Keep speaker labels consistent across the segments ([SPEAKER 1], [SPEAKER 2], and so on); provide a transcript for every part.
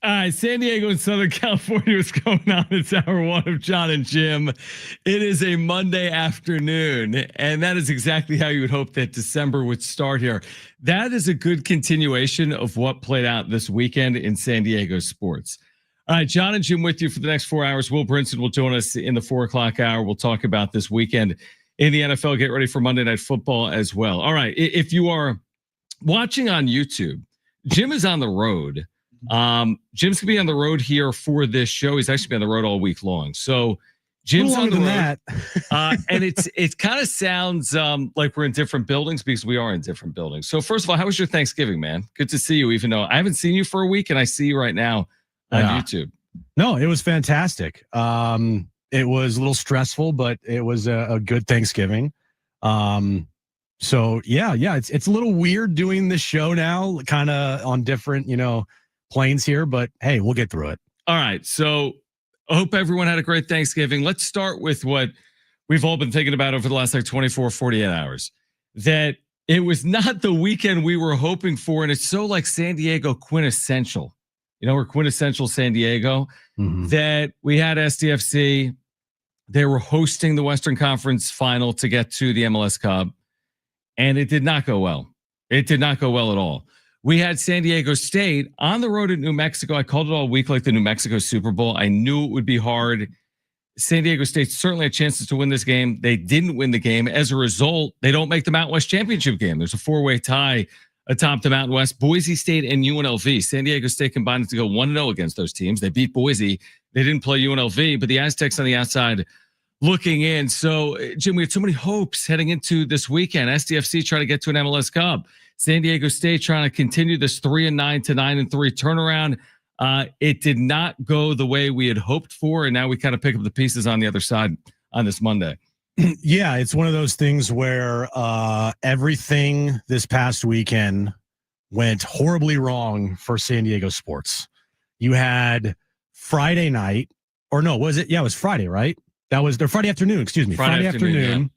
[SPEAKER 1] All right, San Diego and Southern California, what's going on? It's hour one of John and Jim. It is a Monday afternoon, and that is exactly how you would hope that December would start here. That is a good continuation of what played out this weekend in San Diego sports. All right, John and Jim with you for the next 4 hours. Will Brinson will join us in the 4 o'clock hour. We'll talk about this weekend in the NFL. Get ready for Monday Night Football as well. All right, if you are watching on YouTube, Jim is on the road. Jim's gonna be on the road here for this show. He's actually been on the road all week long. So Jim's on the road. And it kind of sounds like we're in different buildings because we are in different buildings. So first of all, how was your Thanksgiving, man? Good to see you, even though I haven't seen you for a week and I see you right now on YouTube.
[SPEAKER 2] No, it was fantastic. It was a little stressful, but it was a good Thanksgiving. So yeah, it's a little weird doing this show now, kind of on different, planes here, but hey, we'll get through it.
[SPEAKER 1] All right. So I hope everyone had a great Thanksgiving. Let's start with what we've all been thinking about over the last 24, 48 hours, that it was not the weekend we were hoping for. And it's so like San Diego quintessential, we're quintessential San Diego, that we had SDFC. They were hosting the Western Conference final to get to the MLS Cup, and it did not go well. It did not go well at all. We had San Diego State on the road at New Mexico. I called it all week like the New Mexico Super Bowl. I knew it would be hard. San Diego State certainly had chances to win this game. They didn't win the game. As a result, they don't make the Mountain West Championship game. There's a 4-way tie atop the Mountain West. Boise State and UNLV. San Diego State combined to go 1-0 against those teams. They beat Boise. They didn't play UNLV, but the Aztecs on the outside looking in. So, Jim, we had so many hopes heading into this weekend. SDFC trying to get to an MLS Cup. San Diego State trying to continue this 3-9 to 9-3 turnaround. It did not go the way we had hoped for, and now we kind of pick up the pieces on the other side on this Monday.
[SPEAKER 2] Yeah, it's one of those things where everything this past weekend went horribly wrong for San Diego sports. You had Friday night, or no, was it? Yeah, it was Friday, right? That was their Friday afternoon, excuse me. Friday afternoon,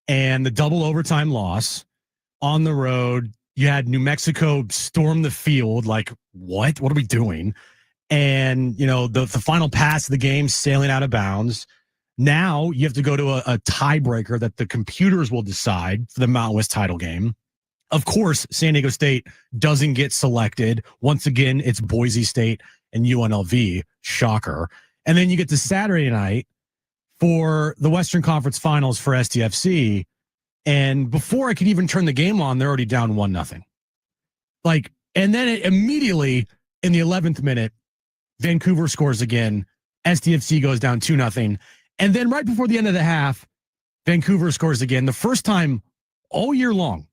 [SPEAKER 2] yeah. And the double overtime loss. On the road, you had New Mexico storm the field. Like, what? What are we doing? And, the final pass of the game sailing out of bounds. Now you have to go to a tiebreaker that the computers will decide for the Mountain West title game. Of course, San Diego State doesn't get selected. Once again, it's Boise State and UNLV. Shocker. And then you get to Saturday night for the Western Conference Finals for SDFC. And before I could even turn the game on, they're already down 1-0. And then immediately in the 11th minute, Vancouver scores again. SDFC goes down 2-0. And then right before the end of the half, Vancouver scores again. The first time all year long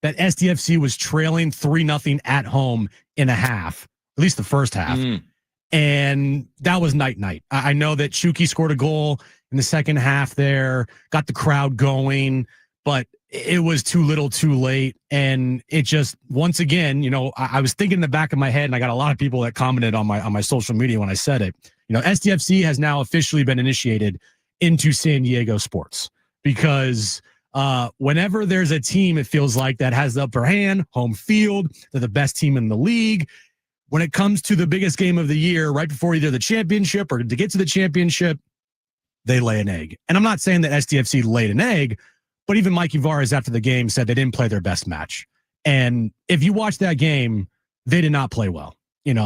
[SPEAKER 2] that SDFC was trailing 3-0 at home in a half, at least the first half. And that was night. I know that Chucky scored a goal in the second half there, got the crowd going, but it was too little too late. And it just, once again, I was thinking in the back of my head, and I got a lot of people that commented on my social media when I said it, SDFC has now officially been initiated into San Diego sports, because whenever there's a team, it feels like that has the upper hand, home field, they're the best team in the league. When it comes to the biggest game of the year, right before either the championship or to get to the championship, they lay an egg. And I'm not saying that SDFC laid an egg, but even Mike Ibarra after the game said they didn't play their best match. And if you watch that game, they did not play well. It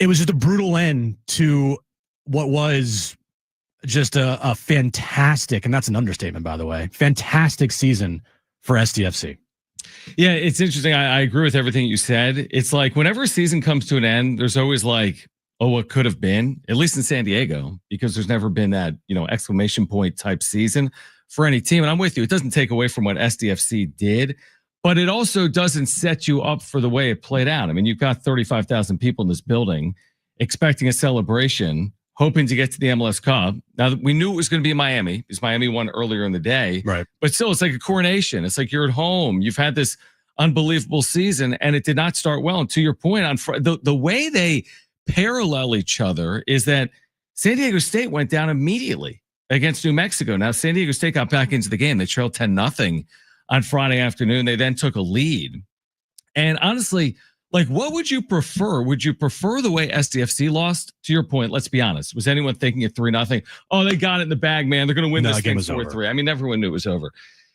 [SPEAKER 2] was just a brutal end to what was just a fantastic, and that's an understatement, by the way, fantastic season for SDFC.
[SPEAKER 1] Yeah, it's interesting. I agree with everything you said. It's like whenever a season comes to an end, there's always like, oh, what could have been, at least in San Diego, because there's never been that, exclamation point type season for any team. And I'm with you. It doesn't take away from what SDFC did, but it also doesn't set you up for the way it played out. I mean, you've got 35,000 people in this building expecting a celebration, hoping to get to the MLS Cup. Now, we knew it was going to be Miami because Miami won earlier in the day.
[SPEAKER 2] Right.
[SPEAKER 1] But still, it's like a coronation. It's like you're at home. You've had this unbelievable season, and it did not start well. And to your point, on the way they parallel each other is that San Diego State went down immediately against New Mexico. Now, San Diego State got back into the game. They trailed 10-0 on Friday afternoon. They then took a lead. And honestly, Like, what would you prefer? Would you prefer the way SDFC lost? To your point, let's be honest. Was anyone thinking at 3-0? Oh, they got it in the bag, man. They're going to win this thing 4-3. I mean, everyone knew it was over.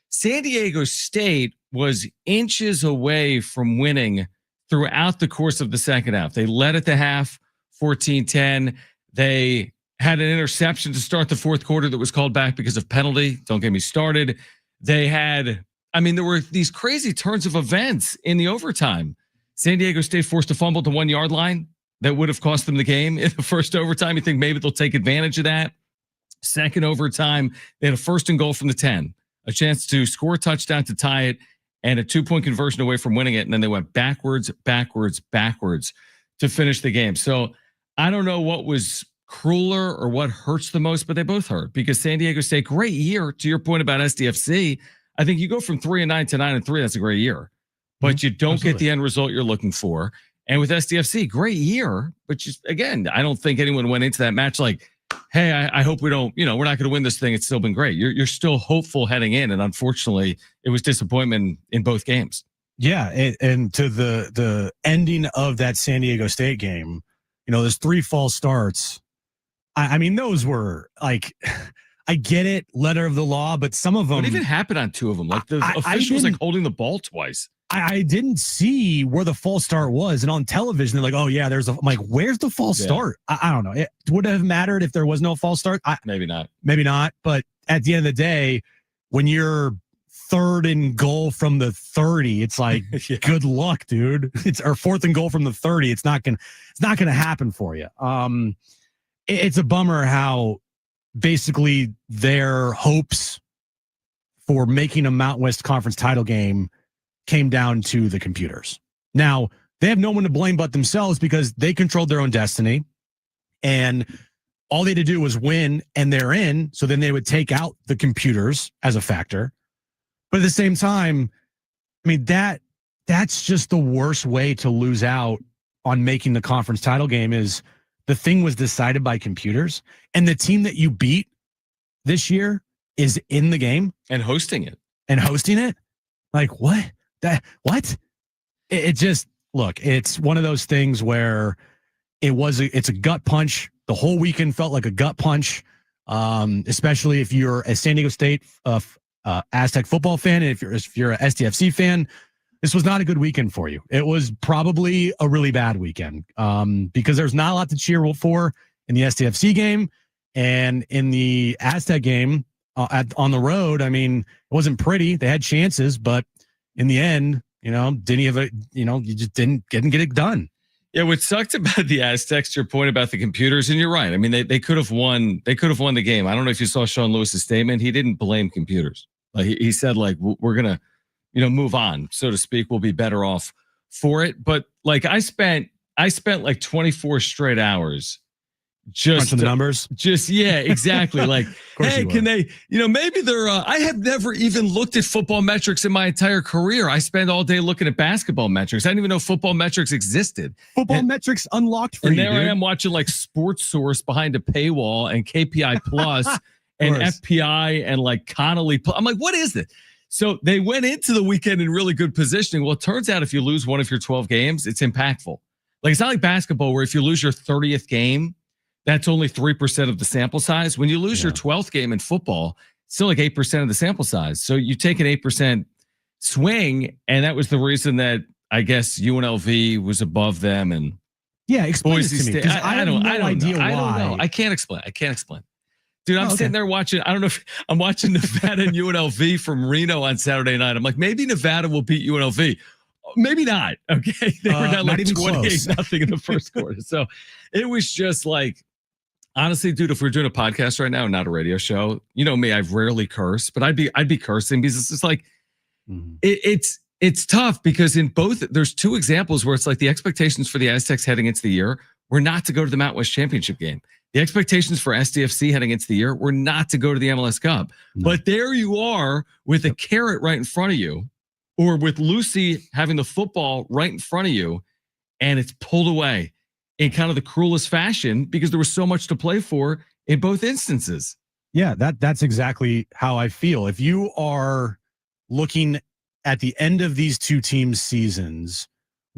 [SPEAKER 1] San Diego State was inches away from winning throughout the course of the second half. They led at the half, 14-10. They had an interception to start the fourth quarter that was called back because of penalty. Don't get me started. There were these crazy turns of events in the overtime. San Diego State forced a fumble at the 1 yard line that would have cost them the game in the first overtime. You think maybe they'll take advantage of that? Second overtime, they had a 1st and goal from the 10, a chance to score a touchdown to tie it, and a 2-point conversion away from winning it. And then they went backwards to finish the game. So I don't know what was crueler or what hurts the most, but they both hurt because San Diego State, great year. To your point about SDFC, I think you go from 3-9 to 9-3. That's a great year. But you don't get the end result you're looking for. And with SDFC, great year. But just, again, I don't think anyone went into that match like, hey, I hope we don't, we're not going to win this thing. It's still been great. You're still hopeful heading in. And unfortunately, it was disappointment in both games.
[SPEAKER 2] Yeah. And to the ending of that San Diego State game, there's 3 false starts. I mean, those were like, I get it, letter of the law, but some of them.
[SPEAKER 1] What even happened on 2 of them? Like the official was like holding the ball twice.
[SPEAKER 2] I didn't see where the false start was. And on television, they're like, oh, yeah, I'm like, where's the false start? I don't know. It would have mattered if there was no false start.
[SPEAKER 1] Maybe not.
[SPEAKER 2] But at the end of the day, when you're 3rd and goal from the 30, it's like, good luck, dude. It's our 4th and goal from the 30. It's not gonna happen for you. It's a bummer how basically their hopes for making a Mountain West Conference title game came down to the computers. Now, they have no one to blame but themselves because they controlled their own destiny, and all they had to do was win, and they're in. So then they would take out the computers as a factor. But at the same time, I mean, that's just the worst way to lose out on making the conference title game is the thing was decided by computers, and the team that you beat this year is in the game
[SPEAKER 1] and hosting it.
[SPEAKER 2] Like what? It just, look, it's one of those things where it's a gut punch. The whole weekend felt like a gut punch, especially if you're a San Diego State Aztec football fan. And if you're a SDFC fan, this was not a good weekend for you. It was probably a really bad weekend because there's not a lot to cheer for in the SDFC game and in the Aztec game on the road. I mean, it wasn't pretty. They had chances, but in the end, didn't have you just didn't get it done.
[SPEAKER 1] Yeah, what sucked about the Aztecs, to your point about the computers, and you're right. I mean, they could have won. They could have won the game. I don't know if you saw Sean Lewis's statement. He didn't blame computers. Like he said, like we're gonna, move on, so to speak. We'll be better off for it. But like I spent like 24 straight hours just
[SPEAKER 2] crunching the numbers.
[SPEAKER 1] Exactly. Like, hey, can they, maybe they're, I have never even looked at football metrics in my entire career. I spend all day looking at basketball metrics. I didn't even know football metrics existed.
[SPEAKER 2] Metrics unlocked for
[SPEAKER 1] you.
[SPEAKER 2] And
[SPEAKER 1] there I am watching like Sports Source behind a paywall and KPI Plus and FPI and like Connolly. I'm like, what is this? So they went into the weekend in really good positioning. Well, it turns out if you lose one of your 12 games, it's impactful. Like, it's not like basketball where if you lose your 30th game, that's only 3% of the sample size. When you lose your 12th game in football, it's still like 8% of the sample size. So you take an 8% swing, and that was the reason that I guess UNLV was above them. And
[SPEAKER 2] explain this to me, because I have no idea why.
[SPEAKER 1] I don't know. I can't explain. Dude, I'm sitting there watching. I don't know if I'm watching Nevada and UNLV from Reno on Saturday night. I'm like, maybe Nevada will beat UNLV. Maybe not. Okay. They were down like 28-0 in the first quarter. So it was just like, honestly, dude, if we're doing a podcast right now and not a radio show, you know me, I've rarely cursed, but I'd be cursing because it's just like, it's tough because in both, there's 2 examples where it's like the expectations for the Aztecs heading into the year were not to go to the Mountain West Championship game. The expectations for SDFC heading into the year were not to go to the MLS Cup. But there you are with a carrot right in front of you, or with Lucy having the football right in front of you, and it's pulled away in kind of the cruelest fashion because there was so much to play for in both instances.
[SPEAKER 2] Yeah, that's exactly how I feel. If you are looking at the end of these 2 teams' seasons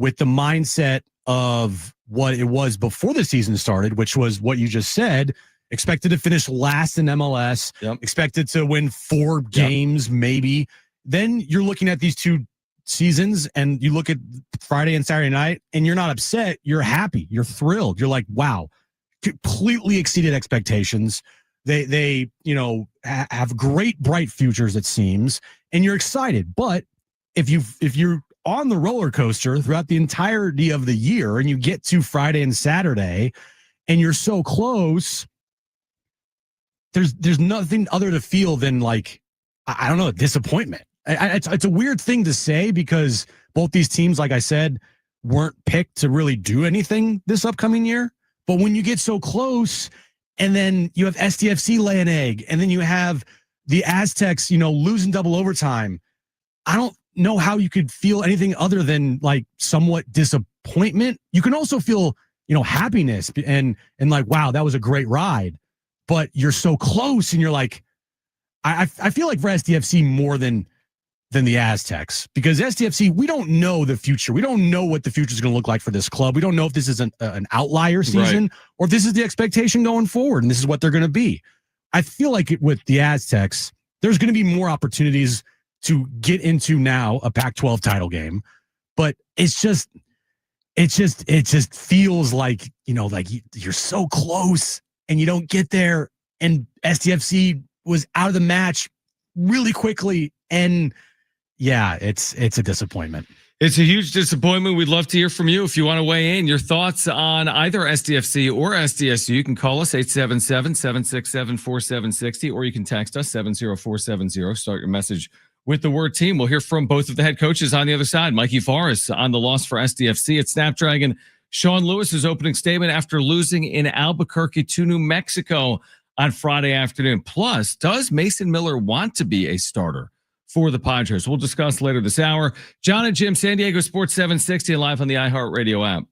[SPEAKER 2] with the mindset of what it was before the season started, which was what you just said, expected to finish last in MLS, expected to win 4 games, maybe. Then you're looking at these 2 seasons and you look at Friday and Saturday night and you're not upset. You're happy. You're thrilled. You're like, wow, completely exceeded expectations. They have great, bright futures, it seems, and you're excited. But if you're on the roller coaster throughout the entirety of the year and you get to Friday and Saturday and you're so close, there's nothing other to feel than like, I don't know, disappointment. It's a weird thing to say because both these teams, like I said, weren't picked to really do anything this upcoming year. But when you get so close and then you have SDFC lay an egg and then you have the Aztecs, losing double overtime, I don't know how you could feel anything other than like somewhat disappointment. You can also feel, happiness and like, wow, that was a great ride. But you're so close and you're like, I feel like for SDFC more than the Aztecs, because SDFC, we don't know the future. We don't know what the future is going to look like for this club. We don't know if this is an outlier season or if this is the expectation going forward and this is what they're going to be. I feel like with the Aztecs, there's going to be more opportunities to get into now a Pac-12 title game, but it just feels like, like you're so close and you don't get there, and SDFC was out of the match really quickly. And yeah, it's a disappointment.
[SPEAKER 1] It's a huge disappointment. We'd love to hear from you. If you want to weigh in your thoughts on either SDFC or SDSU, you can call us 877-767-4760, or you can text us 70470. Start your message with the word team. We'll hear from both of the head coaches on the other side. Mikey Forrest on the loss for SDFC at Snapdragon. Sean Lewis's opening statement after losing in Albuquerque to New Mexico on Friday afternoon. Plus, does Mason Miller want to be a starter for the Padres? We'll discuss later this hour. John and Jim, San Diego Sports 760, and live on the iHeartRadio app.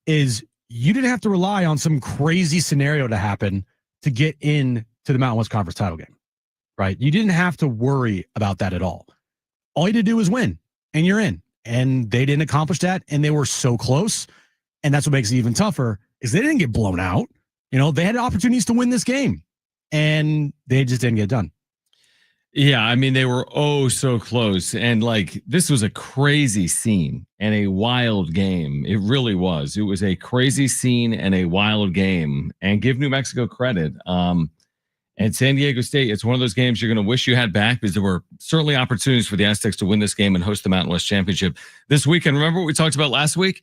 [SPEAKER 2] is you didn't have to rely on some crazy scenario to happen to get in to the Mountain West Conference title game, right? You didn't have to worry about that at all. All you had to do was win, and you're in. And they didn't accomplish that, and they were so close. And that's what makes it even tougher is they didn't get blown out. They had opportunities to win this game, and they just didn't get it done.
[SPEAKER 1] Yeah, I mean, they were so close. And this was a crazy scene and a wild game. It really was. It was a crazy scene and a wild game. And give New Mexico credit. And San Diego State, it's one of those games you're going to wish you had back because there were certainly opportunities for the Aztecs to win this game and host the Mountain West Championship this weekend. Remember what we talked about last week?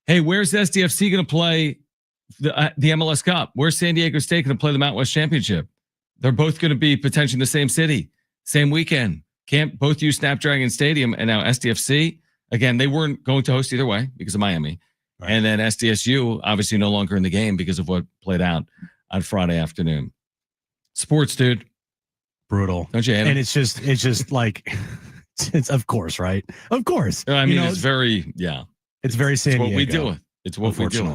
[SPEAKER 1] Hey, where's SDFC going to play the MLS Cup? Where's San Diego State going to play the Mountain West Championship? They're both going to be potentially in the same city, same weekend. Can't both use Snapdragon Stadium. And now SDFC, again, they weren't going to host either way because of Miami. Right. And then SDSU, obviously no longer in the game because of what played out on Friday afternoon. Sports, dude.
[SPEAKER 2] Brutal.
[SPEAKER 1] Don't you hate
[SPEAKER 2] And it's just it's of course, right? Of course.
[SPEAKER 1] I mean, it's very,
[SPEAKER 2] It's very San Diego.
[SPEAKER 1] It's what we do. It's what we do.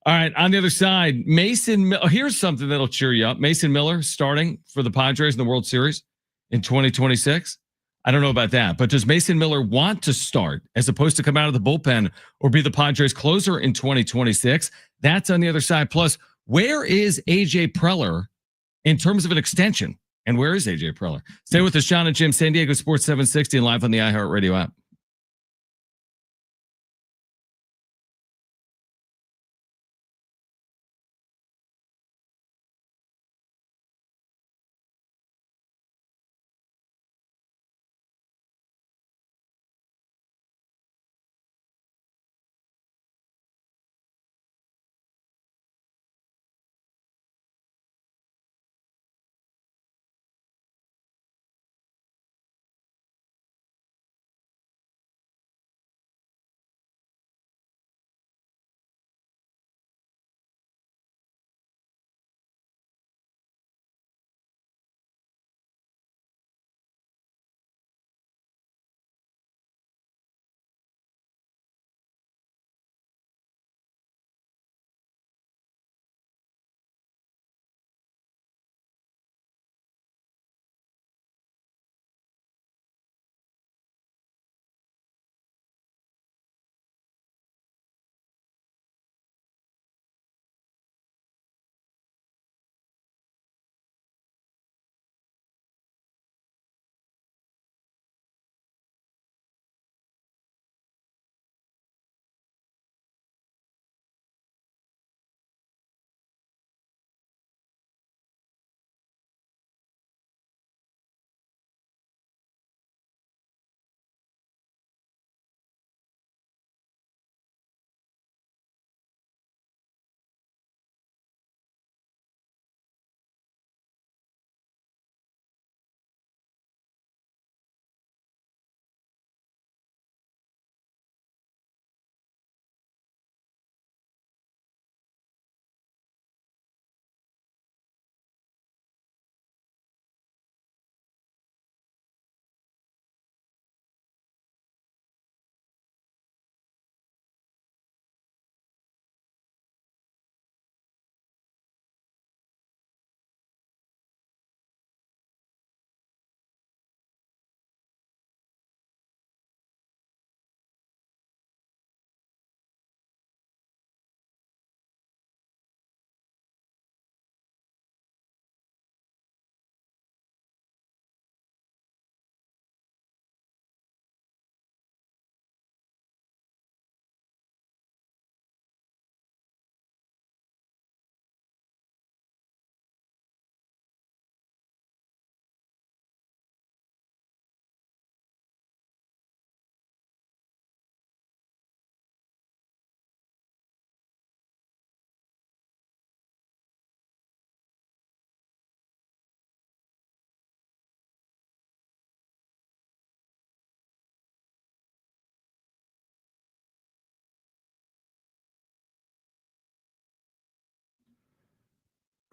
[SPEAKER 2] All
[SPEAKER 1] right. On the other side, Mason. Here's something that'll cheer you up. Mason Miller starting for the Padres in the World Series in 2026. I don't know about that, but does Mason Miller want to start as opposed to come out of the bullpen or be the Padres closer in 2026? That's on the other side. Plus, where is AJ Preller in terms of an extension? And where is AJ Preller? Stay with us, Sean and Jim, San Diego Sports 760 and live on the iHeartRadio app.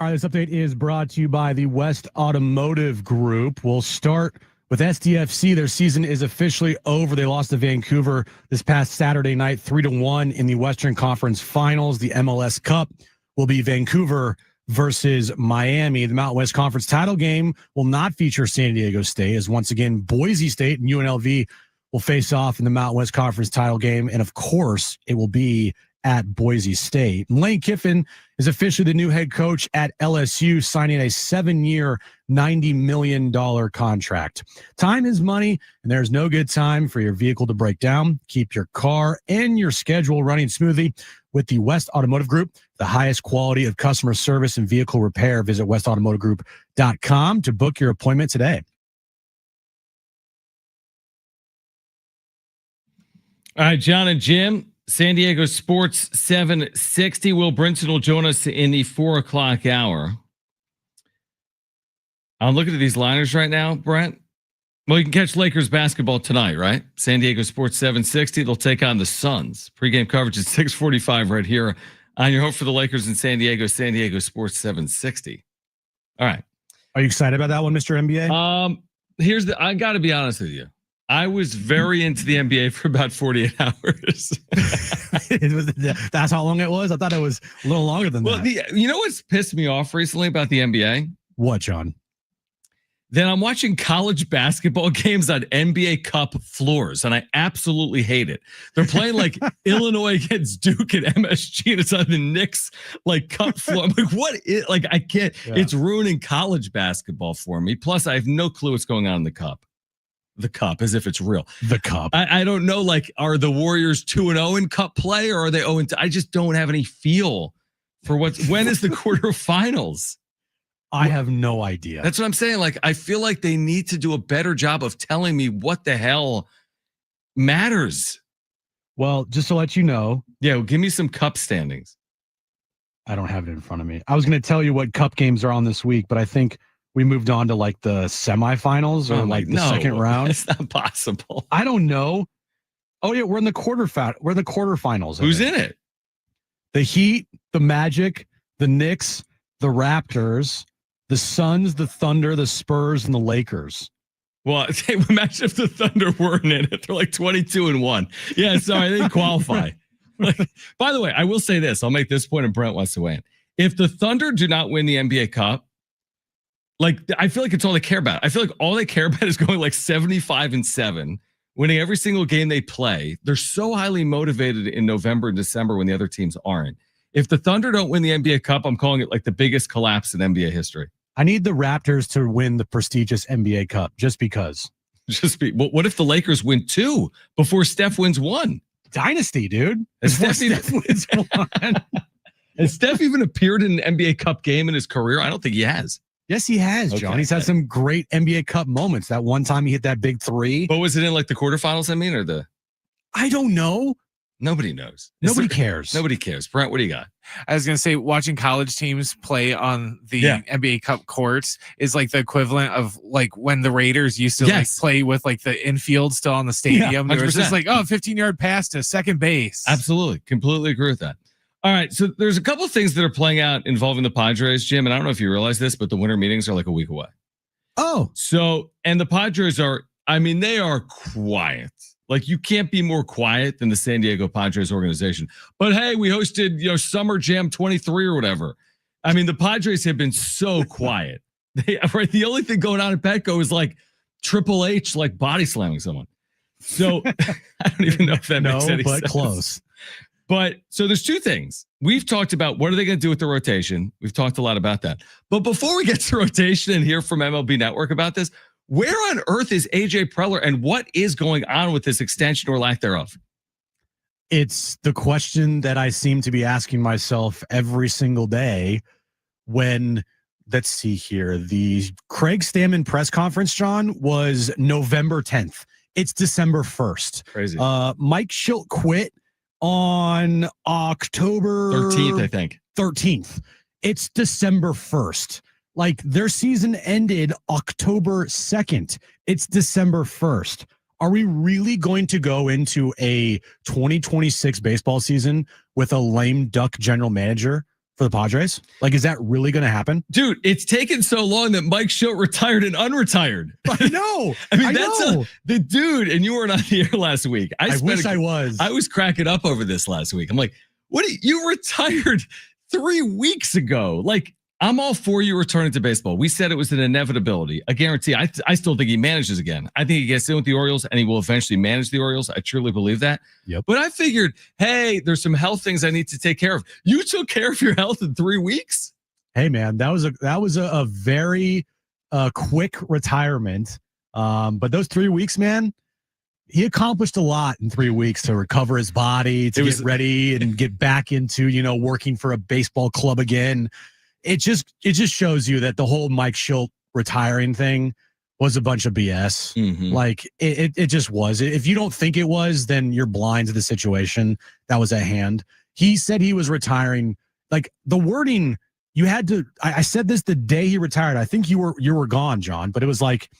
[SPEAKER 2] right, this update is brought to you by the West Automotive Group. We'll start With SDFC, their season is officially over. They lost to Vancouver this past Saturday night, 3-1 in the Western Conference Finals. The MLS Cup will be Vancouver versus Miami. The Mountain West Conference title game will not feature San Diego State, as once again, Boise State and UNLV will face off in the Mountain West Conference title game. And of course, it will be at Boise State. Lane Kiffin is officially the new head coach at LSU, signing a 7-year, $90 million contract. Time is money, and there's no good time for your vehicle to break down. Keep your car and your schedule running smoothly with the West Automotive Group, the highest quality of customer service and vehicle repair. Visit westautomotivegroup.com to book your appointment today.
[SPEAKER 1] All right, John and Jim, San Diego Sports 760. Will Brinson will join us in the 4 o'clock hour. I'm looking at these liners right now, Brent. Well, you can catch Lakers basketball tonight, right? San Diego Sports 760. They'll take on the Suns. Pre-game coverage at 6:45 right here on your home for the Lakers in San Diego Sports 760. All right.
[SPEAKER 2] Are you excited about that one, Mr. NBA?
[SPEAKER 1] I got to be honest with you. I was very into the NBA for about 48 hours.
[SPEAKER 2] That's how long it was? I thought it was a little longer than that.
[SPEAKER 1] You know what's pissed me off recently about the NBA?
[SPEAKER 2] What, John?
[SPEAKER 1] Then I'm watching college basketball games on NBA Cup floors, and I absolutely hate it. They're playing like Illinois against Duke at MSG, and it's on the Knicks like Cup floor. I'm like, what is, like, I can't, It's ruining college basketball for me. Plus, I have no clue what's going on in the Cup. The Cup, as if it's real.
[SPEAKER 2] The Cup.
[SPEAKER 1] I don't know, like, are the Warriors 2-0 in Cup play, or are they 0-2? I just don't have any feel for when is the quarterfinals?
[SPEAKER 2] I have no idea.
[SPEAKER 1] That's what I'm saying. Like, I feel like they need to do a better job of telling me what the hell matters.
[SPEAKER 2] Well, just to let you know.
[SPEAKER 1] Yeah, well, give me some Cup standings.
[SPEAKER 2] I don't have it in front of me. I was going to tell you what Cup games are on this week, but I think we moved on to like the semifinals or the second round.
[SPEAKER 1] It's not possible.
[SPEAKER 2] I don't know. Oh yeah, we're in the quarterfinals.
[SPEAKER 1] Who's in it?
[SPEAKER 2] The Heat, the Magic, the Knicks, the Raptors, the Suns, the Thunder, the Spurs, and the Lakers.
[SPEAKER 1] Well, imagine if the Thunder weren't in it. They're like 22-1. Yeah, sorry, they didn't qualify. Like, by the way, I will say this. I'll make this point, and Brent wants to win. If the Thunder do not win the NBA Cup, like, I feel like it's all they care about. I feel like all they care about is going like 75-7, winning every single game they play. They're so highly motivated in November and December when the other teams aren't. If the Thunder don't win the NBA Cup, I'm calling it like the biggest collapse in NBA history.
[SPEAKER 2] I need the Raptors to win the prestigious NBA Cup just because.
[SPEAKER 1] What if the Lakers win 2 before Steph wins 1?
[SPEAKER 2] Dynasty, dude.
[SPEAKER 1] Steph wins 1. Has Steph even appeared in an NBA Cup game in his career? I don't think he has.
[SPEAKER 2] Yes, he has, John. Okay. He's had some great NBA Cup moments. That one time he hit that big 3.
[SPEAKER 1] But was it in like the quarterfinals, or the?
[SPEAKER 2] I don't know.
[SPEAKER 1] Nobody knows.
[SPEAKER 2] Nobody cares.
[SPEAKER 1] Nobody cares. Brent, what do you got?
[SPEAKER 3] I was going to say, watching college teams play on the NBA Cup courts is like the equivalent of like when the Raiders used to like play with like the infield still on the stadium. There was just like, 15-yard pass to second base.
[SPEAKER 1] Absolutely. Completely agree with that. All right. So there's a couple of things that are playing out involving the Padres, Jim. And I don't know if you realize this, but the winter meetings are like a week away.
[SPEAKER 2] Oh.
[SPEAKER 1] So, and the Padres are, they are quiet. Like, you can't be more quiet than the San Diego Padres organization. But hey, we hosted, Summer Jam 23 or whatever. The Padres have been so quiet. The only thing going on at Petco is like Triple H, like body slamming someone. So I don't even know if that makes any sense.
[SPEAKER 2] Close.
[SPEAKER 1] But so there's 2 things. We've talked about what are they going to do with the rotation. We've talked a lot about that. But before we get to rotation and hear from MLB Network about this, where on earth is AJ Preller, and what is going on with this extension or lack thereof?
[SPEAKER 2] It's the question that I seem to be asking myself every single day when, let's see here, the Craig Stammen press conference, John, was November 10th. It's December 1st.
[SPEAKER 1] Crazy.
[SPEAKER 2] Mike Schilt quit on October
[SPEAKER 1] 13th, I think.
[SPEAKER 2] 13th. It's December 1st. Like, their season ended October 2nd. It's December 1st. Are we really going to go into a 2026 baseball season with a lame duck general manager for the Padres? Like, is that really going to happen?
[SPEAKER 1] Dude, it's taken so long that Mike Schilt retired and unretired.
[SPEAKER 2] I know.
[SPEAKER 1] I mean, the dude, and you weren't on the air last week.
[SPEAKER 2] I wish I was.
[SPEAKER 1] I was cracking up over this last week. I'm like, you retired 3 weeks ago. Like, I'm all for you returning to baseball. We said it was an inevitability, a guarantee. I still think he manages again. I think he gets in with the Orioles and he will eventually manage the Orioles. I truly believe that.
[SPEAKER 2] Yep.
[SPEAKER 1] But I figured, hey, there's some health things I need to take care of. You took care of your health in 3 weeks?
[SPEAKER 2] Hey, man, that was a very quick retirement. But those 3 weeks, man, he accomplished a lot in 3 weeks to recover his body, to get ready and get back into, working for a baseball club again. It just shows you that the whole Mike Schilt retiring thing was a bunch of BS.
[SPEAKER 1] Mm-hmm.
[SPEAKER 2] Like it just was. If you don't think it was, then you're blind to the situation that was at hand. He said he was retiring. Like the wording, you had to. I said this the day he retired. I think you were gone, John. But it was like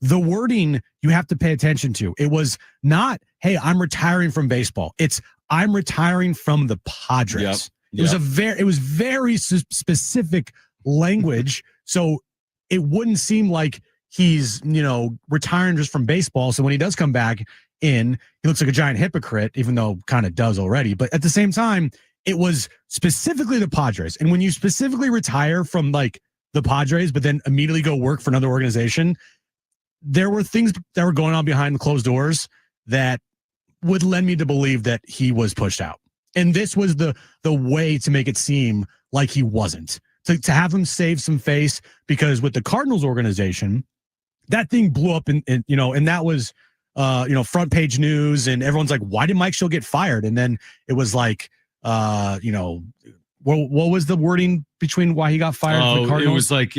[SPEAKER 2] the wording you have to pay attention to. It was not, "Hey, I'm retiring from baseball." It's, "I'm retiring from the Padres."
[SPEAKER 1] Yep.
[SPEAKER 2] It was very specific language, so it wouldn't seem like he's retiring just from baseball. So when he does come back in, he looks like a giant hypocrite, even though kind of does already. But at the same time, it was specifically the Padres, and when you specifically retire from like the Padres, but then immediately go work for another organization, there were things that were going on behind the closed doors that would lend me to believe that he was pushed out. And this was the way to make it seem like he wasn't. To have him save some face, because with the Cardinals organization, that thing blew up and that was front page news, and everyone's like, why did Mike Schilt get fired? And then it was like, what was the wording between why he got fired from the Cardinals?
[SPEAKER 1] It was like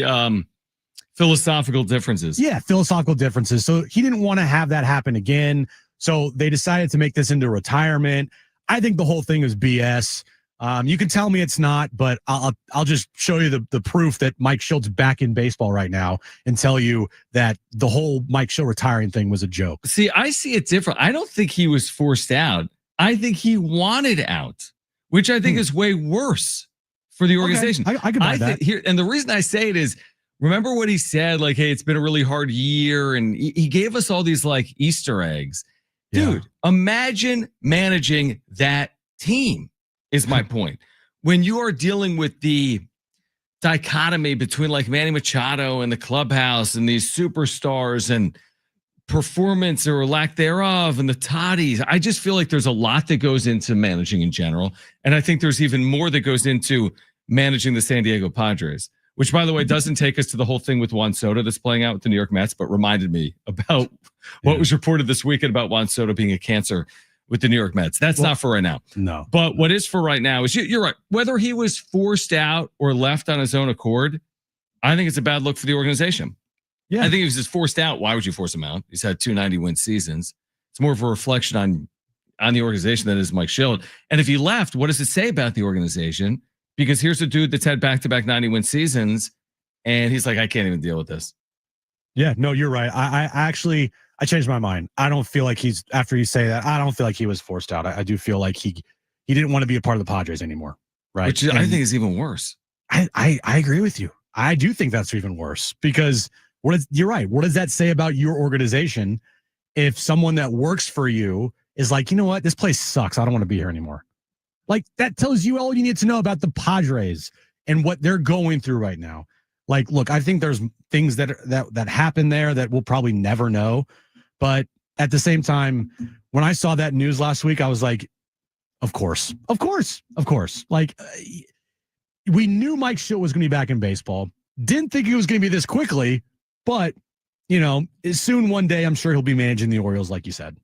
[SPEAKER 1] philosophical differences.
[SPEAKER 2] Yeah, philosophical differences. So he didn't want to have that happen again. So they decided to make this into retirement. I think the whole thing is BS. You can tell me it's not, but I'll just show you the proof that Mike Schilt's back in baseball right now and tell you that the whole Mike Schilt retiring thing was a joke.
[SPEAKER 1] See, I see it different. I don't think he was forced out. I think he wanted out, which I think is way worse for the organization.
[SPEAKER 2] Okay. I can buy that.
[SPEAKER 1] And the reason I say it is, remember what he said? Like, hey, it's been a really hard year, and he gave us all these like Easter eggs. Dude, imagine managing that team is my point. When you are dealing with the dichotomy between like Manny Machado and the clubhouse and these superstars and performance or lack thereof and the toddies, I just feel like there's a lot that goes into managing in general. And I think there's even more that goes into managing the San Diego Padres, which, by the way, doesn't take us to the whole thing with Juan Soto that's playing out with the New York Mets, but reminded me about what was reported this weekend about Juan Soto being a cancer with the New York Mets. That's not for right now.
[SPEAKER 2] No.
[SPEAKER 1] But what is for right now is, you're right. Whether he was forced out or left on his own accord, I think it's a bad look for the organization.
[SPEAKER 2] Yeah.
[SPEAKER 1] I think if he was just forced out, why would you force him out? He's had 290 win seasons. It's more of a reflection on the organization than it is Mike Schilt. And if he left, what does it say about the organization? Because here's a dude that's had back-to-back 90-win seasons, and he's like, I can't even deal with this.
[SPEAKER 2] Yeah, no, you're right. I changed my mind. I don't feel like after you say that, I don't feel like he was forced out. I do feel like he didn't want to be a part of the Padres anymore. Right.
[SPEAKER 1] Which I think is even worse.
[SPEAKER 2] I agree with you. I do think that's even worse, because you're right. What does that say about your organization if someone that works for you is like, you know what, this place sucks, I don't want to be here anymore? Like, that tells you all you need to know about the Padres and what they're going through right now. Like, look, I think there's things that happen there that we'll probably never know. But at the same time, when I saw that news last week, I was like, of course. Like, we knew Mike Schilt was going to be back in baseball. Didn't think he was going to be this quickly, but, soon one day, I'm sure he'll be managing the Orioles, like you said.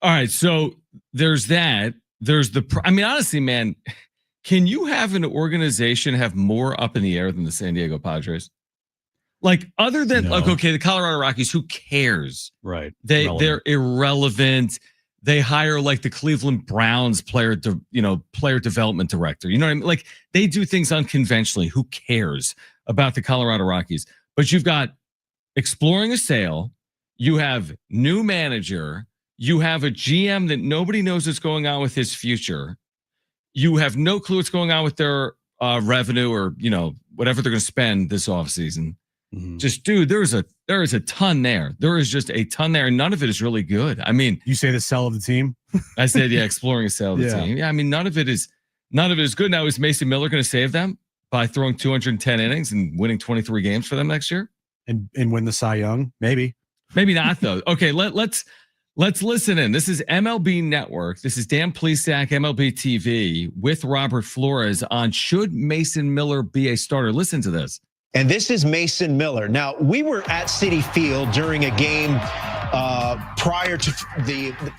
[SPEAKER 1] All right. So there's that. There's honestly, man, can you have an organization have more up in the air than the San Diego Padres? Like, other than the Colorado Rockies, who cares?
[SPEAKER 2] Right.
[SPEAKER 1] They're irrelevant. They hire like the Cleveland Browns player development director. You know what I mean? Like, they do things unconventionally. Who cares about the Colorado Rockies? But you've got exploring a sale. You have new manager. You have a GM that nobody knows what's going on with his future. You have no clue what's going on with their revenue or whatever they're going to spend this offseason.
[SPEAKER 2] Mhm.
[SPEAKER 1] Just dude, there is a ton there. There is just a ton there, and none of it is really good. I mean,
[SPEAKER 2] you say the sell of the team.
[SPEAKER 1] I said, yeah, exploring a sell of the
[SPEAKER 2] Yeah.
[SPEAKER 1] team. Yeah, I mean, none of it is good. Now, is Mason Miller going to save them by throwing 210 innings and winning 23 games for them next year?
[SPEAKER 2] And win the Cy Young? Maybe
[SPEAKER 1] not though. Okay, let's listen in. This is MLB Network. This is Dan Plesac, MLB TV, with Robert Flores on should Mason Miller be a starter. Listen to this.
[SPEAKER 4] And this is Mason Miller. Now, we were at Citi Field during a game prior to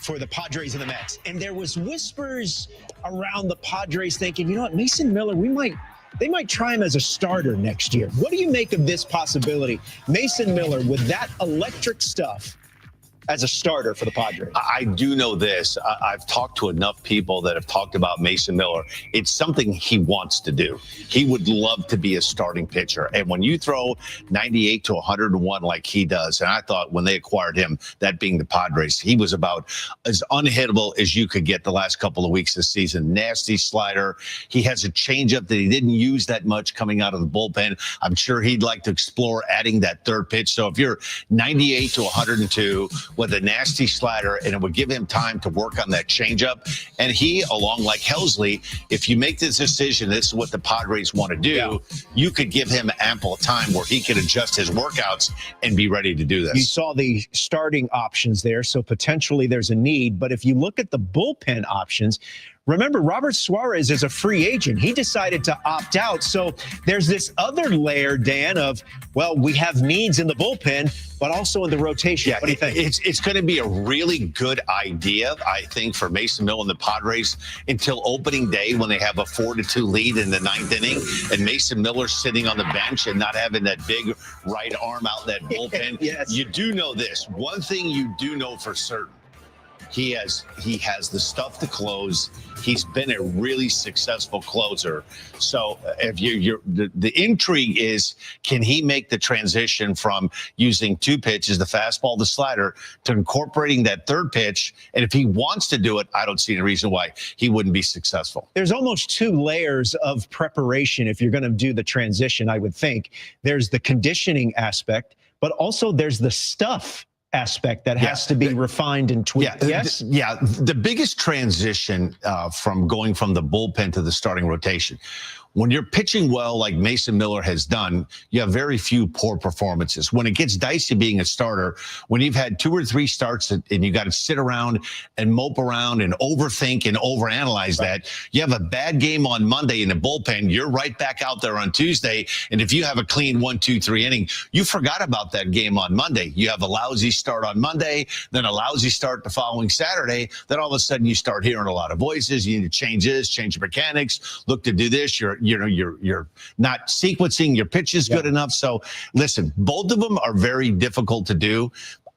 [SPEAKER 4] for the Padres and the Mets, and there was whispers around the Padres thinking, you know what, Mason Miller, they might try him as a starter next year. What do you make of this possibility? Mason Miller with that electric stuff as a starter for the Padres.
[SPEAKER 5] I do know this. I've talked to enough people that have talked about Mason Miller. It's something he wants to do. He would love to be a starting pitcher. And when you throw 98 to 101 like he does, and I thought when they acquired him, that being the Padres, he was about as unhittable as you could get the last couple of weeks this season. Nasty slider. He has a changeup that he didn't use that much coming out of the bullpen. I'm sure he'd like to explore adding that third pitch. So if you're 98 to 102, with a nasty slider, and it would give him time to work on that changeup. And he, along like Helsley, if you make this decision, this is what the Padres want to do, you could give him ample time where he could adjust his workouts and be ready to do this.
[SPEAKER 4] You saw the starting options there, so potentially there's a need. But if you look at the bullpen options, remember, Robert Suarez is a free agent. He decided to opt out. So there's this other layer, Dan, of, well, we have needs in the bullpen, but also in the rotation.
[SPEAKER 5] Yeah,
[SPEAKER 4] what do you think?
[SPEAKER 5] It's going to be a really good idea, I think, for Mason Miller and the Padres until opening day when they have a 4-2 lead in the ninth inning, and Mason Miller sitting on the bench and not having that big right arm out in that bullpen.
[SPEAKER 4] Yes.
[SPEAKER 5] You do know this. One thing you do know for certain. He has the stuff to close. He's been a really successful closer. So if the intrigue is, can he make the transition from using two pitches, the fastball, the slider, to incorporating that third pitch? And if he wants to do it, I don't see any reason why he wouldn't be successful.
[SPEAKER 4] There's almost two layers of preparation if you're going to do the transition, I would think. There's the conditioning aspect, but also there's the stuff aspect that has to be refined and tweaked. Yes?
[SPEAKER 5] The biggest transition from going from the bullpen to the starting rotation. When you're pitching well, like Mason Miller has done, you have very few poor performances. When it gets dicey being a starter, when you've had 2 or 3 starts and you got to sit around and mope around and overthink and overanalyze that, you have a bad game on Monday in the bullpen, you're right back out there on Tuesday. And if you have a clean 1, 2, 3 inning, you forgot about that game on Monday. You have a lousy start on Monday, then a lousy start the following Saturday. Then all of a sudden you start hearing a lot of voices. You need to change this, change your mechanics, look to do this. You're not sequencing your pitches good enough. So listen, both of them are very difficult to do.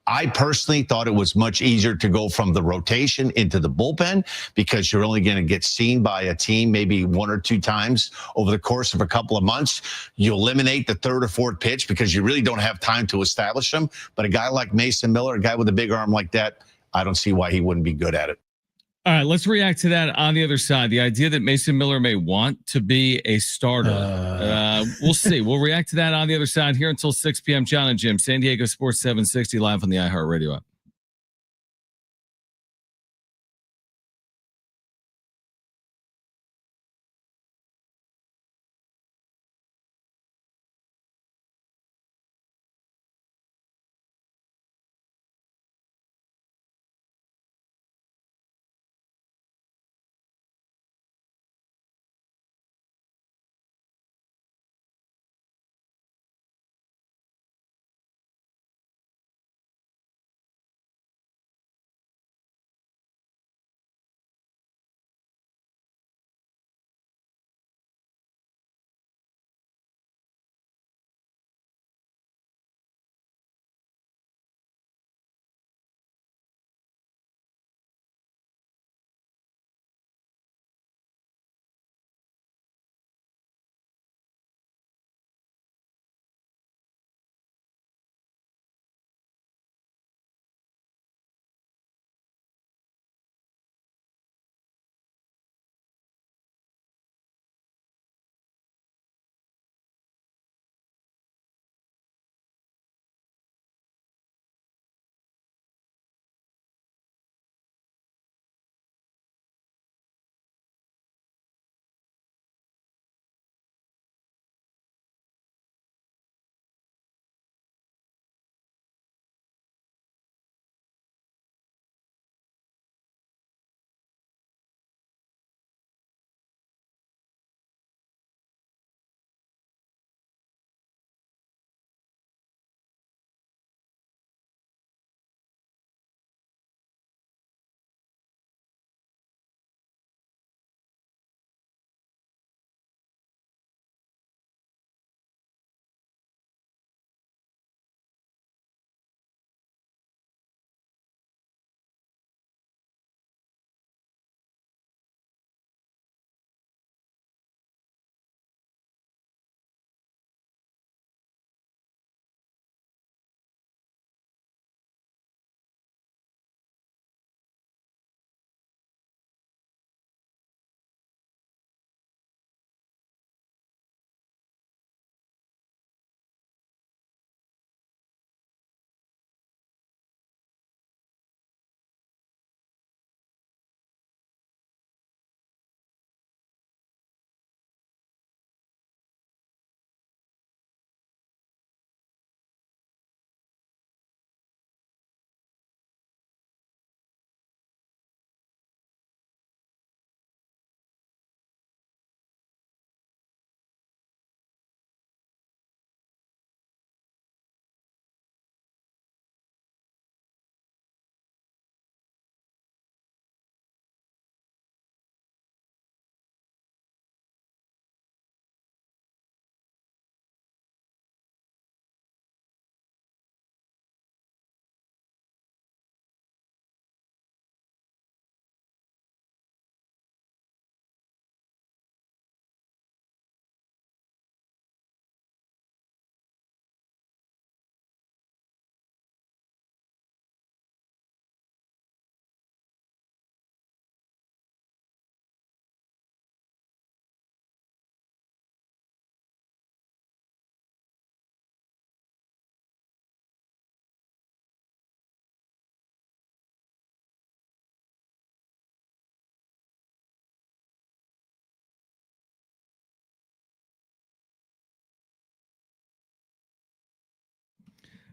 [SPEAKER 5] I personally thought it was much easier to go from the rotation into the bullpen because you're only going to get seen by a team maybe 1 or 2 times over the course of a couple of months. You eliminate the third or fourth pitch because you really don't have time to establish them. But a guy like Mason Miller, a guy with a big arm like that, I don't see why he wouldn't be good at it.
[SPEAKER 1] All right, let's react to that on the other side. The idea that Mason Miller may want to be a starter. We'll see. We'll react to that on the other side here until 6 p.m. John and Jim, San Diego Sports 760 live on the iHeartRadio app.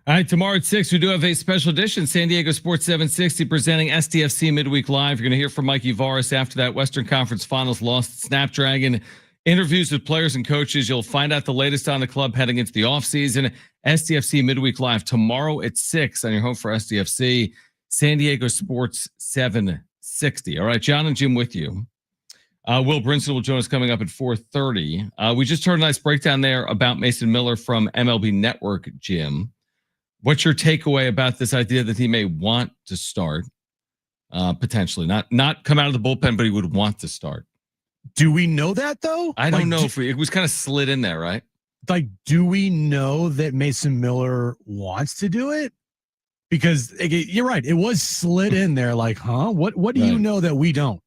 [SPEAKER 1] All right, tomorrow at 6, we do have a special edition, San Diego Sports 760 presenting SDFC Midweek Live. You're going to hear from Mikey Varas after that Western Conference Finals loss at Snapdragon. Interviews with players and coaches. You'll find out the latest on the club heading into the offseason. SDFC Midweek Live tomorrow at 6 on your home for SDFC, San Diego Sports 760. All right, John and Jim with you. Will Brinson will join us coming up at 4:30. We just heard a nice breakdown there about Mason Miller from MLB Network, Jim. What's your takeaway about this idea that he may want to start, potentially? Not come out of the bullpen, but he would want to start.
[SPEAKER 2] Do we know that, though?
[SPEAKER 1] I don't know if it was kind of slid in there, right?
[SPEAKER 2] Like, do we know that Mason Miller wants to do it? Because you're right. It was slid in there like, huh? What do you know that we don't?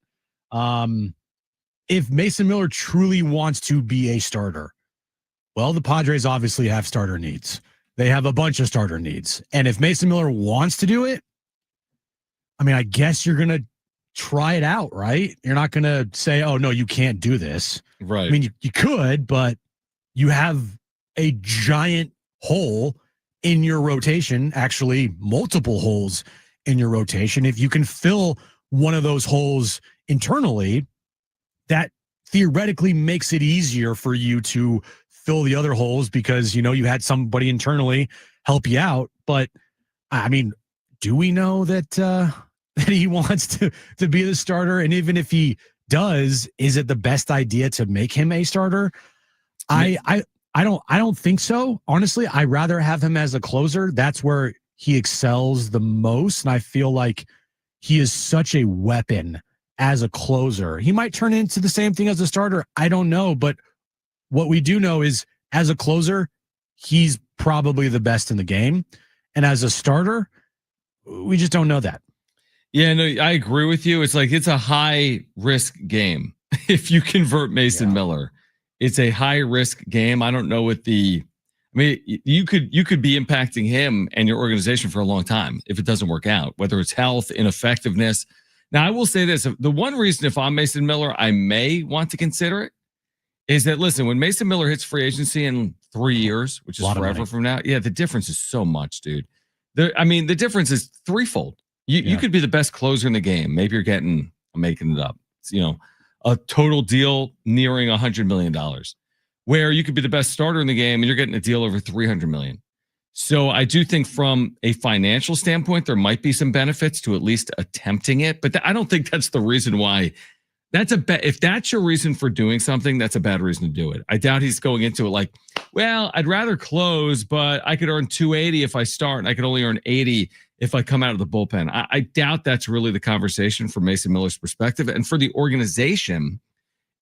[SPEAKER 2] If Mason Miller truly wants to be a starter, well, the Padres obviously have starter needs. They have a bunch of starter needs. And if Mason Miller wants to do it, I mean, I guess you're going to try it out, right? You're not going to say, oh, no, you can't do this.
[SPEAKER 1] Right.
[SPEAKER 2] I mean, you could, but you have a giant hole in your rotation, actually multiple holes in your rotation. If you can fill one of those holes internally, that theoretically makes it easier for you to fill the other holes because, you know, you had somebody internally help you out. But I mean, do we know that that he wants to be the starter? And even if he does, is it the best idea to make him a starter? I don't think so. Honestly, I'd rather have him as a closer. That's where he excels the most. And I feel like he is such a weapon as a closer. He might turn into the same thing as a starter. I don't know. But what we do know is as a closer, he's probably the best in the game. And as a starter, we just don't know that. Yeah,
[SPEAKER 1] no, I agree with you. It's like, it's a high risk game. If you convert Mason Miller, it's a high risk game. I don't know what you could be impacting him and your organization for a long time if it doesn't work out, whether it's health, ineffectiveness. Now, I will say this. The one reason if I'm Mason Miller, I may want to consider it is that, listen, when Mason Miller hits free agency in 3 years, which is forever from now, the difference is so much, dude. The difference is threefold. You could be the best closer in the game. Maybe I'm making it up. It's, a total deal nearing $100 million, where you could be the best starter in the game and you're getting a deal over $300 million. So I do think from a financial standpoint, there might be some benefits to at least attempting it, but I don't think that's the reason why. If that's your reason for doing something, that's a bad reason to do it. I doubt he's going into it like, well, I'd rather close, but I could earn $280 if I start, and I could only earn $80 if I come out of the bullpen. I doubt that's really the conversation from Mason Miller's perspective. And for the organization,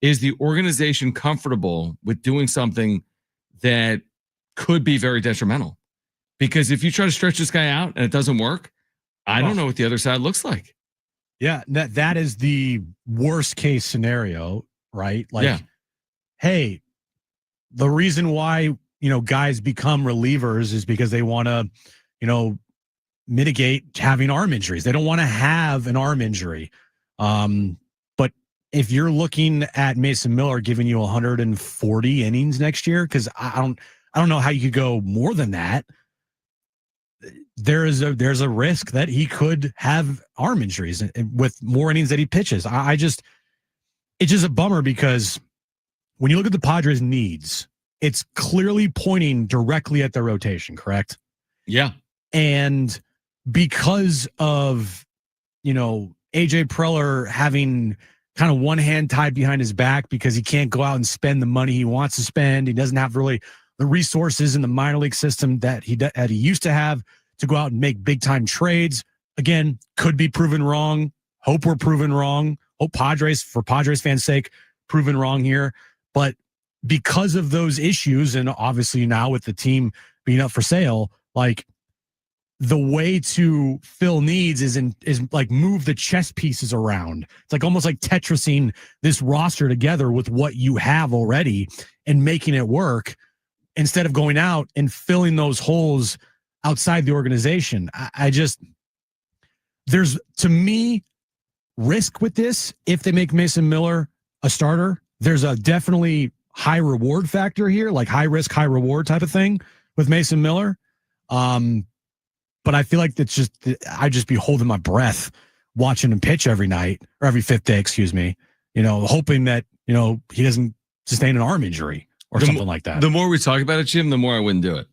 [SPEAKER 1] is the organization comfortable with doing something that could be very detrimental? Because if you try to stretch this guy out and it doesn't work, I don't know what the other side looks like.
[SPEAKER 2] Yeah, that is the worst case scenario, right? Like, hey, the reason why, guys become relievers is because they want to, mitigate having arm injuries. They don't want to have an arm injury. But if you're looking at Mason Miller giving you 140 innings next year, because I don't know how you could go more than that. There's a risk that he could have arm injuries with more innings that he pitches. It's just a bummer because when you look at the Padres' needs, it's clearly pointing directly at their rotation, correct?
[SPEAKER 1] Yeah.
[SPEAKER 2] And because of, AJ Preller having kind of one hand tied behind his back because he can't go out and spend the money he wants to spend. He doesn't have really the resources in the minor league system that he used to have to go out and make big time trades. Again, could be proven wrong. Hope we're proven wrong. Hope for Padres fans' sake, proven wrong here. But because of those issues, and obviously now with the team being up for sale, like, the way to fill needs is like move the chess pieces around. It's like almost like Tetrising this roster together with what you have already and making it work instead of going out and filling those holes outside the organization. There's, to me, risk with this. If they make Mason Miller a starter, there's a definitely high reward factor here, like high risk, high reward type of thing with Mason Miller. But I feel like I just be holding my breath watching him pitch every night or every fifth day, excuse me, hoping that, he doesn't sustain an arm injury or something like that.
[SPEAKER 1] The more we talk about it, Jim, the more I wouldn't do it.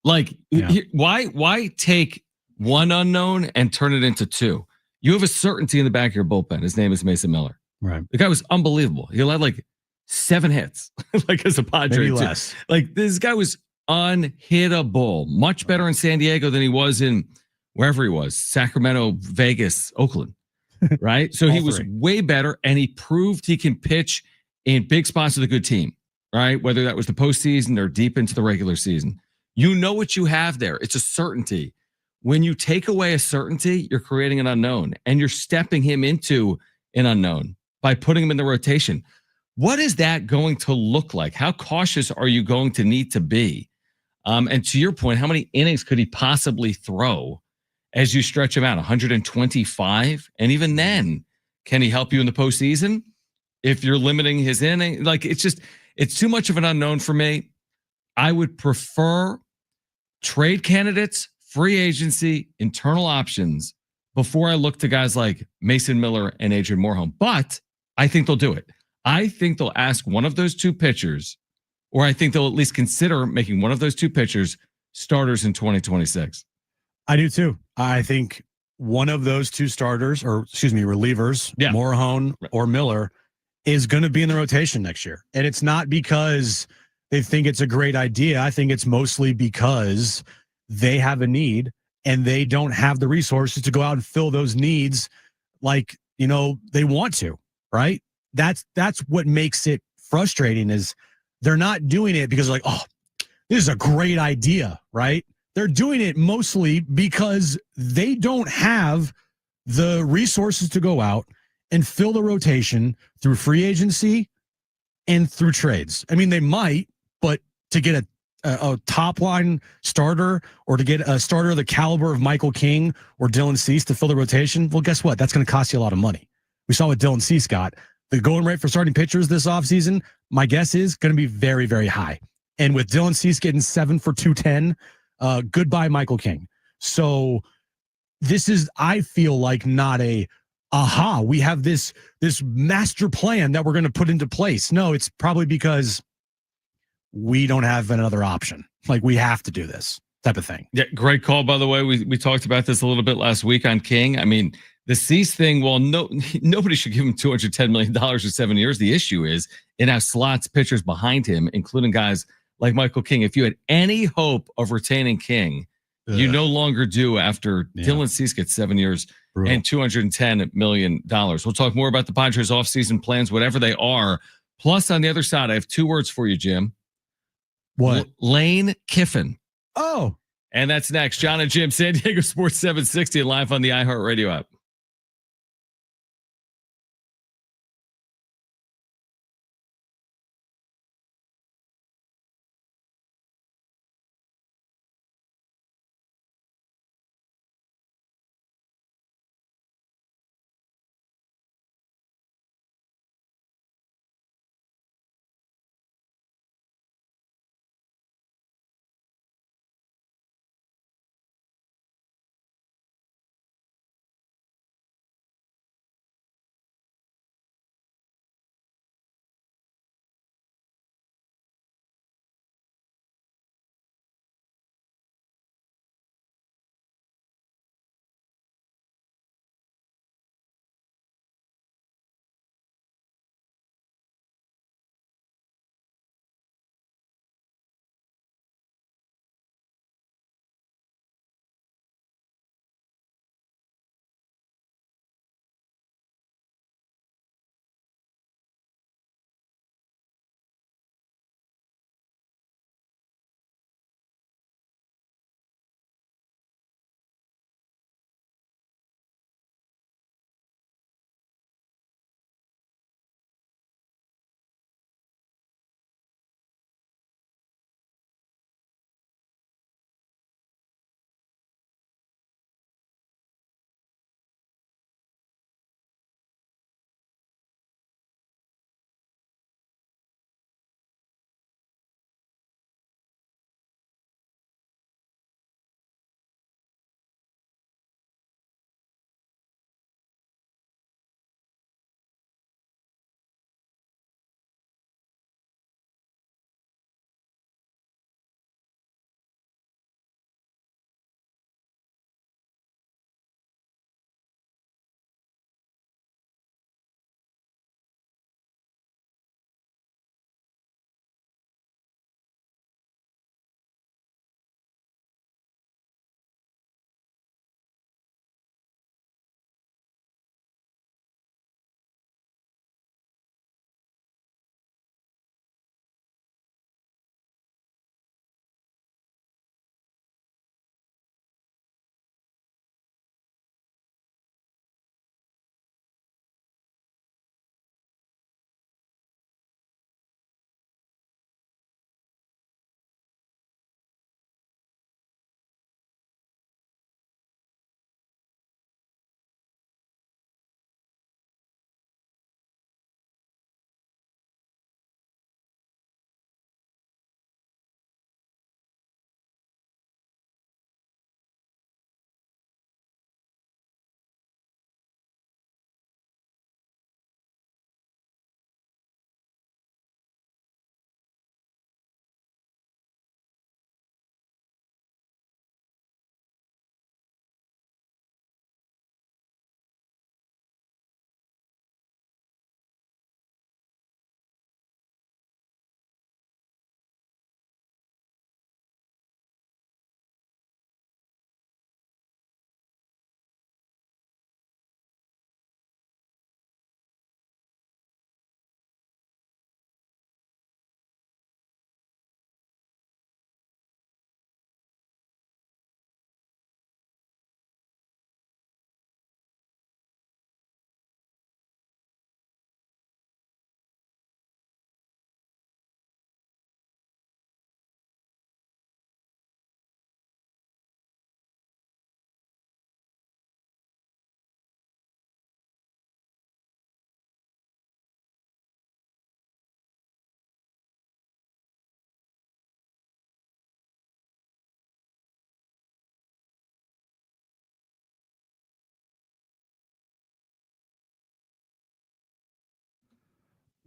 [SPEAKER 1] Like, why take one unknown and turn it into two? You have a certainty in the back of your bullpen. His name is Mason Miller.
[SPEAKER 2] Right.
[SPEAKER 1] The guy was unbelievable. He allowed like 7 hits, like as a Padre.
[SPEAKER 2] Maybe less.
[SPEAKER 1] Like this guy was unhittable. Much better in San Diego than he was in wherever he was, Sacramento, Vegas, Oakland. Right. So he was way better, and he proved he can pitch in big spots with a good team. Right. Whether that was the postseason or deep into the regular season. You know what you have there. It's a certainty. When you take away a certainty, you're creating an unknown, and you're stepping him into an unknown by putting him in the rotation. What is that going to look like? How cautious are you going to need to be? And to your point, how many innings could he possibly throw as you stretch him out? 125? And even then, can he help you in the postseason? If you're limiting his inning, like it's too much of an unknown for me. I would prefer trade candidates, free agency, internal options before I look to guys like Mason Miller and Adrian Morejon. But I think they'll do it. I think they'll ask one of those two pitchers, or I think they'll at least consider making one of those two pitchers starters in 2026.
[SPEAKER 2] I do too. I think one of those two starters, or excuse me, relievers, Morejon or Miller, is going to be in the rotation next year. And it's not because they think it's a great idea. I think it's mostly because they have a need and they don't have the resources to go out and fill those needs like, they want to, right? That's what makes it frustrating is they're not doing it because like, oh, this is a great idea, right? They're doing it mostly because they don't have the resources to go out and fill the rotation through free agency and through trades. I mean, they might, but to get a top line starter or to get a starter of the caliber of Michael King or Dylan Cease to fill the rotation, well, guess what? That's going to cost you a lot of money. We saw what Dylan Cease got. The going rate for starting pitchers this offseason, my guess is going to be very, very high. And with Dylan Cease getting 7 for 210, goodbye, Michael King. So this is, I feel like, not we have this master plan that we're going to put into place. No, it's probably because we don't have another option. Like, we have to do this type of thing.
[SPEAKER 1] Yeah, great call, by the way. We talked about this a little bit last week on King. I mean, the Cease thing, well, nobody should give him $210 million for 7 years. The issue is it now slots pitchers behind him, including guys like Michael King. If you had any hope of retaining King, you no longer do after Dylan Cease gets 7 years and $210 million. We'll talk more about the Padres offseason plans, whatever they are. Plus, on the other side, I have 2 words for you, Jim.
[SPEAKER 2] What?
[SPEAKER 1] Lane Kiffin.
[SPEAKER 2] Oh.
[SPEAKER 1] And that's next. John and Jim, San Diego Sports 760, and live on the iHeartRadio app.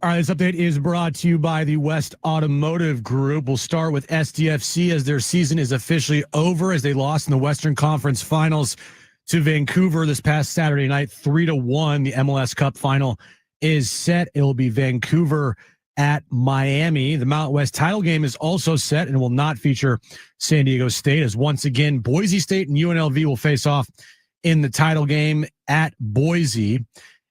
[SPEAKER 2] All right, this update is brought to you by the West Automotive Group. We'll start with SDFC as their season is officially over as they lost in the Western Conference Finals to Vancouver this past Saturday night, 3-1. The MLS Cup final is set. It will be Vancouver at Miami. The Mountain West title game is also set and will not feature San Diego State, as once again, Boise State and UNLV will face off in the title game at Boise.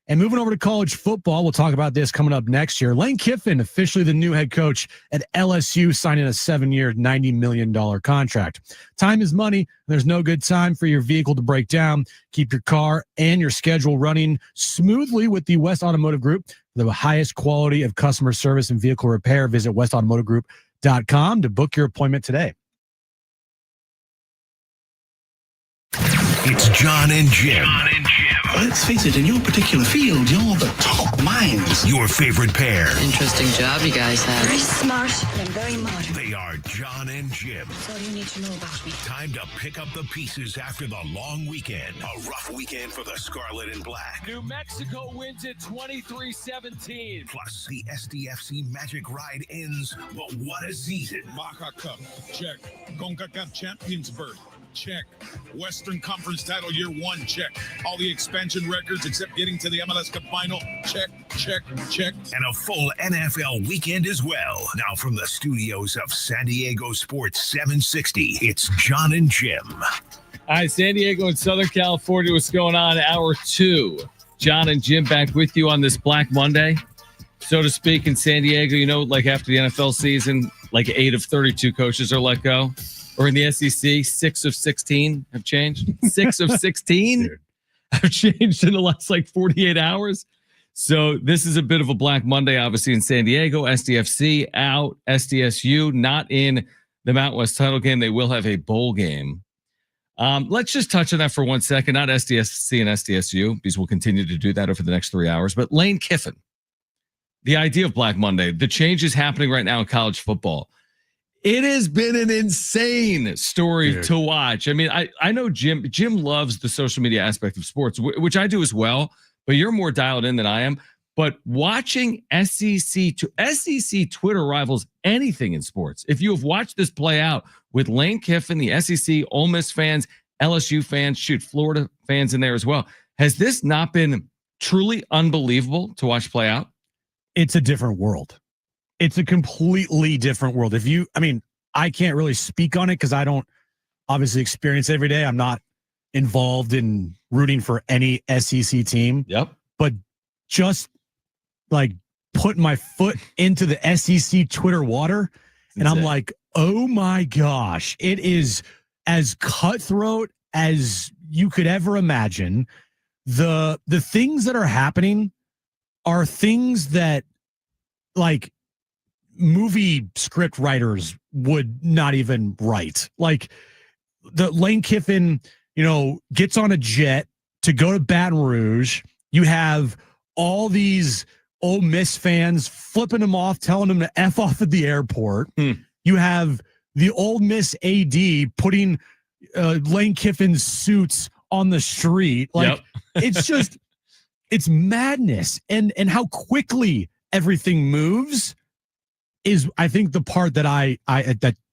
[SPEAKER 2] And moving over to college football, we'll talk about this coming up next year. Lane Kiffin, officially the new head coach at LSU, signing a 7-year, $90 million contract. Time is money. There's no good time for your vehicle to break down. Keep your car and your schedule running smoothly with the West Automotive Group. The highest quality of customer service and vehicle repair. Visit westautomotivegroup.com to book your appointment today.
[SPEAKER 6] It's John and Jim.
[SPEAKER 7] Let's face it, in your particular field, you're the top minds.
[SPEAKER 6] Your favorite pair.
[SPEAKER 8] Interesting job you guys have.
[SPEAKER 9] Very smart and very modern.
[SPEAKER 6] They are John and Jim.
[SPEAKER 9] That's all you need to know about me.
[SPEAKER 6] Time to pick up the pieces after the long weekend. A rough weekend for the Scarlet and Black.
[SPEAKER 1] New Mexico wins it 23-17.
[SPEAKER 6] Plus, the SDFC Magic Ride ends, but what a season.
[SPEAKER 10] Baja Cup, check. CONCACAF Champions berth, check. Western Conference title year 1, check. All the expansion records except getting to the MLS Cup final, check, check, check.
[SPEAKER 6] And a full NFL weekend as well. Now from the studios of San Diego Sports 760, it's John and Jim.
[SPEAKER 1] All right, San Diego and Southern California, what's going on? Hour 2. John and Jim back with you on this Black Monday, so to speak, in San Diego. You know, like after the NFL season, like 8 of 32 coaches are let go. Or in the SEC, 6 of 16 have changed. 6 of 16 have changed in the last 48 hours. So this is a bit of a Black Monday, obviously, in San Diego. SDFC out, SDSU not in the Mountain West title game. They will have a bowl game. Let's just touch on that for 1 second. Not SDSC and SDSU, because we'll continue to do that over the next 3 hours. But Lane Kiffin, the idea of Black Monday, the changes happening right now in college football. It has been an insane story to watch. I mean, I know Jim loves the social media aspect of sports, which I do as well, but you're more dialed in than I am. But watching SEC Twitter rivals anything in sports. If you have watched this play out with Lane Kiffin, the SEC, Ole Miss fans, LSU fans, Florida fans in there as well, has this not been truly unbelievable to watch play out?
[SPEAKER 2] It's a different world. It's a completely different world. I can't really speak on it because I don't obviously experience it every day. I'm not involved in rooting for any SEC team.
[SPEAKER 1] Yep.
[SPEAKER 2] But just putting my foot into the SEC Twitter water, and I'm like, oh my gosh, it is as cutthroat as you could ever imagine. The things that are happening are things that movie script writers would not even write. The Lane Kiffin, gets on a jet to go to Baton Rouge. You have all these Ole Miss fans flipping him off, telling him to F off at the airport. You have the Ole Miss AD putting Lane Kiffin's suits on the street. It's madness. And how quickly everything moves is, I think, the part that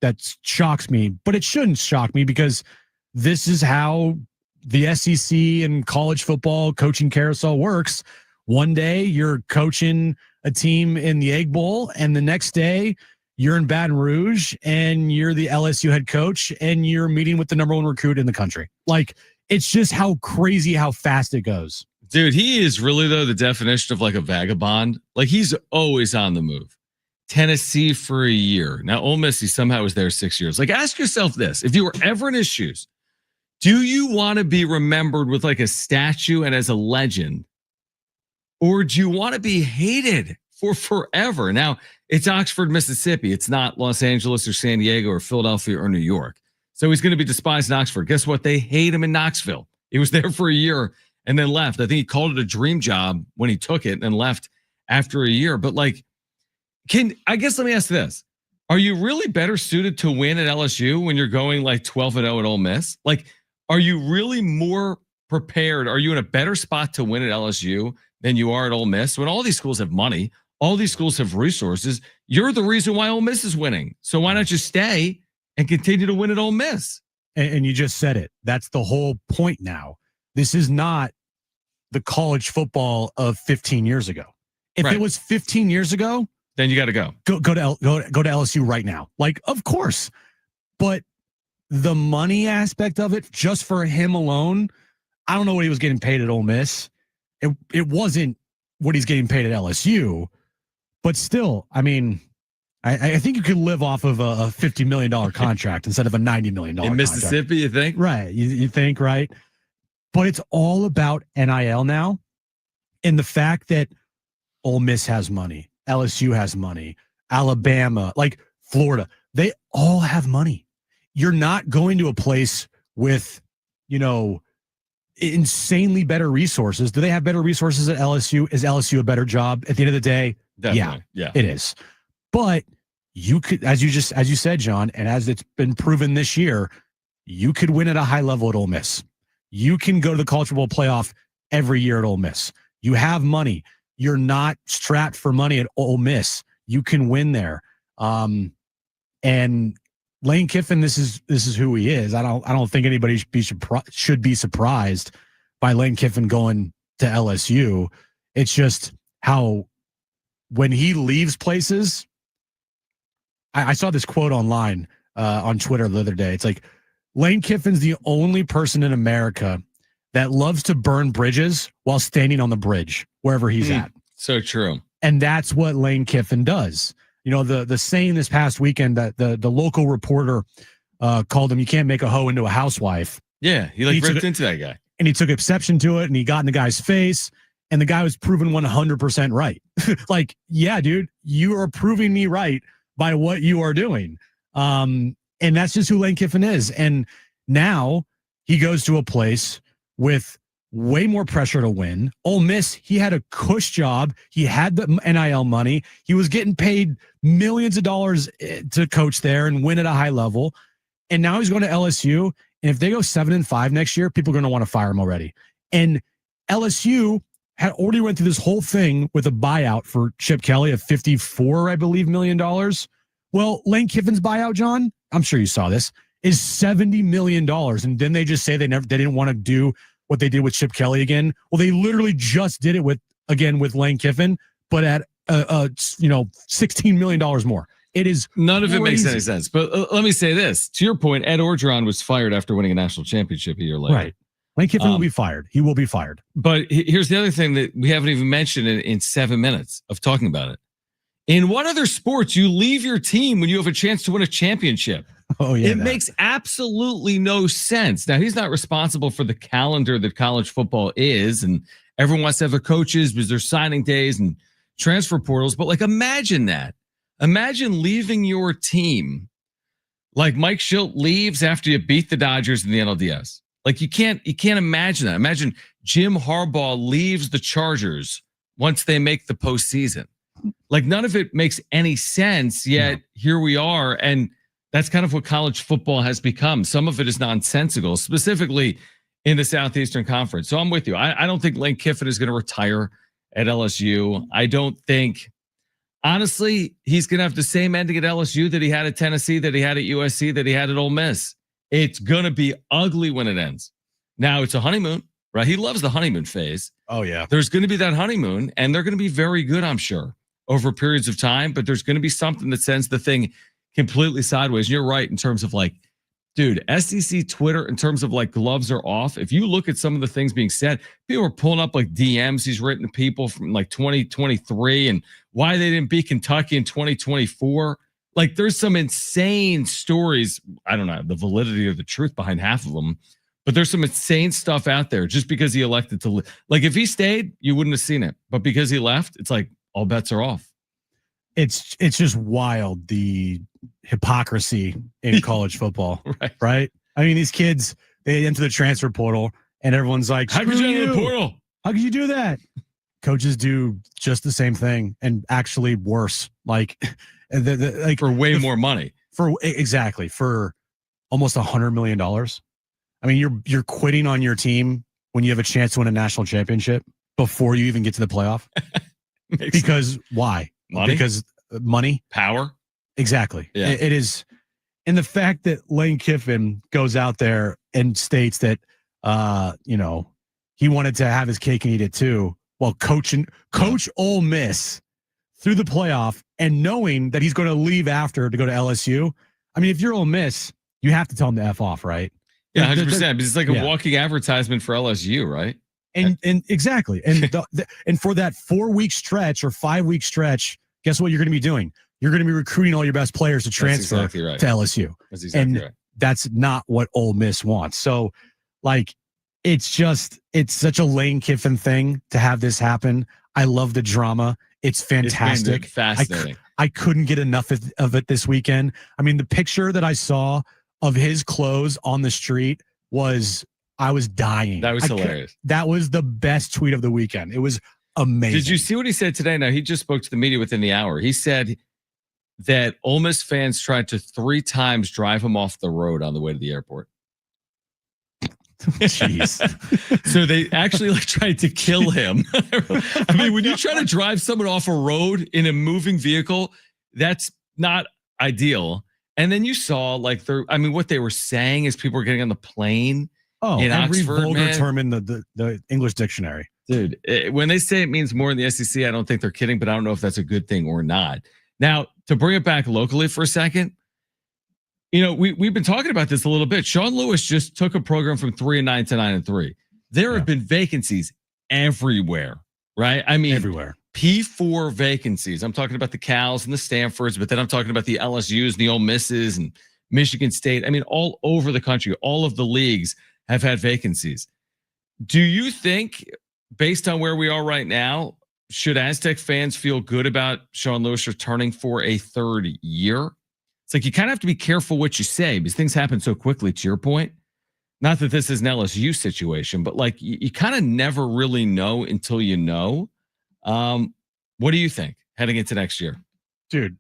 [SPEAKER 2] that shocks me, but it shouldn't shock me because this is how the SEC and college football coaching carousel works. One day you're coaching a team in the Egg Bowl, and the next day you're in Baton Rouge and you're the LSU head coach and you're meeting with the #1 recruit in the country. It's just how crazy, how fast it goes.
[SPEAKER 1] Dude, he is really, though, the definition of a vagabond. He's always on the move. Tennessee for a year. Now, Ole Miss, he somehow was there 6 years. Ask yourself this. If you were ever in his shoes, do you want to be remembered with a statue and as a legend? Or do you want to be hated for forever? Now, it's Oxford, Mississippi. It's not Los Angeles or San Diego or Philadelphia or New York. So he's going to be despised in Oxford. Guess what? They hate him in Knoxville. He was there for a year and then left. I think he called it a dream job when he took it and left after a year. But I guess let me ask this. Are you really better suited to win at LSU when you're going 12-0 at Ole Miss? Are you really more prepared? Are you in a better spot to win at LSU than you are at Ole Miss when all these schools have money? all these schools have resources. You're the reason why Ole Miss is winning. So why not just stay and continue to win at Ole Miss?
[SPEAKER 2] And you just said it. That's the whole point now. This is not the college football of 15 years ago. If it was 15 years ago,
[SPEAKER 1] then you got to go.
[SPEAKER 2] Go to LSU right now. Like, of course. But the money aspect of it, just for him alone, I don't know what he was getting paid at Ole Miss. It wasn't what he's getting paid at LSU. But still, I mean, I think you could live off of a $50 million contract instead of a $90 million
[SPEAKER 1] in Mississippi, you think?
[SPEAKER 2] Right. You think, right? But it's all about NIL now. And the fact that Ole Miss has money, LSU has money, Alabama, like Florida, they all have money. You're not going to a place with, insanely better resources. Do they have better resources at LSU? Is LSU a better job at the end of the day?
[SPEAKER 1] Definitely.
[SPEAKER 2] Yeah, it is. But you could, as you said, John, and as it's been proven this year, you could win at a high level at Ole Miss. You can go to the College Football Playoff every year at Ole Miss. You have money. You're not strapped for money at Ole Miss. You can win there. And Lane Kiffin, this is who he is. I don't think anybody should be surprised by Lane Kiffin going to LSU. It's just how when he leaves places. I saw this quote online on Twitter the other day. It's like, Lane Kiffin's the only person in America that loves to burn bridges while standing on the bridge wherever he's at.
[SPEAKER 1] So true.
[SPEAKER 2] And that's what Lane Kiffin does. The saying this past weekend that the local reporter called him, you can't make a hoe into a housewife.
[SPEAKER 1] Yeah, he ripped into that guy.
[SPEAKER 2] And he took exception to it, and he got in the guy's face, and the guy was proven 100% right. Like, yeah, dude, you are proving me right by what you are doing. And that's just who Lane Kiffin is. And now he goes to a place with way more pressure to win. Ole Miss, he had a cush job. He had the NIL money. He was getting paid millions of dollars to coach there and win at a high level. And now he's going to LSU. And if they go 7-5 next year, people are going to want to fire him already. And LSU had already went through this whole thing with a buyout for Chip Kelly of $54, I believe, $54 million. Well, Lane Kiffin's buyout, John, I'm sure you saw this, is $70 million. And then they just say they didn't want to do what they did with Chip Kelly again. Well, they literally just did it with Lane Kiffin, but at $16 million more. It is
[SPEAKER 1] none of
[SPEAKER 2] crazy.
[SPEAKER 1] It makes any sense. But let me say this. To your point, Ed Orgeron was fired after winning a national championship a year later.
[SPEAKER 2] Right. Lane Kiffin will be fired. He will be fired.
[SPEAKER 1] But here's the other thing that we haven't even mentioned in 7 minutes of talking about it. In what other sports you leave your team when you have a chance to win a championship?
[SPEAKER 2] Oh, yeah.
[SPEAKER 1] It makes absolutely no sense. Now, he's not responsible for the calendar that college football is, and everyone wants to have their coaches because there's signing days and transfer portals. But imagine that. Imagine leaving your team like Mike Schilt leaves after you beat the Dodgers in the NLDS. You can't imagine that. Imagine Jim Harbaugh leaves the Chargers once they make the postseason. None of it makes any sense, yet here we are. And that's kind of what college football has become. Some of it is nonsensical, specifically in the Southeastern Conference. So I'm with you. I don't think Lane Kiffin is going to retire at LSU. I don't think, honestly, he's going to have the same ending at LSU that he had at Tennessee, that he had at USC, that he had at Ole Miss. It's going to be ugly when it ends. Now, it's a honeymoon, right? He loves the honeymoon phase.
[SPEAKER 2] Oh, yeah.
[SPEAKER 1] There's going to be that honeymoon, and they're going to be very good, I'm sure, over periods of time. But there's going to be something that sends the thing completely sideways. And you're right in terms of dude, SEC Twitter, in terms of gloves are off. If you look at some of the things being said, people are pulling up DMs he's written to people from 2023 and why they didn't beat Kentucky in 2024. There's some insane stories. I don't know the validity or the truth behind half of them, but there's some insane stuff out there just because he elected to if he stayed, you wouldn't have seen it. But because he left, it's all bets are off.
[SPEAKER 2] It's just wild, the hypocrisy in college football, right? I mean, these kids, they enter the transfer portal and everyone's like,
[SPEAKER 1] how could you enter the portal?
[SPEAKER 2] How could you do that? Coaches do just the same thing and actually worse. For
[SPEAKER 1] way more money.
[SPEAKER 2] For almost $100 million. I mean, you're quitting on your team when you have a chance to win a national championship before you even get to the playoff. Because why?
[SPEAKER 1] Money?
[SPEAKER 2] Because money,
[SPEAKER 1] Power.
[SPEAKER 2] exactly.
[SPEAKER 1] Yeah.
[SPEAKER 2] It is, and the fact that Lane Kiffin goes out there and states that, he wanted to have his cake and eat it too, while Coach Ole Miss through the playoff and knowing that he's going to leave after to go to LSU. I mean, if you're Ole Miss, you have to tell him to F off, right?
[SPEAKER 1] Yeah, 100%. Because it's like a walking advertisement for LSU, right?
[SPEAKER 2] And exactly. And and for that 4-week stretch or 5-week stretch, guess what you're going to be doing? You're going to be recruiting all your best players to transfer to LSU.
[SPEAKER 1] That's exactly right.
[SPEAKER 2] That's not what Ole Miss wants. So, like, it's such a Lane Kiffin thing to have this happen. I love the drama. It's fantastic.
[SPEAKER 1] It's fascinating.
[SPEAKER 2] I couldn't get enough of it this weekend. I mean, the picture that I saw of his clothes on the street I was dying.
[SPEAKER 1] That was hilarious.
[SPEAKER 2] That was the best tweet of the weekend. It was amazing.
[SPEAKER 1] Did you see what he said today? Now, he just spoke to the media within the hour. He said that Ole Miss fans tried to 3 times drive him off the road on the way to the airport.
[SPEAKER 2] Jeez.
[SPEAKER 1] So they actually tried to kill him. I mean, when you try to drive someone off a road in a moving vehicle, that's not ideal. And then you saw what they were saying is people were getting on the plane.
[SPEAKER 2] Oh,
[SPEAKER 1] in
[SPEAKER 2] every
[SPEAKER 1] Oxford,
[SPEAKER 2] vulgar term in the English dictionary.
[SPEAKER 1] Dude, when they say it means more in the SEC, I don't think they're kidding, but I don't know if that's a good thing or not. Now, to bring it back locally for a second, we've been talking about this a little bit. Sean Lewis just took a program from 3-9 to 9-3. There have been vacancies everywhere, right? I mean,
[SPEAKER 2] everywhere.
[SPEAKER 1] P4 vacancies. I'm talking about the Cals and the Stanfords, but then I'm talking about the LSUs and the Ole Misses and Michigan State. I mean, all over the country, all of the leagues have had vacancies. Do you think, based on where we are right now, should Aztec fans feel good about Sean Lewis returning for a 3rd year? It's like you kind of have to be careful what you say because things happen so quickly, to your point. Not that this is an LSU situation, but you kind of never really know until you know. What do you think heading into next year?
[SPEAKER 2] Dude,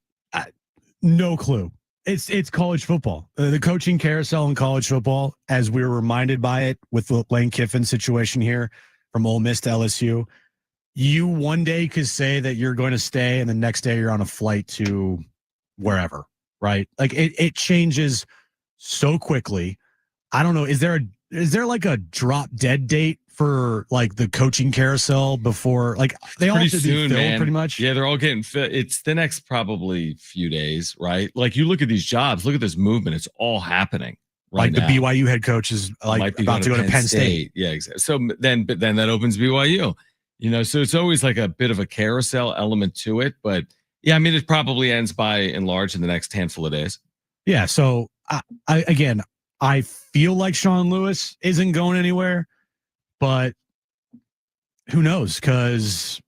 [SPEAKER 2] no clue. It's college football. The coaching carousel in college football, as we were reminded by it with the Lane Kiffin situation here from Ole Miss to LSU, you one day could say that you're going to stay and the next day you're on a flight to wherever, right? Like it changes so quickly. I don't know. Is there a drop dead date for the coaching carousel before they all have to be filled pretty much?
[SPEAKER 1] Yeah, they're all getting fit. It's the next probably few days, right? You look at these jobs, look at this movement. It's all happening right now.
[SPEAKER 2] The BYU head coach is about to go to Penn State.
[SPEAKER 1] Yeah, exactly. So then that opens BYU. So it's always a bit of a carousel element to it. But yeah, I mean, it probably ends by and large in the next handful of days.
[SPEAKER 2] Yeah. So I feel like Sean Lewis isn't going anywhere, but who knows? Because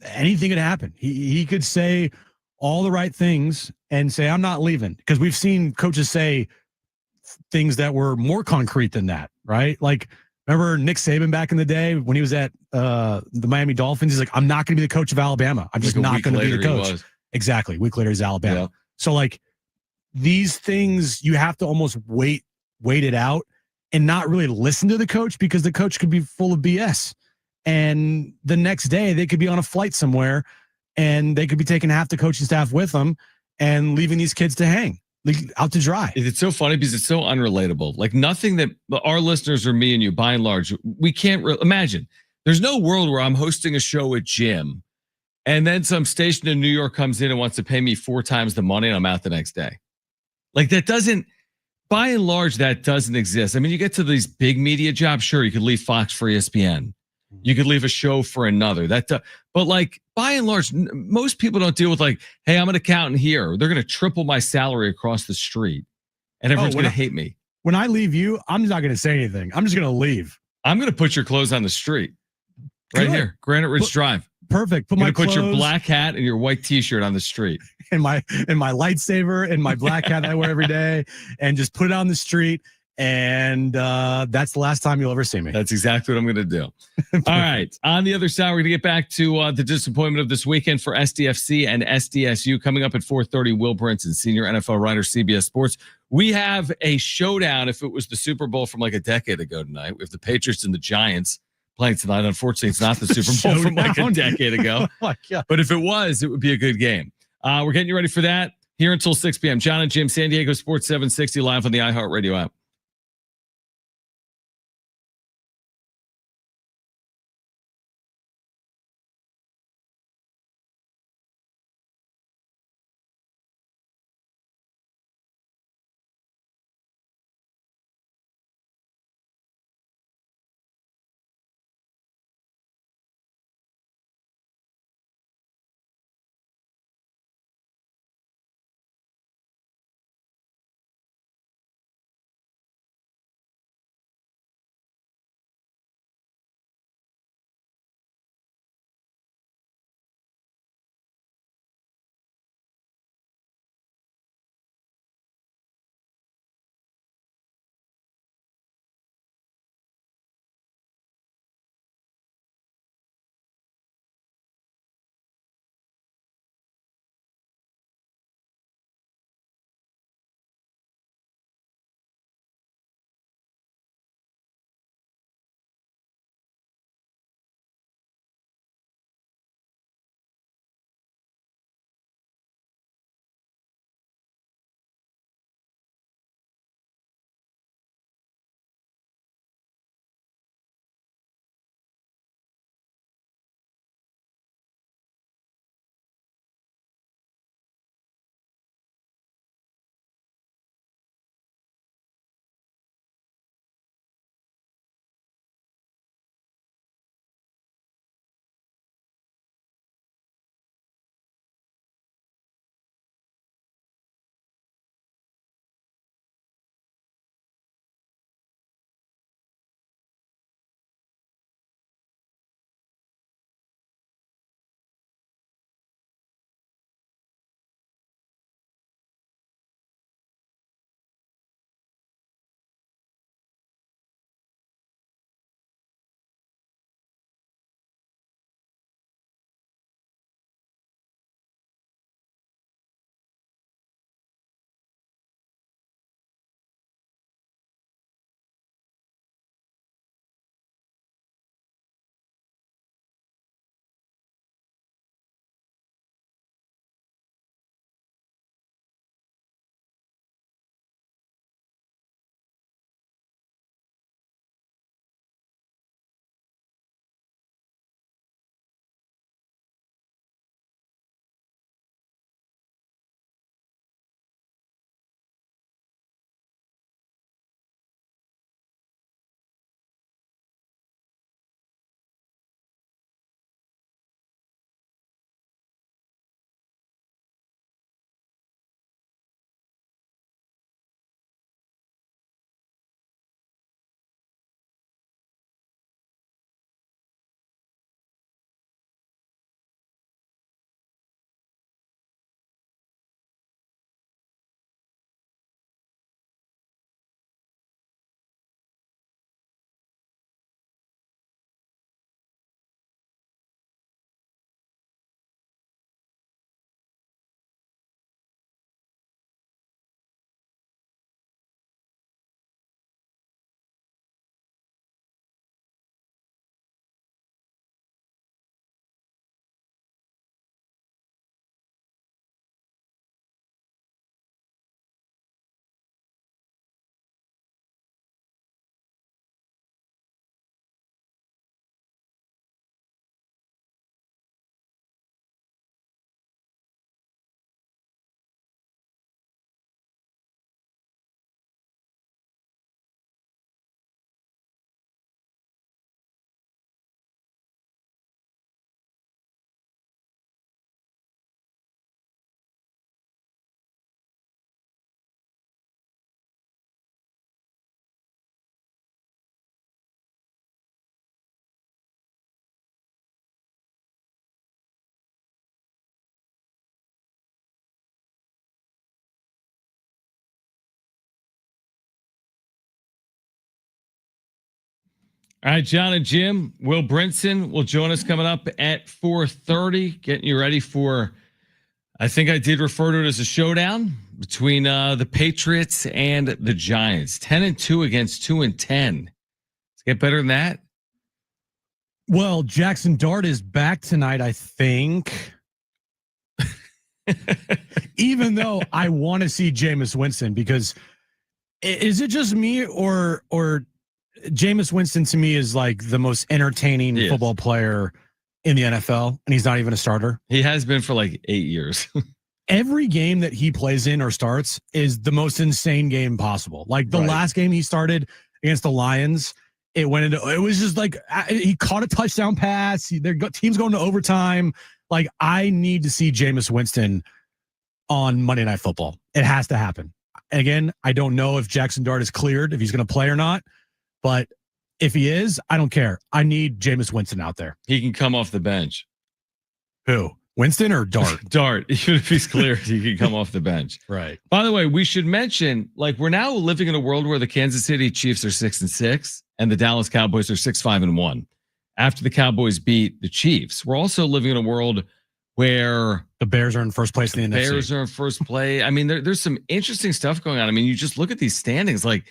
[SPEAKER 2] anything could happen. He could say all the right things and say, I'm not leaving. Because we've seen coaches say things that were more concrete than that, right? Remember Nick Saban back in the day when he was at the Miami Dolphins? He's like, I'm not going to be the coach of Alabama. I'm just not going to be the coach. Exactly. A week later, he's Alabama. Yeah. So these things, you have to almost wait it out and not really listen to the coach because the coach could be full of BS. And the next day they could be on a flight somewhere and they could be taking half the coaching staff with them and leaving these kids to hang out to dry.
[SPEAKER 1] It's so funny because it's so unrelatable. Nothing that our listeners or me and you, by and large, we can't imagine. There's no world where I'm hosting a show at Jim and then some station in New York comes in and wants to pay me 4 times the money and I'm out the next day. That doesn't, by and large, that doesn't exist. I mean, you get to these big media jobs, sure, you could leave Fox for ESPN. You could leave a show for another. But by and large, most people don't deal with hey, I'm an accountant here. They're going to triple my salary across the street, and everyone's going to hate me.
[SPEAKER 2] When I leave you, I'm not going to say anything. I'm just going to leave.
[SPEAKER 1] I'm going to put your clothes on the street, right here, Granite Ridge Drive.
[SPEAKER 2] Perfect.
[SPEAKER 1] Put your black hat and your white T-shirt on the street,
[SPEAKER 2] and my lightsaber and my black hat that I wear every day, and just put it on the street. And that's the last time you'll ever see me.
[SPEAKER 1] That's exactly what I'm going to do. All right. On the other side, we're going to get back to the disappointment of this weekend for SDFC and SDSU. Coming up at 4:30, Will Brinson, senior NFL writer, CBS Sports. We have a showdown if it was the Super Bowl from a decade ago tonight. We have the Patriots and the Giants playing tonight. Unfortunately, it's not the Super Bowl from like a decade ago.
[SPEAKER 2] Oh my God.
[SPEAKER 1] But if it was, it would be a good game. We're getting you ready for that here until 6 p.m. John and Jim, San Diego Sports 760 live on the iHeartRadio app. All right, John and Jim, Will Brinson will join us coming up at 4:30, getting you ready for, I think I did refer to it as a showdown between the Patriots and the Giants. 10-2 against 2-10. Let's get better than that.
[SPEAKER 2] Well, Jackson Dart is back tonight, I think. Even though I want to see Jameis Winston, because is it just me or Jameis Winston to me is like the most entertaining football player in the NFL, and he's not even a starter.
[SPEAKER 1] He has been for like 8 years.
[SPEAKER 2] Every game that he plays in or starts is the most insane game possible. Like the last game he started against the Lions, it was just like he caught a touchdown pass. Teams going to overtime. Like, I need to see Jameis Winston on Monday Night Football. It has to happen. Again, I don't know if Jackson Dart is cleared, if he's going to play or not. But if he is, I don't care. I need Jameis Winston out there.
[SPEAKER 1] He can come off the bench.
[SPEAKER 2] Who? Winston or Dart?
[SPEAKER 1] Dart. Even if he's cleared, he can come off the bench.
[SPEAKER 2] Right.
[SPEAKER 1] By the way, we should mention, like, we're now living in a world where the Kansas City Chiefs are 6-6 and the Dallas Cowboys are 6-5-1. After the Cowboys beat the Chiefs, we're also living in a world where
[SPEAKER 2] the Bears are in first place in the NFC.
[SPEAKER 1] Bears are in first place. I mean, there's some interesting stuff going on. I mean, you just look at these standings, like,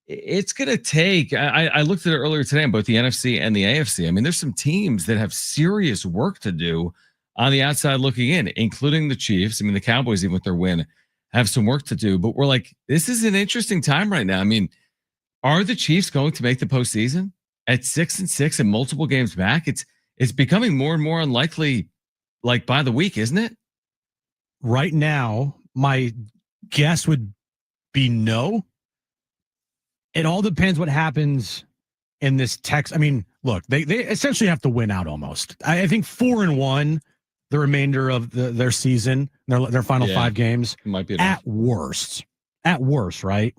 [SPEAKER 1] it's going to take, I looked at it earlier today on both the NFC and the AFC. I mean, there's some teams that have serious work to do on the outside looking in, including the Chiefs. I mean, the Cowboys, even with their win, have some work to do. But we're like, this is an interesting time right now. I mean, are the Chiefs going to make the postseason at 6-6 and multiple games back? It's becoming more and more unlikely, like by the week, isn't it?
[SPEAKER 2] Right now, my guess would be no. It all depends what happens in this text. I mean, look, they essentially have to win out almost. I think 4-1 the remainder of their season, their final 5 games.
[SPEAKER 1] Might be
[SPEAKER 2] at worst, right?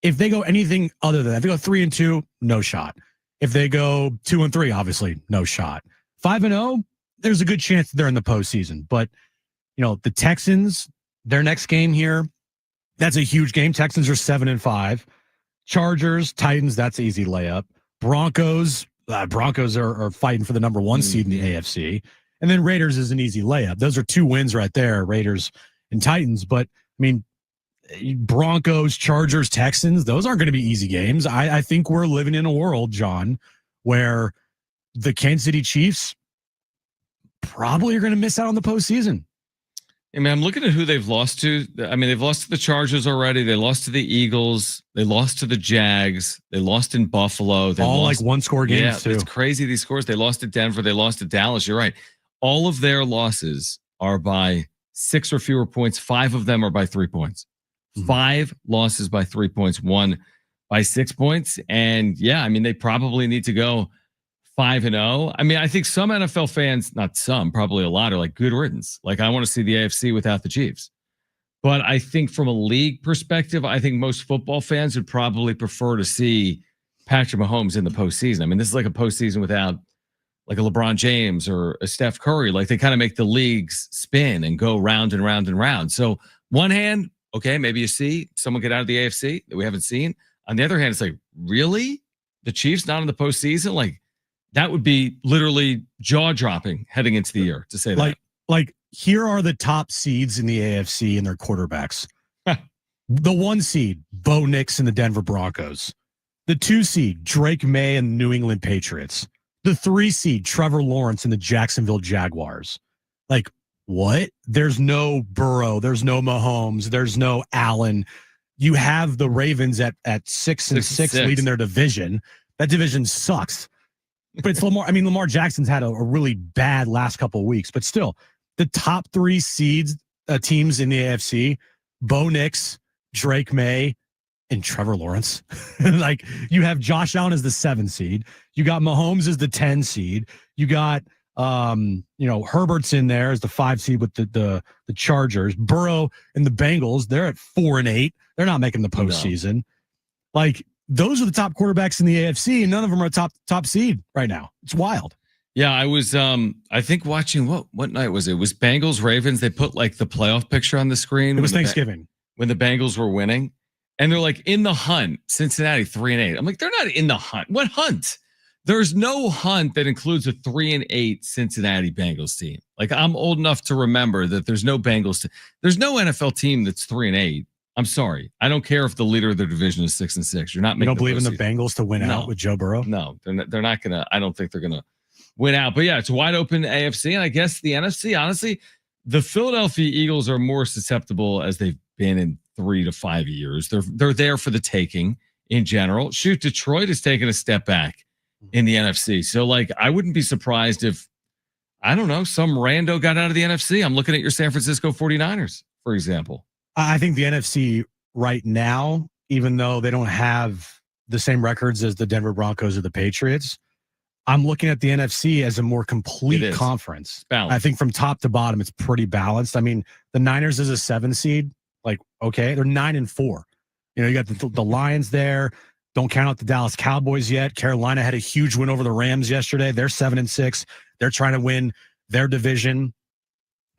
[SPEAKER 2] If they go anything other than that, if they go 3-2, no shot. If they go 2-3, obviously no shot. 5-0, there's a good chance they're in the postseason. But the Texans, their next game here, that's a huge game. Texans are 7-5. Chargers, Titans, that's an easy layup. Broncos are fighting for the number 1 seed in the AFC. And then Raiders is an easy layup. Those are 2 wins right there, Raiders and Titans. But, I mean, Broncos, Chargers, Texans, those aren't going to be easy games. I think we're living in a world, John, where the Kansas City Chiefs probably are going to miss out on the postseason.
[SPEAKER 1] I mean, I'm looking at who they've lost to. I mean, they've lost to the Chargers already. They lost to the Eagles. They lost to the Jags. They lost in Buffalo. They
[SPEAKER 2] all
[SPEAKER 1] lost,
[SPEAKER 2] like one-score games, too.
[SPEAKER 1] It's crazy, these scores. They lost to Denver. They lost to Dallas. You're right. All of their losses are by 6 or fewer points. 5 of them are by 3 points. 5 losses by 3 points, 1 by 6 points. And, yeah, I mean, they probably need to go 5-0. I mean, I think some NFL fans, not some, probably a lot, are like, good riddance. Like, I want to see the AFC without the Chiefs. But I think from a league perspective, I think most football fans would probably prefer to see Patrick Mahomes in the postseason. I mean, this is like a postseason without like a LeBron James or a Steph Curry. Like, they kind of make the leagues spin and go round and round and round. So one hand, okay, maybe you see someone get out of the AFC that we haven't seen. On the other hand, it's like, really? The Chiefs not in the postseason? Like, that would be literally jaw-dropping heading into the year, to say that.
[SPEAKER 2] Like, here are the top seeds in the AFC and their quarterbacks. The 1 seed, Bo Nix and the Denver Broncos. The 2 seed, Drake May and the New England Patriots. The 3 seed, Trevor Lawrence and the Jacksonville Jaguars. Like, what? There's no Burrow. There's no Mahomes. There's no Allen. You have the Ravens at 6-6 leading their division. That division sucks. But it's Lamar. I mean, Lamar Jackson's had a really bad last couple of weeks, but still, the top 3 seeds teams in the AFC: Bo Nix, Drake May, and Trevor Lawrence. Like, you have Josh Allen as the 7 seed. You got Mahomes as the 10 seed. You got Herbert's in there as the 5 seed with the Chargers. Burrow and the Bengals, they're at 4-8. They're not making the postseason. No. Like, those are the top quarterbacks in the AFC, and none of them are a top seed right now. It's wild.
[SPEAKER 1] Yeah, I was I think watching what night was it? It was Bengals Ravens. They put like the playoff picture on the screen.
[SPEAKER 2] It was Thanksgiving
[SPEAKER 1] when the Bengals were winning, and they're like in the hunt. Cincinnati 3-8. I'm like, they're not in the hunt. What hunt? There's no hunt that includes a 3-8 Cincinnati Bengals team. Like, I'm old enough to remember that there's no Bengals. There's no NFL team that's 3-8. I'm sorry. I don't care if the leader of the division is 6-6. You're not making.
[SPEAKER 2] You don't believe in the Bengals to win out with Joe Burrow?
[SPEAKER 1] No, they're not gonna. I don't think they're gonna win out. But yeah, it's wide open AFC. And I guess the NFC, honestly, the Philadelphia Eagles are more susceptible as they've been in 3 to 5 years. They're there for the taking in general. Shoot, Detroit has taken a step back in the NFC. So, like, I wouldn't be surprised if, I don't know, some rando got out of the NFC. I'm looking at your San Francisco 49ers, for example.
[SPEAKER 2] I think the NFC right now, even though they don't have the same records as the Denver Broncos or the Patriots, I'm looking at the NFC as a more complete conference. I think from top to bottom, it's pretty balanced. I mean, the Niners is a 7 seed. Like, okay, they're 9-4. You know, you got the Lions there. Don't count out the Dallas Cowboys yet. Carolina had a huge win over the Rams yesterday. They're 7-6. They're trying to win their division.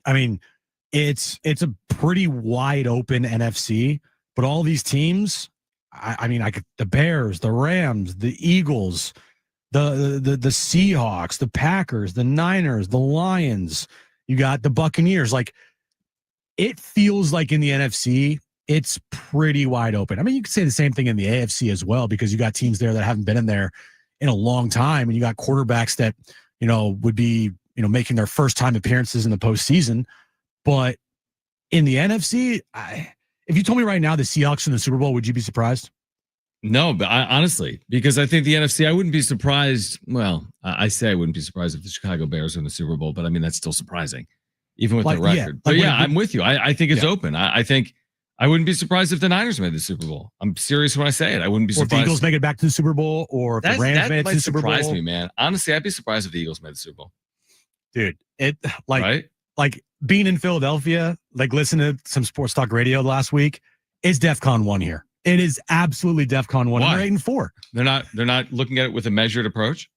[SPEAKER 2] I mean, it's a pretty wide open NFC, but all these teams, the Bears, the Rams, the Eagles, the Seahawks, the Packers, the Niners, the Lions, you got the Buccaneers. Like, it feels like in the NFC, it's pretty wide open. I mean, you could say the same thing in the AFC as well, because you got teams there that haven't been in there in a long time, and you got quarterbacks that, you know, would be, you know, making their first time appearances in the postseason. But in the NFC, if you told me right now the Seahawks in the Super Bowl, would you be surprised?
[SPEAKER 1] No, but honestly, because I think the NFC, I wouldn't be surprised. Well, I say I wouldn't be surprised if the Chicago Bears are in the Super Bowl, but I mean, that's still surprising, even with the record. But yeah, I'm with you. I think it's open. I think I wouldn't be surprised if the Niners made the Super Bowl. I'm serious when I say it. I wouldn't be surprised.
[SPEAKER 2] Or if the Eagles make it back to the Super Bowl, or if the Rams made it to the Super Bowl.
[SPEAKER 1] That might surprise me, man. Honestly, I'd be surprised if the Eagles made the Super Bowl.
[SPEAKER 2] Dude, like being in Philadelphia, like listening to some sports talk radio last week, is DEFCON 1 here. It is absolutely DEFCON 1.
[SPEAKER 1] Why?
[SPEAKER 2] They're 8-4.
[SPEAKER 1] They're not looking at it with a measured approach.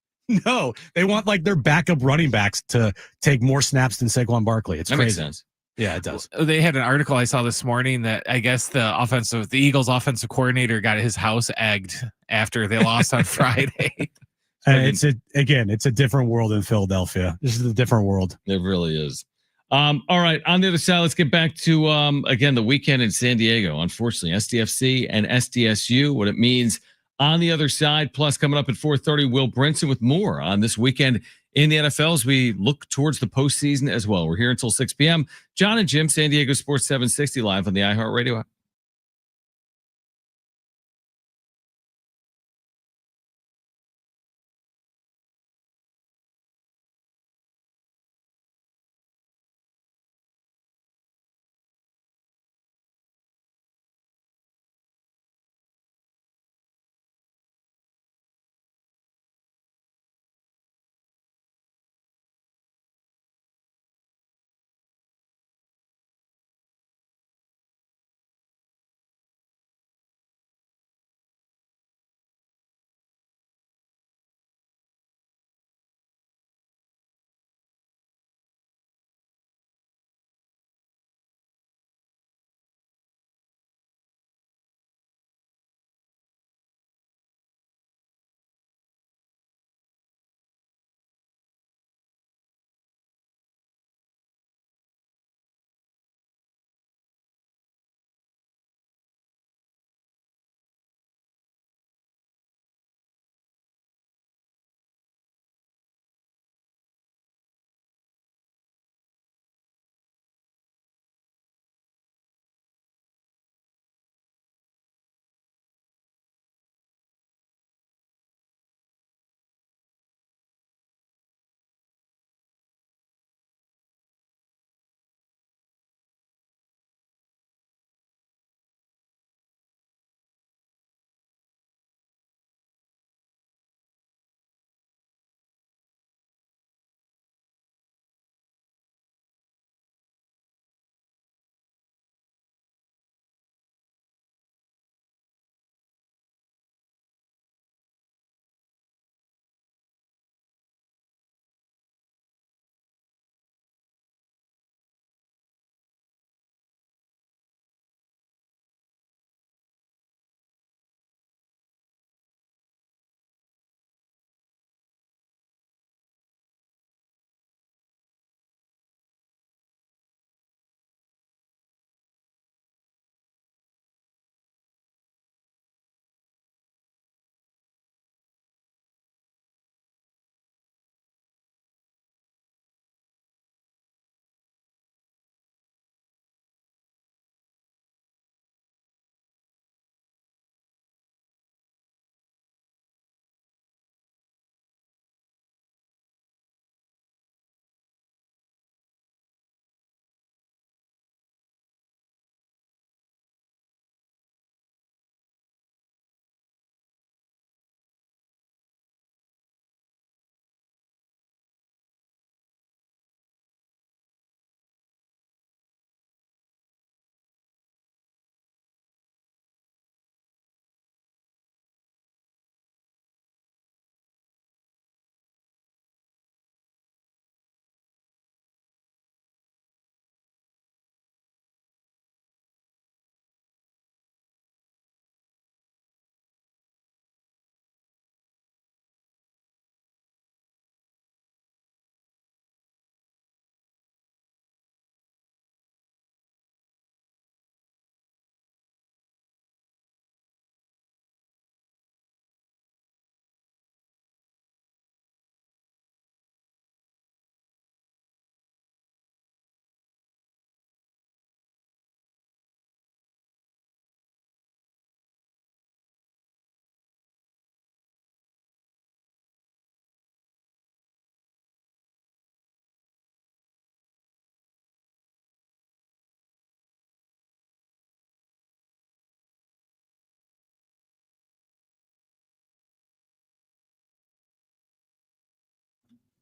[SPEAKER 2] No, they want like their backup running backs to take more snaps than Saquon Barkley. It's
[SPEAKER 1] that
[SPEAKER 2] crazy.
[SPEAKER 1] Makes sense.
[SPEAKER 2] Yeah, it does.
[SPEAKER 3] They had an article I saw this morning that I guess the Eagles offensive coordinator got his house egged after they lost on Friday.
[SPEAKER 2] It's a different world in Philadelphia. This is a different world.
[SPEAKER 1] It really is. All right. On the other side, let's get back to, again, the weekend in San Diego. Unfortunately, SDFC and SDSU, what it means on the other side. Plus, coming up at 4:30, Will Brinson with more on this weekend in the NFL as we look towards the postseason as well. We're here until 6 p.m. John and Jim, San Diego Sports 760 live on the iHeartRadio app.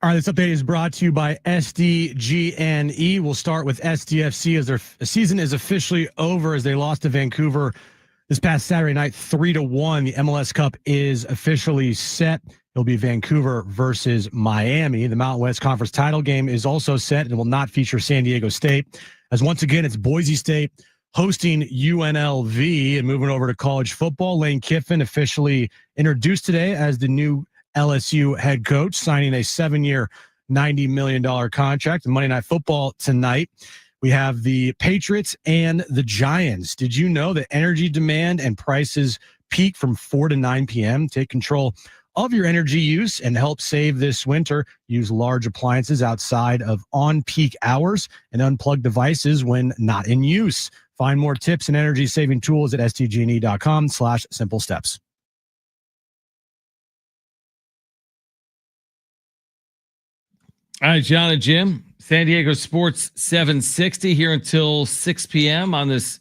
[SPEAKER 2] All right, this update is brought to you by SDGNE. We'll start with SDFC as their season is officially over as they lost to Vancouver this past Saturday night, 3-1. The MLS Cup is officially set. It'll be Vancouver versus Miami. The Mountain West Conference title game is also set and will not feature San Diego State, as once again, it's Boise State hosting UNLV. And moving over to college football, Lane Kiffin officially introduced today as the new LSU head coach, signing a 7-year, $90 million contract. And Monday Night Football tonight, we have the Patriots and the Giants. Did you know that energy demand and prices peak from 4 to 9 p.m.? Take control of your energy use and help save this winter. Use large appliances outside of on-peak hours and unplug devices when not in use. Find more tips and energy-saving tools at stgne.com/simple steps.
[SPEAKER 1] All right, John and Jim, San Diego Sports 760 here until 6 p.m. on this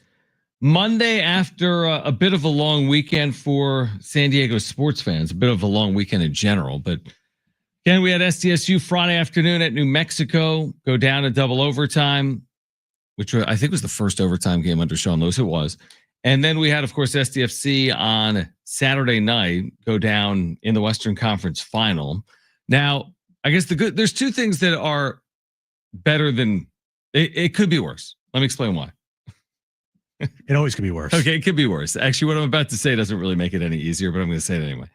[SPEAKER 1] Monday after a bit of a long weekend for San Diego sports fans, a bit of a long weekend in general. But again, we had SDSU Friday afternoon at New Mexico go down to double overtime, which I think was the first overtime game under Sean Lewis. It was. And then we had, of course, SDFC on Saturday night go down in the Western Conference Final. Now, I guess there's two things that are better than it could be worse. Let me explain why.
[SPEAKER 2] It always could be worse.
[SPEAKER 1] Okay, it could be worse. Actually, what I'm about to say doesn't really make it any easier, but I'm going to say it anyway.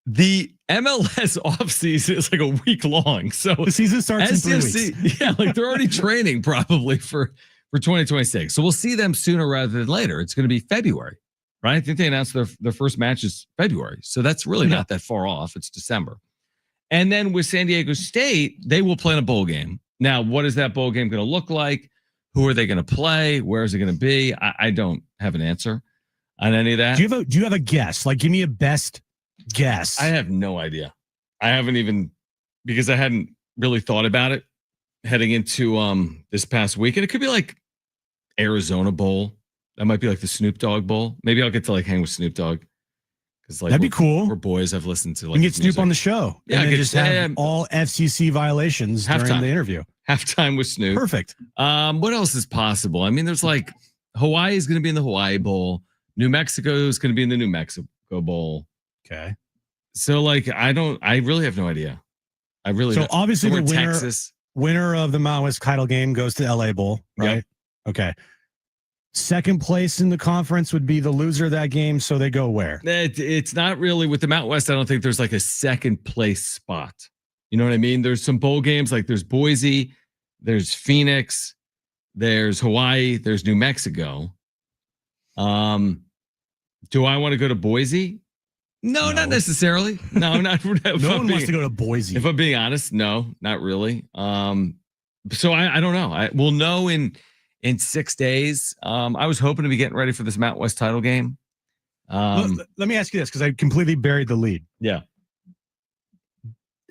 [SPEAKER 1] The MLS offseason is like a week long. So
[SPEAKER 2] the season starts
[SPEAKER 1] SDFC,
[SPEAKER 2] in 3 weeks.
[SPEAKER 1] Yeah, like they're already training probably for 2026. So we'll see them sooner rather than later. It's going to be February, right? I think they announced their first match is February. So that's really not that far off. It's December. And then with San Diego State, they will play in a bowl game. Now, what is that bowl game going to look like? Who are they going to play? Where is it going to be? I don't have an answer on any of that.
[SPEAKER 2] Do you have a guess? Like, give me a best guess.
[SPEAKER 1] I have no idea. I haven't even, because I hadn't really thought about it heading into this past week. And it could be like Arizona Bowl. That might be like the Snoop Dogg Bowl. Maybe I'll get to like hang with Snoop Dogg. Like
[SPEAKER 2] that'd be cool.
[SPEAKER 1] We're boys. I've listened to like
[SPEAKER 2] and get Snoop on the show.
[SPEAKER 1] Yeah,
[SPEAKER 2] and just have all FCC violations during the interview.
[SPEAKER 1] Halftime with Snoop.
[SPEAKER 2] Perfect.
[SPEAKER 1] What else is possible? I mean, there's like Hawaii is going to be in the Hawaii Bowl. New Mexico is going to be in the New Mexico Bowl.
[SPEAKER 2] Okay.
[SPEAKER 1] So like, I really have no idea. I really.
[SPEAKER 2] So obviously the winner of the Mountain West title game goes to LA Bowl, right? Yep. Okay. Second place in the conference would be the loser of that game. So they go where?
[SPEAKER 1] It's not really with the Mountain West. I don't think there's like a second place spot. You know what I mean? There's some bowl games, like there's Boise, there's Phoenix, there's Hawaii, there's New Mexico. Do I want to go to Boise? No, not necessarily. No, I'm not.
[SPEAKER 2] No one wants to go to Boise.
[SPEAKER 1] If I'm being honest, no, not really. So I don't know. We'll know in 6 days. I was hoping to be getting ready for this Mountain West title game.
[SPEAKER 2] Let me ask you this, because I completely buried the lead.
[SPEAKER 1] Yeah.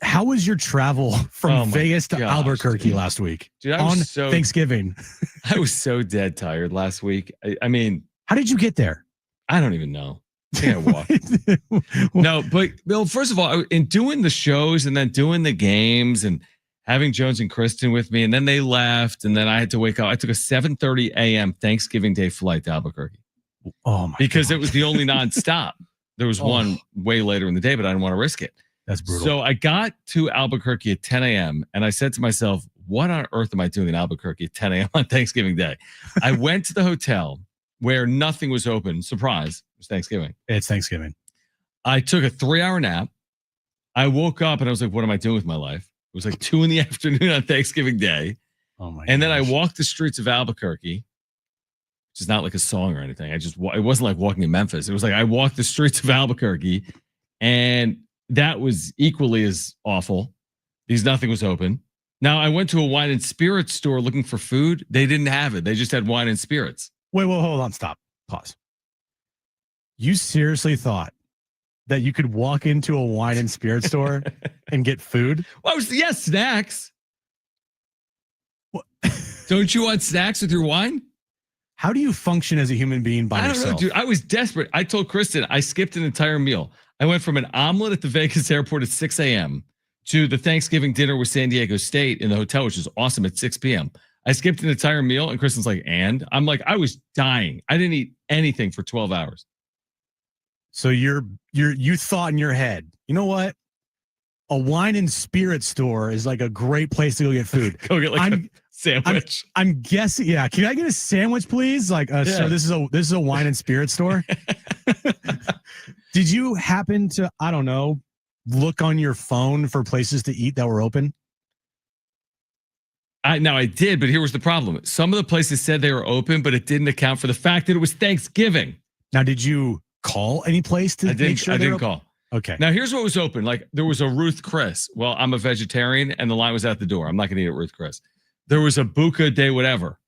[SPEAKER 2] How was your travel from Vegas to Albuquerque last week?
[SPEAKER 1] Dude,
[SPEAKER 2] on Thanksgiving?
[SPEAKER 1] I was so dead tired last week. I mean,
[SPEAKER 2] how did you get there?
[SPEAKER 1] I don't even know. I think I walked. No, but Bill, first of all, in doing the shows and then doing the games and having Jones and Kristen with me, and then they left, and then I had to wake up. I took a 7:30 a.m. Thanksgiving Day flight to Albuquerque.
[SPEAKER 2] Oh my!
[SPEAKER 1] Because it was the only nonstop. There was one way later in the day, but I didn't want to risk it.
[SPEAKER 2] That's brutal.
[SPEAKER 1] So I got to Albuquerque at 10 a.m. and I said to myself, what on earth am I doing in Albuquerque at 10 a.m. on Thanksgiving Day? I went to the hotel where nothing was open. Surprise. It was Thanksgiving.
[SPEAKER 2] It's Thanksgiving.
[SPEAKER 1] I took a 3-hour nap. I woke up and I was like, what am I doing with my life? It was like 2 p.m. on Thanksgiving Day.
[SPEAKER 2] Oh my!
[SPEAKER 1] And then I walked the streets of Albuquerque, which is not like a song or anything. It wasn't like walking in Memphis. It was like I walked the streets of Albuquerque, and that was equally as awful because nothing was open. Now, I went to a wine and spirits store looking for food. They didn't have it. They just had wine and spirits.
[SPEAKER 2] Wait, hold on. Stop. Pause. You seriously thought that you could walk into a wine and spirits store and get food?
[SPEAKER 1] Well, snacks. What? Don't you want snacks with your wine?
[SPEAKER 2] How do you function as a human being by yourself?
[SPEAKER 1] I don't know, dude. I was desperate. I told Kristen I skipped an entire meal. I went from an omelet at the Vegas airport at 6 a.m. to the Thanksgiving dinner with San Diego State in the hotel, which is awesome at 6 p.m. I skipped an entire meal, and Kristen's like, and I'm like, I was dying. I didn't eat anything for 12 hours.
[SPEAKER 2] So you thought in your head, you know what? A wine and spirit store is like a great place to go get food.
[SPEAKER 1] Go get like a sandwich.
[SPEAKER 2] I'm guessing. Yeah. Can I get a sandwich, please? Like, sir, this is a wine and spirit store. Did you happen to, I don't know, look on your phone for places to eat that were open?
[SPEAKER 1] I did, but here was the problem. Some of the places said they were open, but it didn't account for the fact that it was Thanksgiving.
[SPEAKER 2] Now, did you call any place to make sure?
[SPEAKER 1] I didn't call.
[SPEAKER 2] Okay.
[SPEAKER 1] Now, here's what was open. Like, there was a Ruth Chris. Well, I'm a vegetarian, and the line was at the door. I'm not going to eat at Ruth Chris. There was a Buca de whatever.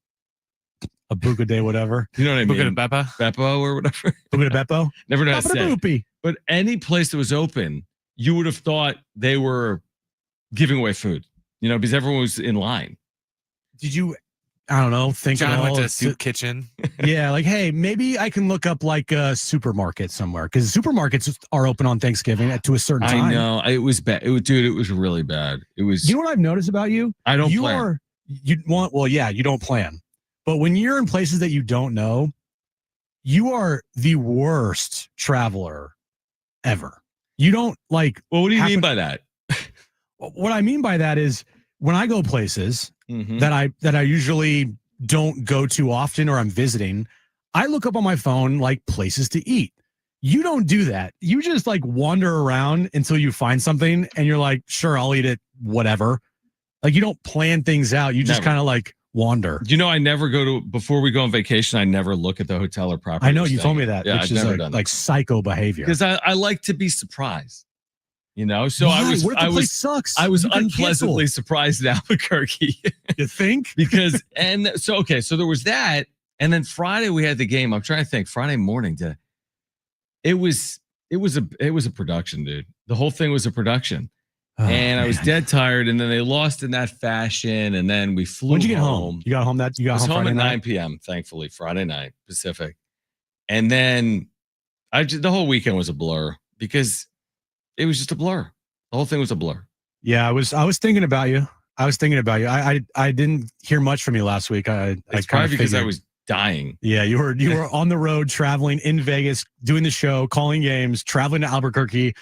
[SPEAKER 2] A Buca de whatever.
[SPEAKER 1] You know what I mean?
[SPEAKER 3] Buca de Beppo?
[SPEAKER 1] Beppo or whatever.
[SPEAKER 2] Buca de Beppo?
[SPEAKER 1] Never know how to say. But any place that was open, you would have thought they were giving away food, because everyone was in line.
[SPEAKER 2] Did you, I don't know, think
[SPEAKER 3] John went to Soup Kitchen?
[SPEAKER 2] Yeah, like, hey, maybe I can look up like a supermarket somewhere, because supermarkets are open on Thanksgiving to a certain time.
[SPEAKER 1] I know. It was bad. It was really bad. It was.
[SPEAKER 2] You know what I've noticed about you?
[SPEAKER 1] I don't plan.
[SPEAKER 2] You don't plan. But when you're in places that you don't know, you are the worst traveler ever. You don't like.
[SPEAKER 1] Well, what do you mean by that?
[SPEAKER 2] What I mean by that is when I go places that I usually don't go to often or I'm visiting, I look up on my phone like places to eat. You don't do that. You just like wander around until you find something and you're like, sure, I'll eat it, whatever. Like you don't plan things out. You just kind of like wander.
[SPEAKER 1] I never before we go on vacation, I never look at the hotel or property.
[SPEAKER 2] I know you told me that,
[SPEAKER 1] yeah,
[SPEAKER 2] which is like psycho behavior.
[SPEAKER 1] Because I like to be surprised. So
[SPEAKER 2] why?
[SPEAKER 1] I was
[SPEAKER 2] sucks.
[SPEAKER 1] I was unpleasantly surprised in Albuquerque.
[SPEAKER 2] You think?
[SPEAKER 1] So there was that, and then Friday we had the game. I'm trying to think. Friday morning, it was a production, dude. The whole thing was a production, I was dead tired. And then they lost in that fashion, and then we flew.
[SPEAKER 2] When'd you get home? You got home at
[SPEAKER 1] 9 p.m. Thankfully, Friday night Pacific, and then the whole weekend was a blur because. It was just a blur. The whole thing was a blur.
[SPEAKER 2] Yeah, I was thinking about you. I didn't hear much from you last week.
[SPEAKER 1] It's probably because I was dying.
[SPEAKER 2] Yeah, you were on the road, traveling in Vegas, doing the show, calling games, traveling to Albuquerque,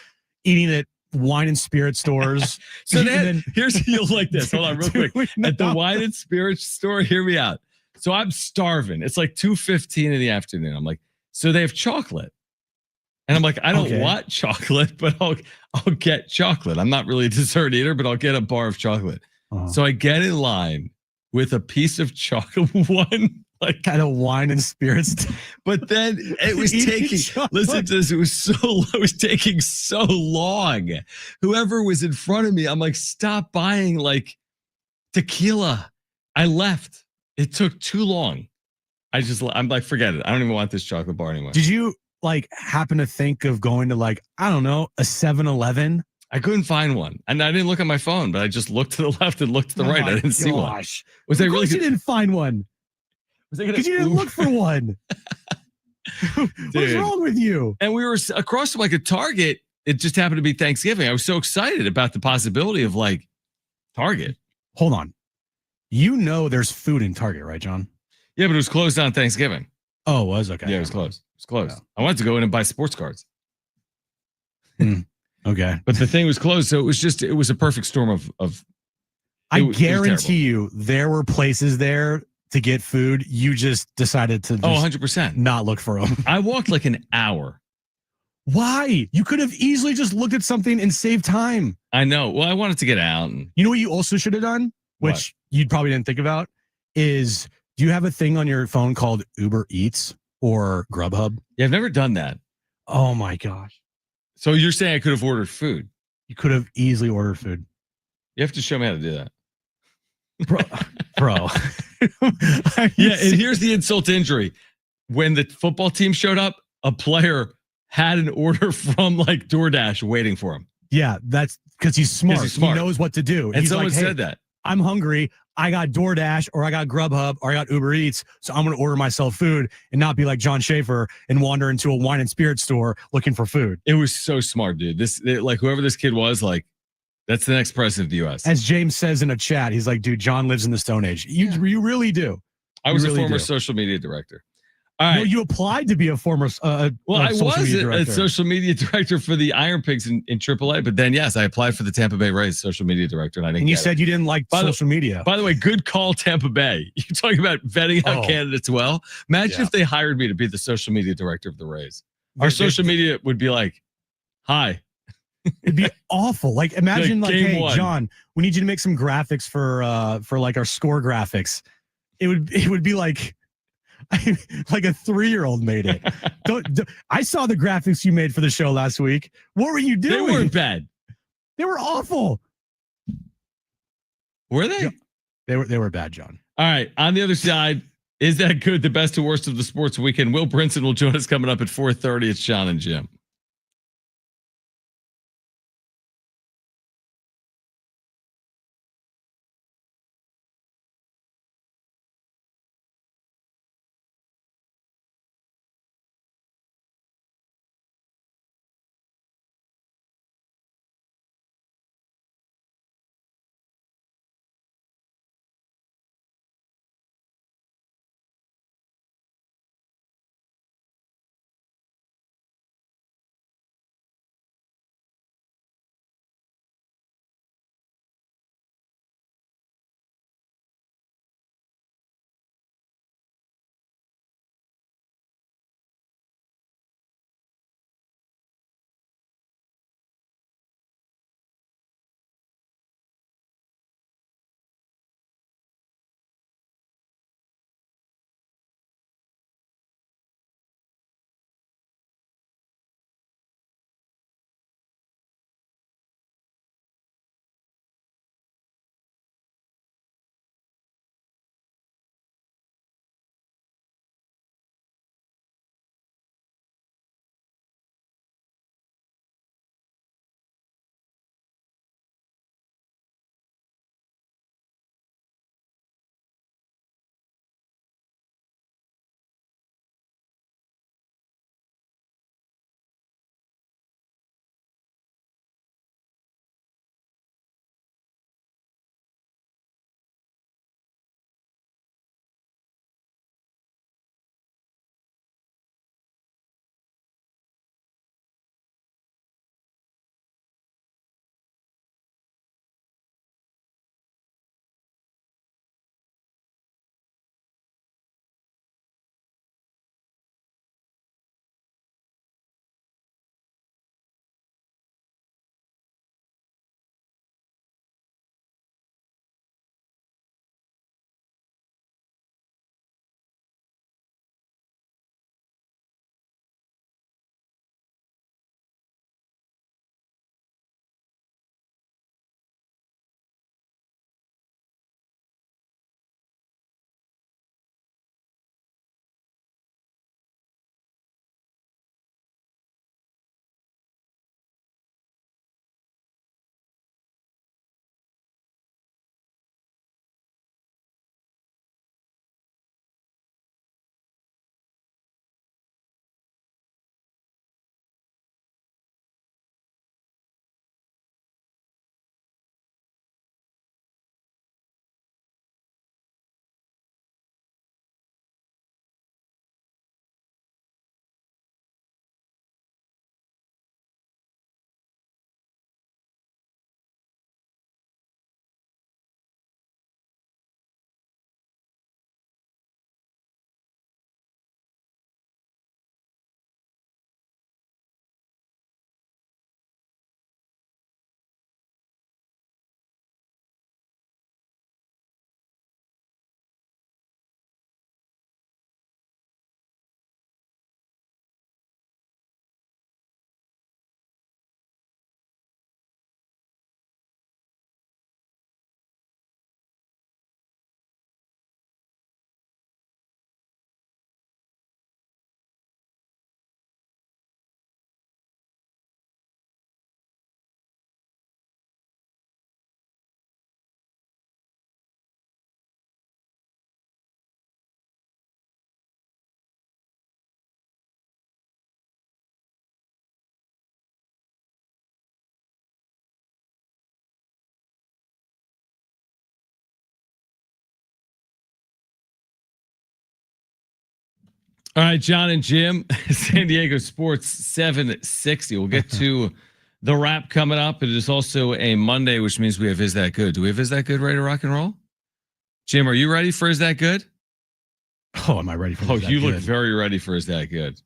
[SPEAKER 2] eating at wine and spirit stores.
[SPEAKER 1] So you'll like this. Hold on, real quick. At the wine and spirit store, hear me out. So I'm starving. It's like 2:15 in the afternoon. I'm like, so they have chocolate. And I'm like, I don't want chocolate, but I'll get chocolate. I'm not really a dessert eater, but I'll get a bar of chocolate. So I get in line with a piece of chocolate, one like
[SPEAKER 2] kind of wine and spirits.
[SPEAKER 1] But then it was taking. Listen to this. It was taking so long. Whoever was in front of me, I'm like, stop buying like tequila. I left. It took too long. I'm like, forget it. I don't even want this chocolate bar anymore.
[SPEAKER 2] Did you? Like happen to think of going to like, I don't know, a 7-Eleven?
[SPEAKER 1] I couldn't find one. And I didn't look at my phone, but I just looked to the left and looked to the right. I didn't see one.
[SPEAKER 2] Was they really? You didn't find one. Because you didn't look for one. What's wrong with you?
[SPEAKER 1] And we were across from like a Target. It just happened to be Thanksgiving. I was so excited about the possibility of like Target.
[SPEAKER 2] Hold on. There's food in Target, right, John?
[SPEAKER 1] Yeah, but it was closed on Thanksgiving.
[SPEAKER 2] Oh, it was? Okay.
[SPEAKER 1] Yeah, it was closed. It's closed. Yeah. I wanted to go in and buy sports cards.
[SPEAKER 2] Okay.
[SPEAKER 1] But the thing was closed. So it was a perfect storm of
[SPEAKER 2] I guarantee you there were places there to get food. You just decided to
[SPEAKER 1] 100%
[SPEAKER 2] not look for them.
[SPEAKER 1] I walked like an hour.
[SPEAKER 2] Why? You could have easily just looked at something and saved time.
[SPEAKER 1] I know. Well, I wanted to get out.
[SPEAKER 2] You know what you also should have done, which you probably didn't think about, is do you have a thing on your phone called Uber Eats? Or Grubhub?
[SPEAKER 1] Yeah, I've never done that.
[SPEAKER 2] Oh my gosh.
[SPEAKER 1] So you're saying I could have ordered food?
[SPEAKER 2] You could have easily ordered food.
[SPEAKER 1] You have to show me how to do that.
[SPEAKER 2] Bro.
[SPEAKER 1] Yeah, and here's the insult to injury. When the football team showed up, a player had an order from like DoorDash waiting for him.
[SPEAKER 2] Yeah, that's because he's smart. He knows what to do.
[SPEAKER 1] And someone said that.
[SPEAKER 2] I'm hungry. I got DoorDash or I got Grubhub or I got Uber Eats. So I'm going to order myself food and not be like John Schaefer and wander into a wine and spirit store looking for food.
[SPEAKER 1] It was so smart, dude. Like whoever this kid was, like That's the next president of the U.S.
[SPEAKER 2] As James says in a chat, he's like, dude, John lives in the Stone Age. You really do.
[SPEAKER 1] I was a former social media director. All right.
[SPEAKER 2] No, you applied to be a former
[SPEAKER 1] I was a social media director for the Iron Pigs in AAA, but then, yes, I applied for the Tampa Bay Rays social media director, and I didn't
[SPEAKER 2] And you
[SPEAKER 1] get
[SPEAKER 2] said
[SPEAKER 1] it.
[SPEAKER 2] you didn't like social media.
[SPEAKER 1] By the way, good call, Tampa Bay. You're talking about vetting out candidates well. Imagine if they hired me to be the social media director of the Rays. Our social media would be like, hi.
[SPEAKER 2] It'd be awful. Like, imagine like, hey,
[SPEAKER 1] one.
[SPEAKER 2] John, we need you to make some graphics for like our score graphics. It would be like like a 3-year-old made it. I saw the graphics you made for the show last week. What were you doing?
[SPEAKER 1] They weren't bad.
[SPEAKER 2] They were awful.
[SPEAKER 1] Were they?
[SPEAKER 2] They were bad, John.
[SPEAKER 1] All right. On the other side, is that good? The best to worst of the sports weekend. Will Brinson will join us coming up at 4:30. It's John and Jim. All right, John and Jim, San Diego Sports 760. We'll get to the wrap coming up. It is also a Monday, which means we have Is That Good? Do we have Is That Good ready to rock and roll? Jim, are you ready for Is That Good?
[SPEAKER 2] Oh, am I ready for Is That
[SPEAKER 1] you
[SPEAKER 2] Good?
[SPEAKER 1] Look very ready for Is That Good.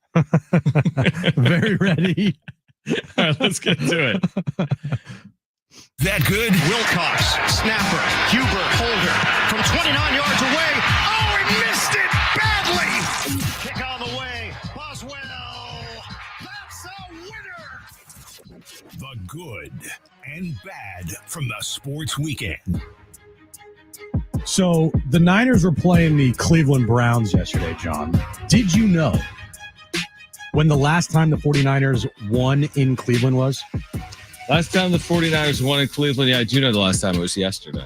[SPEAKER 2] Very ready.
[SPEAKER 1] All right, let's get to it.
[SPEAKER 6] That good?
[SPEAKER 4] Wilcox, snapper, Huber, holder, from 29 yards away. Oh, he missed it badly. Kick on the way. Boswell. That's a winner.
[SPEAKER 6] The good and bad from the sports weekend.
[SPEAKER 2] So the Niners were playing the Cleveland Browns yesterday, John. Did you know when the last time the 49ers won in Cleveland was?
[SPEAKER 1] Last time the 49ers won in Cleveland, yeah, I do know the last time it was yesterday.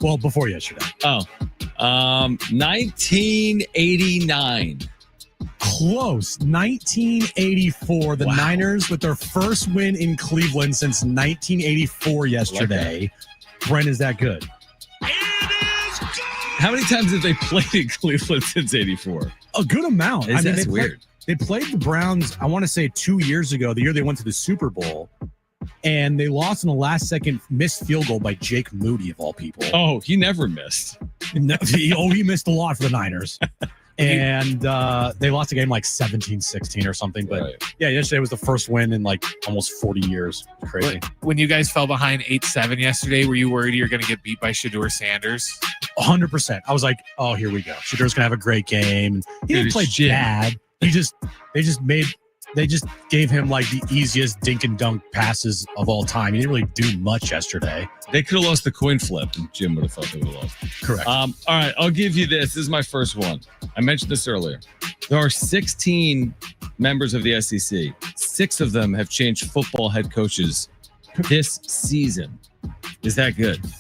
[SPEAKER 2] Well, before yesterday.
[SPEAKER 1] 1989.
[SPEAKER 2] Close. 1984. The Niners with their first win in Cleveland since 1984 yesterday.
[SPEAKER 1] Like
[SPEAKER 2] Brent, is that good?
[SPEAKER 1] How many times have they played in Cleveland since 84?
[SPEAKER 2] A good amount.
[SPEAKER 1] That's weird.
[SPEAKER 2] They played the Browns, I want to say 2 years ago, the year they went to the Super Bowl. And they lost in the last second missed field goal by Jake Moody, of all people.
[SPEAKER 1] Oh, he never missed.
[SPEAKER 2] He missed a lot for the Niners. And they lost a game like 17-16 or something. But yeah, yesterday was the first win in like almost 40 years. Crazy.
[SPEAKER 3] When you guys fell behind 8-7 yesterday, were you worried you're going to get beat by Shedeur Sanders?
[SPEAKER 2] 100%. I was like, oh, here we go. Shedur's going to have a great game. He didn't play bad. They just gave him like the easiest dink and dunk passes of all time. He didn't really do much yesterday.
[SPEAKER 1] They could have lost the coin flip, and Jim would have thought they would have lost.
[SPEAKER 2] Correct.
[SPEAKER 1] All right, I'll give you this. This is my first one. I mentioned this earlier. There are 16 members of the SEC. 6 of them have changed football head coaches this season. Is that good?
[SPEAKER 6] No,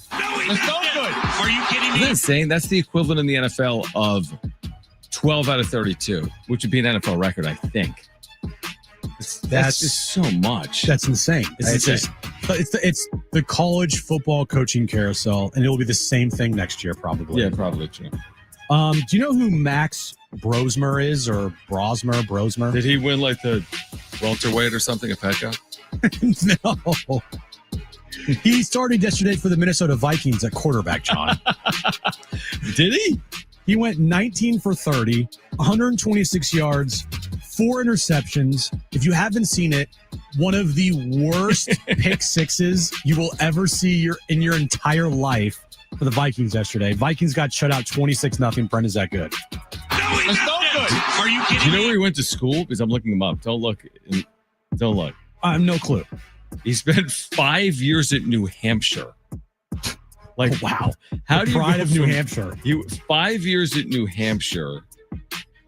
[SPEAKER 6] that's so good. Are you kidding me?
[SPEAKER 1] Isn't that insane? That's the equivalent in the NFL of 12 out of 32, which would be an NFL record, I think. That's just so much.
[SPEAKER 2] That's insane.
[SPEAKER 1] It's insane.
[SPEAKER 2] It's the college football coaching carousel, and it'll be the same thing next year, probably.
[SPEAKER 1] Yeah, probably true.
[SPEAKER 2] Do you know who Max Brosmer is, or Brosmer?
[SPEAKER 1] Did he win like the welterweight or something, a Petco?
[SPEAKER 2] No. He started yesterday for the Minnesota Vikings at quarterback, John.
[SPEAKER 1] Did he?
[SPEAKER 2] He went 19 for 30, 126 yards, 4 interceptions. If you haven't seen it, one of the worst pick sixes you will ever see in your entire life for the Vikings yesterday. Vikings got shut out 26-0. Brent, is that good?
[SPEAKER 6] No, that's so good. Are you kidding
[SPEAKER 1] Do you know
[SPEAKER 6] me?
[SPEAKER 1] where he went to school? Because I'm looking him up. Don't look.
[SPEAKER 2] I have no clue.
[SPEAKER 1] He spent 5 years at New Hampshire. Like, wow. How do you
[SPEAKER 2] pride
[SPEAKER 1] go
[SPEAKER 2] of New
[SPEAKER 1] from-
[SPEAKER 2] Hampshire.
[SPEAKER 1] 5 years at New Hampshire.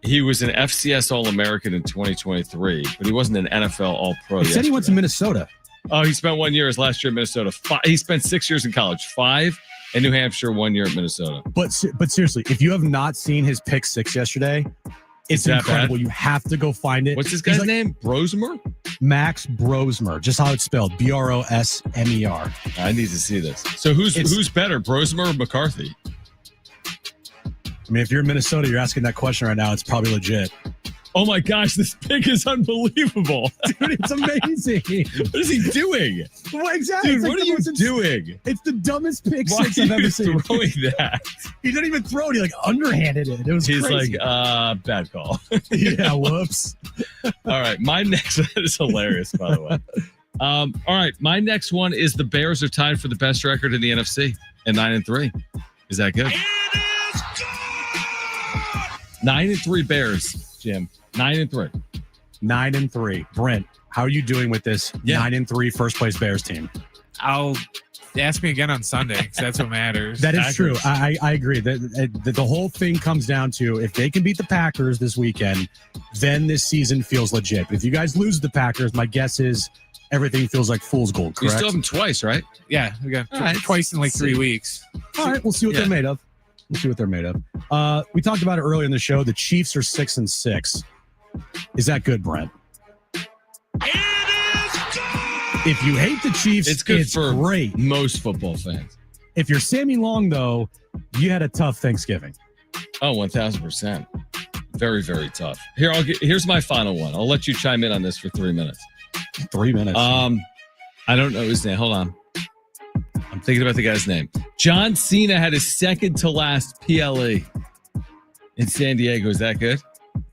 [SPEAKER 1] He was an FCS All-American in 2023, but he wasn't an NFL All-Pro.
[SPEAKER 2] He said he went to Minnesota.
[SPEAKER 1] Oh, he spent 1 year his last year in Minnesota. He spent 6 years in college. 5 in New Hampshire, 1 year at Minnesota.
[SPEAKER 2] But seriously, if you have not seen his pick six yesterday, it's incredible.
[SPEAKER 1] Bad?
[SPEAKER 2] You have to go find it.
[SPEAKER 1] What's this guy's name? Brosmer?
[SPEAKER 2] Max Brosmer. Just how it's spelled. Brosmer.
[SPEAKER 1] I need to see this. So who's better, Brosmer or McCarthy?
[SPEAKER 2] I mean, if you're in Minnesota, you're asking that question right now. It's probably legit.
[SPEAKER 1] Oh my gosh, this pick is unbelievable.
[SPEAKER 2] Dude, it's amazing.
[SPEAKER 1] What is he doing?
[SPEAKER 2] What exactly?
[SPEAKER 1] Dude, what are you doing?
[SPEAKER 2] It's the dumbest pick
[SPEAKER 1] Why
[SPEAKER 2] six
[SPEAKER 1] are
[SPEAKER 2] I've ever
[SPEAKER 1] you
[SPEAKER 2] seen.
[SPEAKER 1] throwing that?
[SPEAKER 2] He didn't even throw it. He like underhanded it. It was
[SPEAKER 1] He's
[SPEAKER 2] crazy.
[SPEAKER 1] like, bad call.
[SPEAKER 2] Yeah, whoops.
[SPEAKER 1] All right, my next one is hilarious, by the way. All right, my next one is the Bears are tied for the best record in the NFC at 9-3. Is that good?
[SPEAKER 6] It is good.
[SPEAKER 1] 9-3 Bears, Jim. 9-3.
[SPEAKER 2] 9-3. Brent, how are you doing with this 9-3 first place Bears team?
[SPEAKER 3] I'll ask me again on Sunday because that's what matters.
[SPEAKER 2] That is true. I agree. The whole thing comes down to if they can beat the Packers this weekend, then this season feels legit. But if you guys lose the Packers, my guess is everything feels like fool's gold,
[SPEAKER 1] You
[SPEAKER 2] correct?
[SPEAKER 1] still have them twice, right?
[SPEAKER 3] Yeah, we got
[SPEAKER 1] All right.
[SPEAKER 3] twice in like 3 weeks.
[SPEAKER 2] All right, we'll see what they're made of. We talked about it earlier in the show. The Chiefs are 6-6. Is that good, Brent?
[SPEAKER 6] It is good.
[SPEAKER 2] If you hate the Chiefs,
[SPEAKER 1] It's good for
[SPEAKER 2] great.
[SPEAKER 1] most football fans.
[SPEAKER 2] If you're Sammy Long, though, you had a tough Thanksgiving.
[SPEAKER 1] Oh, 1,000%. Very, very tough. Here's my final one. I'll let you chime in on this for 3 minutes.
[SPEAKER 2] 3 minutes.
[SPEAKER 1] I don't know his name. Hold on. I'm thinking about the guy's name. John Cena had his second to last PLE in San Diego. Is that good?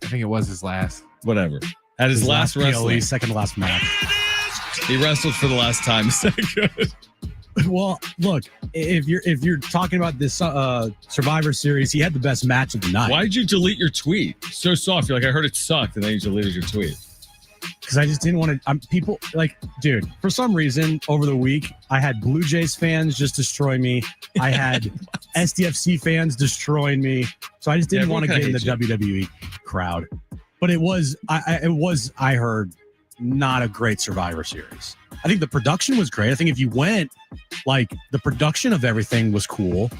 [SPEAKER 3] I think it was his last.
[SPEAKER 1] Whatever. Had his last wrestling.
[SPEAKER 2] PLE, second to last match.
[SPEAKER 1] He wrestled for the last time. Is that good?
[SPEAKER 2] Well, look, if you're talking about this Survivor Series, he had the best match of the night.
[SPEAKER 1] Why did you delete your tweet? So soft. You're like, I heard it sucked, and then you deleted your tweet.
[SPEAKER 2] Because I just didn't want to. People like, dude. For some reason, over the week, I had Blue Jays fans just destroy me. I had SDFC fans destroying me. So I just didn't want to get in the WWE crowd. But it was, I heard, not a great Survivor Series. I think the production was great. I think if you went, like, the production of everything was cool.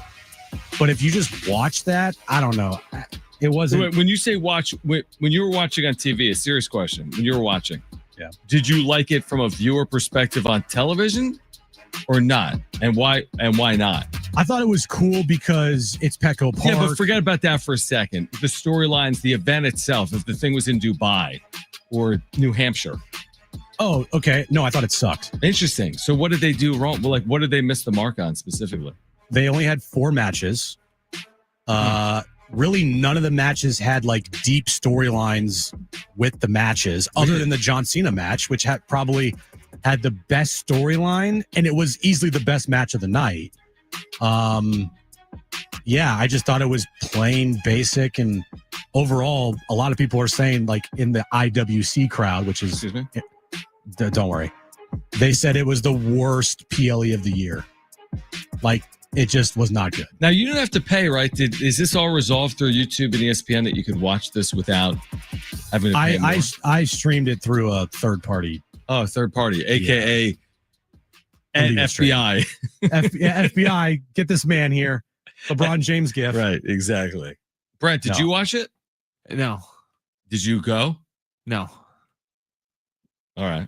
[SPEAKER 2] But if you just watch that, I don't know. It wasn't.
[SPEAKER 1] When you say watch, when you were watching on TV, a serious question. When you were watching,
[SPEAKER 2] yeah,
[SPEAKER 1] did you like it from a viewer perspective on television or not? And why not?
[SPEAKER 2] I thought it was cool because it's Petco Park.
[SPEAKER 1] Yeah, but forget about that for a second. The storylines, the event itself, if the thing was in Dubai or New Hampshire.
[SPEAKER 2] Oh, okay. No, I thought it sucked.
[SPEAKER 1] Interesting. So what did they do wrong? Well, like, what did they miss the mark on specifically?
[SPEAKER 2] They only had 4 matches. Really, none of the matches had like deep storylines with the matches, other than the John Cena match, which probably had the best storyline, and it was easily the best match of the night. Yeah, I just thought it was plain basic, and overall, a lot of people are saying, like, in the IWC crowd, which is,
[SPEAKER 1] excuse me,
[SPEAKER 2] don't worry, they said it was the worst PLE of the year. Like, it just was not good.
[SPEAKER 1] Now, you didn't have to pay, right? Is this all resolved through YouTube and ESPN that you could watch this without having to pay more?
[SPEAKER 2] I streamed it through a third party.
[SPEAKER 1] Oh, third party, a.k.a. FBI.
[SPEAKER 2] FBI, get this man here. LeBron James gift.
[SPEAKER 1] Right, exactly. Brent, did you watch it?
[SPEAKER 3] No.
[SPEAKER 1] Did you go?
[SPEAKER 3] No.
[SPEAKER 1] All right.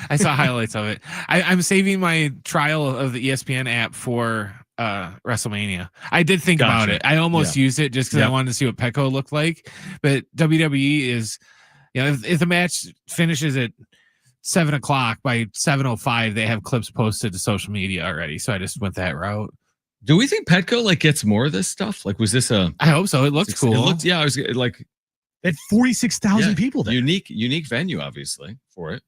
[SPEAKER 3] I saw highlights of it. I'm saving my trial of the ESPN app for WrestleMania. I did think about it. I almost used it just because I wanted to see what Petco looked like. But WWE is, if the match finishes at 7:00 by 7:05, they have clips posted to social media already. So I just went that route.
[SPEAKER 1] Do we think Petco like gets more of this stuff? Like, was this a?
[SPEAKER 3] I hope so. It looked cool.
[SPEAKER 1] It looked, I was like,
[SPEAKER 2] it had 46,000 people there.
[SPEAKER 1] Unique venue, obviously, for it.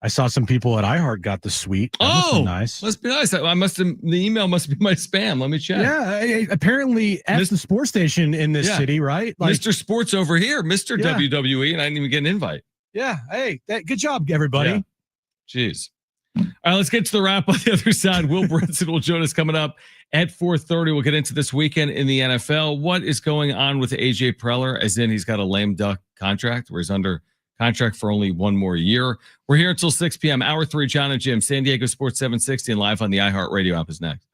[SPEAKER 2] I saw some people at iHeart got the suite. That nice.
[SPEAKER 1] Must be nice. The email must be my spam. Let me check.
[SPEAKER 2] Yeah, apparently at the sports station in this city, right?
[SPEAKER 1] Like, Mr. Sports over here, Mr. WWE, and I didn't even get an invite.
[SPEAKER 2] Yeah. Hey, good job, everybody.
[SPEAKER 1] Yeah. Jeez. All right, let's get to the wrap on the other side. Will Brinson will join us coming up at 4:30. We'll get into this weekend in the NFL. What is going on with AJ Preller? As in, he's got a lame duck contract where he's under contract for only 1 more year. We're here until 6 p.m. Hour 3, John and Jim, San Diego Sports 760, and live on the iHeartRadio app is next.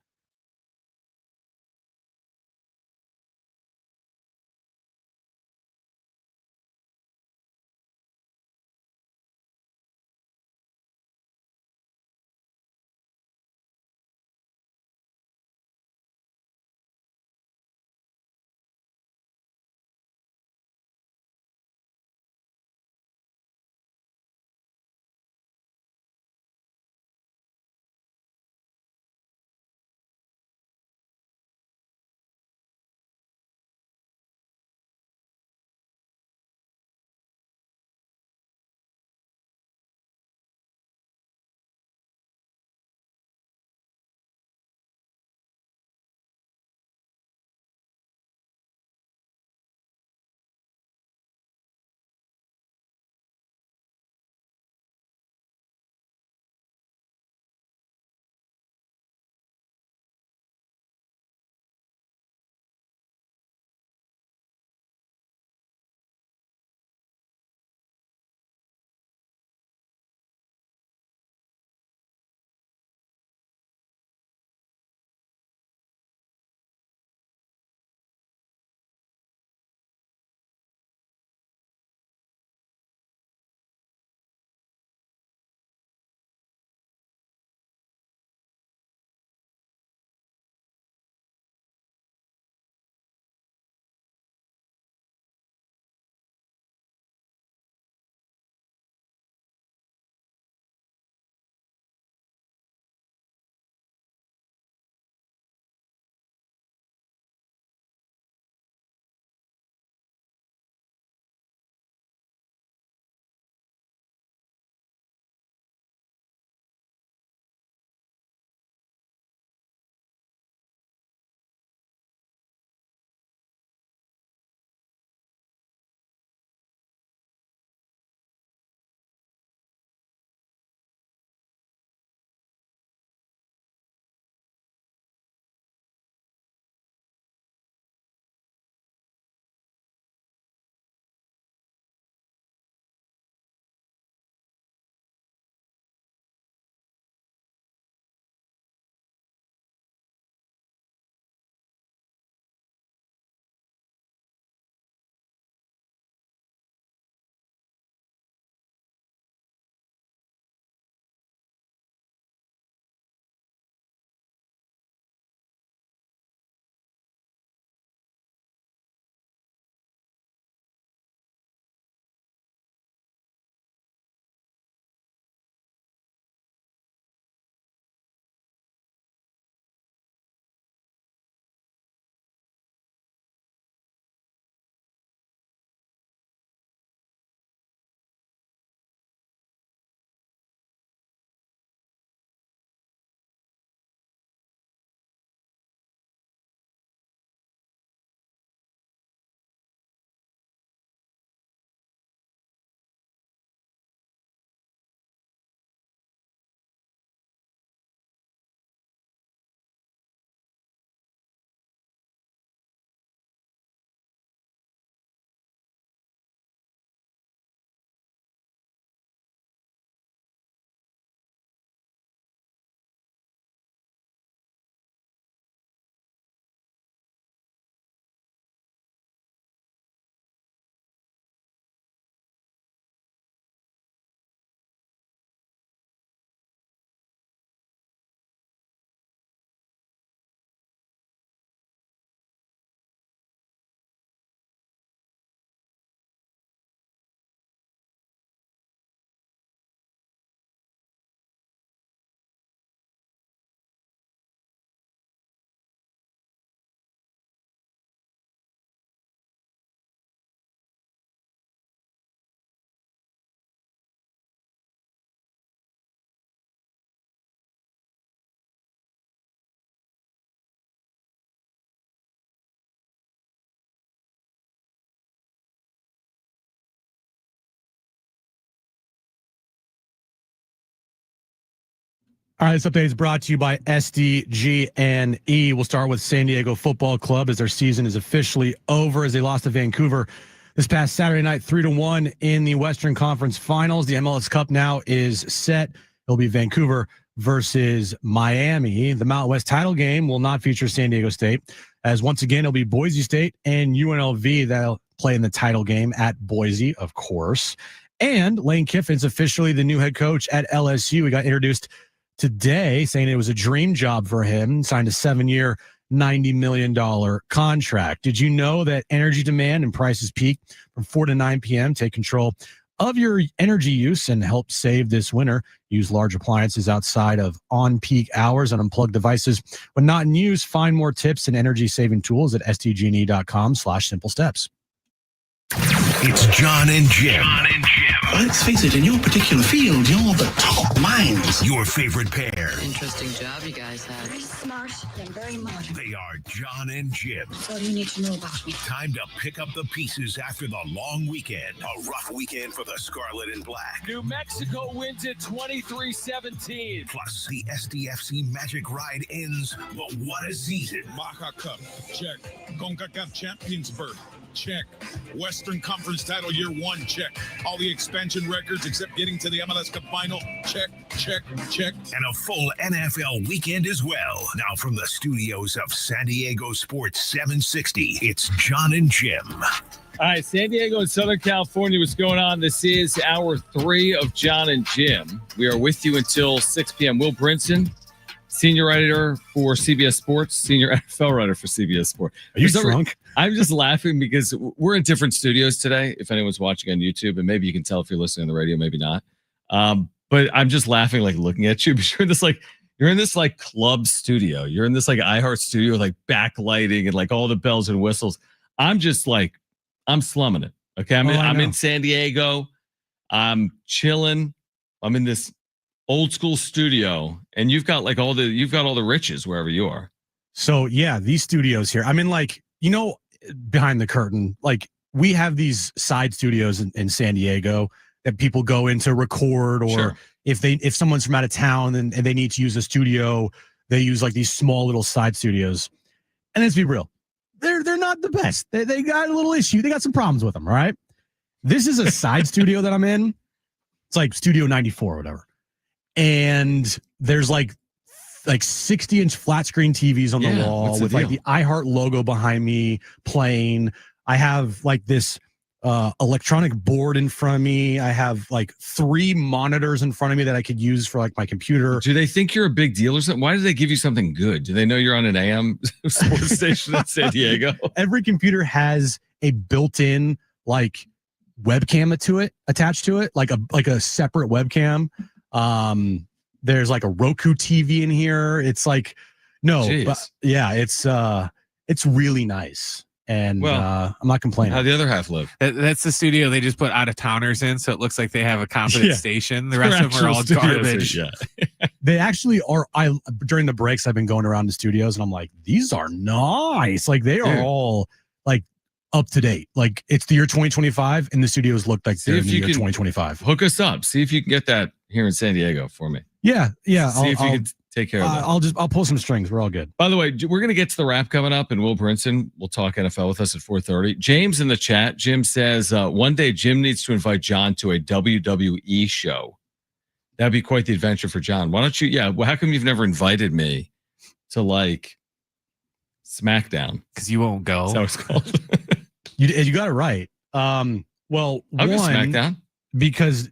[SPEAKER 2] All right, this update is brought to you by SDG&E. We'll start with San Diego Football Club as their season is officially over as they lost to Vancouver this past Saturday night, 3-1 in the Western Conference Finals. The MLS Cup now is set. It'll be Vancouver versus Miami. The Mountain West title game will not feature San Diego State, as once again it'll be Boise State and UNLV that'll play in the title game at Boise, of course. And Lane Kiffin's officially the new head coach at LSU. He got introduced today, saying it was a dream job for him, signed a 7-year, $90 million contract. Did you know that energy demand and prices peak from 4 to 9 p.m.? Take control of your energy use and help save this winter. Use large appliances outside of on-peak hours and unplug devices when not in use. Find more tips and energy-saving tools at stgne.com/simple steps.
[SPEAKER 6] It's John and Jim.
[SPEAKER 7] Let's face it, in your particular field, you're the top minds.
[SPEAKER 6] Your favorite pair.
[SPEAKER 8] Interesting job you guys have.
[SPEAKER 9] Very smart and very modern.
[SPEAKER 6] They are John and Jim.
[SPEAKER 9] What do you need to know about me?
[SPEAKER 6] Time to pick up the pieces after the long weekend. A rough weekend for the Scarlet and Black.
[SPEAKER 1] New Mexico wins it 23-17.
[SPEAKER 6] Plus, the SDFC Magic Ride ends. But what a season.
[SPEAKER 10] Baja Cup, check. CONCACAF Champions berth, check. Western Conference title year 1, check. All the expansion records except getting to the MLS Cup final, check, check, check.
[SPEAKER 6] And a full NFL weekend as well. Now from the studios of San Diego Sports 760, it's John and Jim.
[SPEAKER 1] All right, San Diego and Southern California, what's going on? This is hour 3 of John and Jim. We are with you until 6 p.m. Will Brinson, senior writer for CBS Sports, senior NFL writer for CBS Sports.
[SPEAKER 2] Are you drunk?
[SPEAKER 1] I'm just laughing because we're in different studios today. If anyone's watching on YouTube, and maybe you can tell if you're listening on the radio, maybe not. But I'm just laughing, like looking at you. But you're in this club studio. You're in this iHeart studio with backlighting and all the bells and whistles. I'm just I'm slumming it. Okay, I'm in San Diego. I'm chilling. I'm in this old school studio, and you've got all the riches wherever you are.
[SPEAKER 2] So yeah, these studios here. I'm in behind the curtain. We have these side studios in San Diego that people go in to record, or
[SPEAKER 1] sure.
[SPEAKER 2] if someone's from out of town and they need to use a studio, they use these small little side studios. And let's be real, they're not the best. They got a little issue. They got some problems with them, right? This is a side studio that I'm in. It's like Studio 94 or whatever. And there's 60-inch flat screen TVs on the wall with the iHeart logo behind me playing. I have this electronic board in front of me. I have 3 monitors in front of me that I could use for my computer.
[SPEAKER 1] Do they think you're a big deal or something? Why do they give you something good? Do they know you're on an AM sports station in San Diego?
[SPEAKER 2] Every computer has a built-in webcam to it, attached to it, like a separate webcam. There's a Roku TV in here. It's it's really nice. And I'm not complaining.
[SPEAKER 1] How the other half live?
[SPEAKER 3] That's the studio they just put out of towners in, so it looks like they have a competent station. The rest of them are all garbage.
[SPEAKER 1] Yeah.
[SPEAKER 2] They actually are. During the breaks, I've been going around the studios, and I'm like, these are nice. They are all up to date. It's the year 2025, and the studios look like they're in the year 2025.
[SPEAKER 1] Hook us up. See if you can get that here in San Diego for me.
[SPEAKER 2] Yeah.
[SPEAKER 1] See if you can take care of that.
[SPEAKER 2] I'll pull some strings. We're all good.
[SPEAKER 1] By the way, we're going to get to the wrap coming up, and Will Brinson will talk NFL with us at 4:30. James in the chat, Jim says, one day Jim needs to invite John to a WWE show. That'd be quite the adventure for John. Why don't you? Yeah. Well, how come you've never invited me to SmackDown?
[SPEAKER 3] Because you won't go.
[SPEAKER 1] That's how it's called.
[SPEAKER 2] You got it right.
[SPEAKER 1] I'll go SmackDown
[SPEAKER 2] because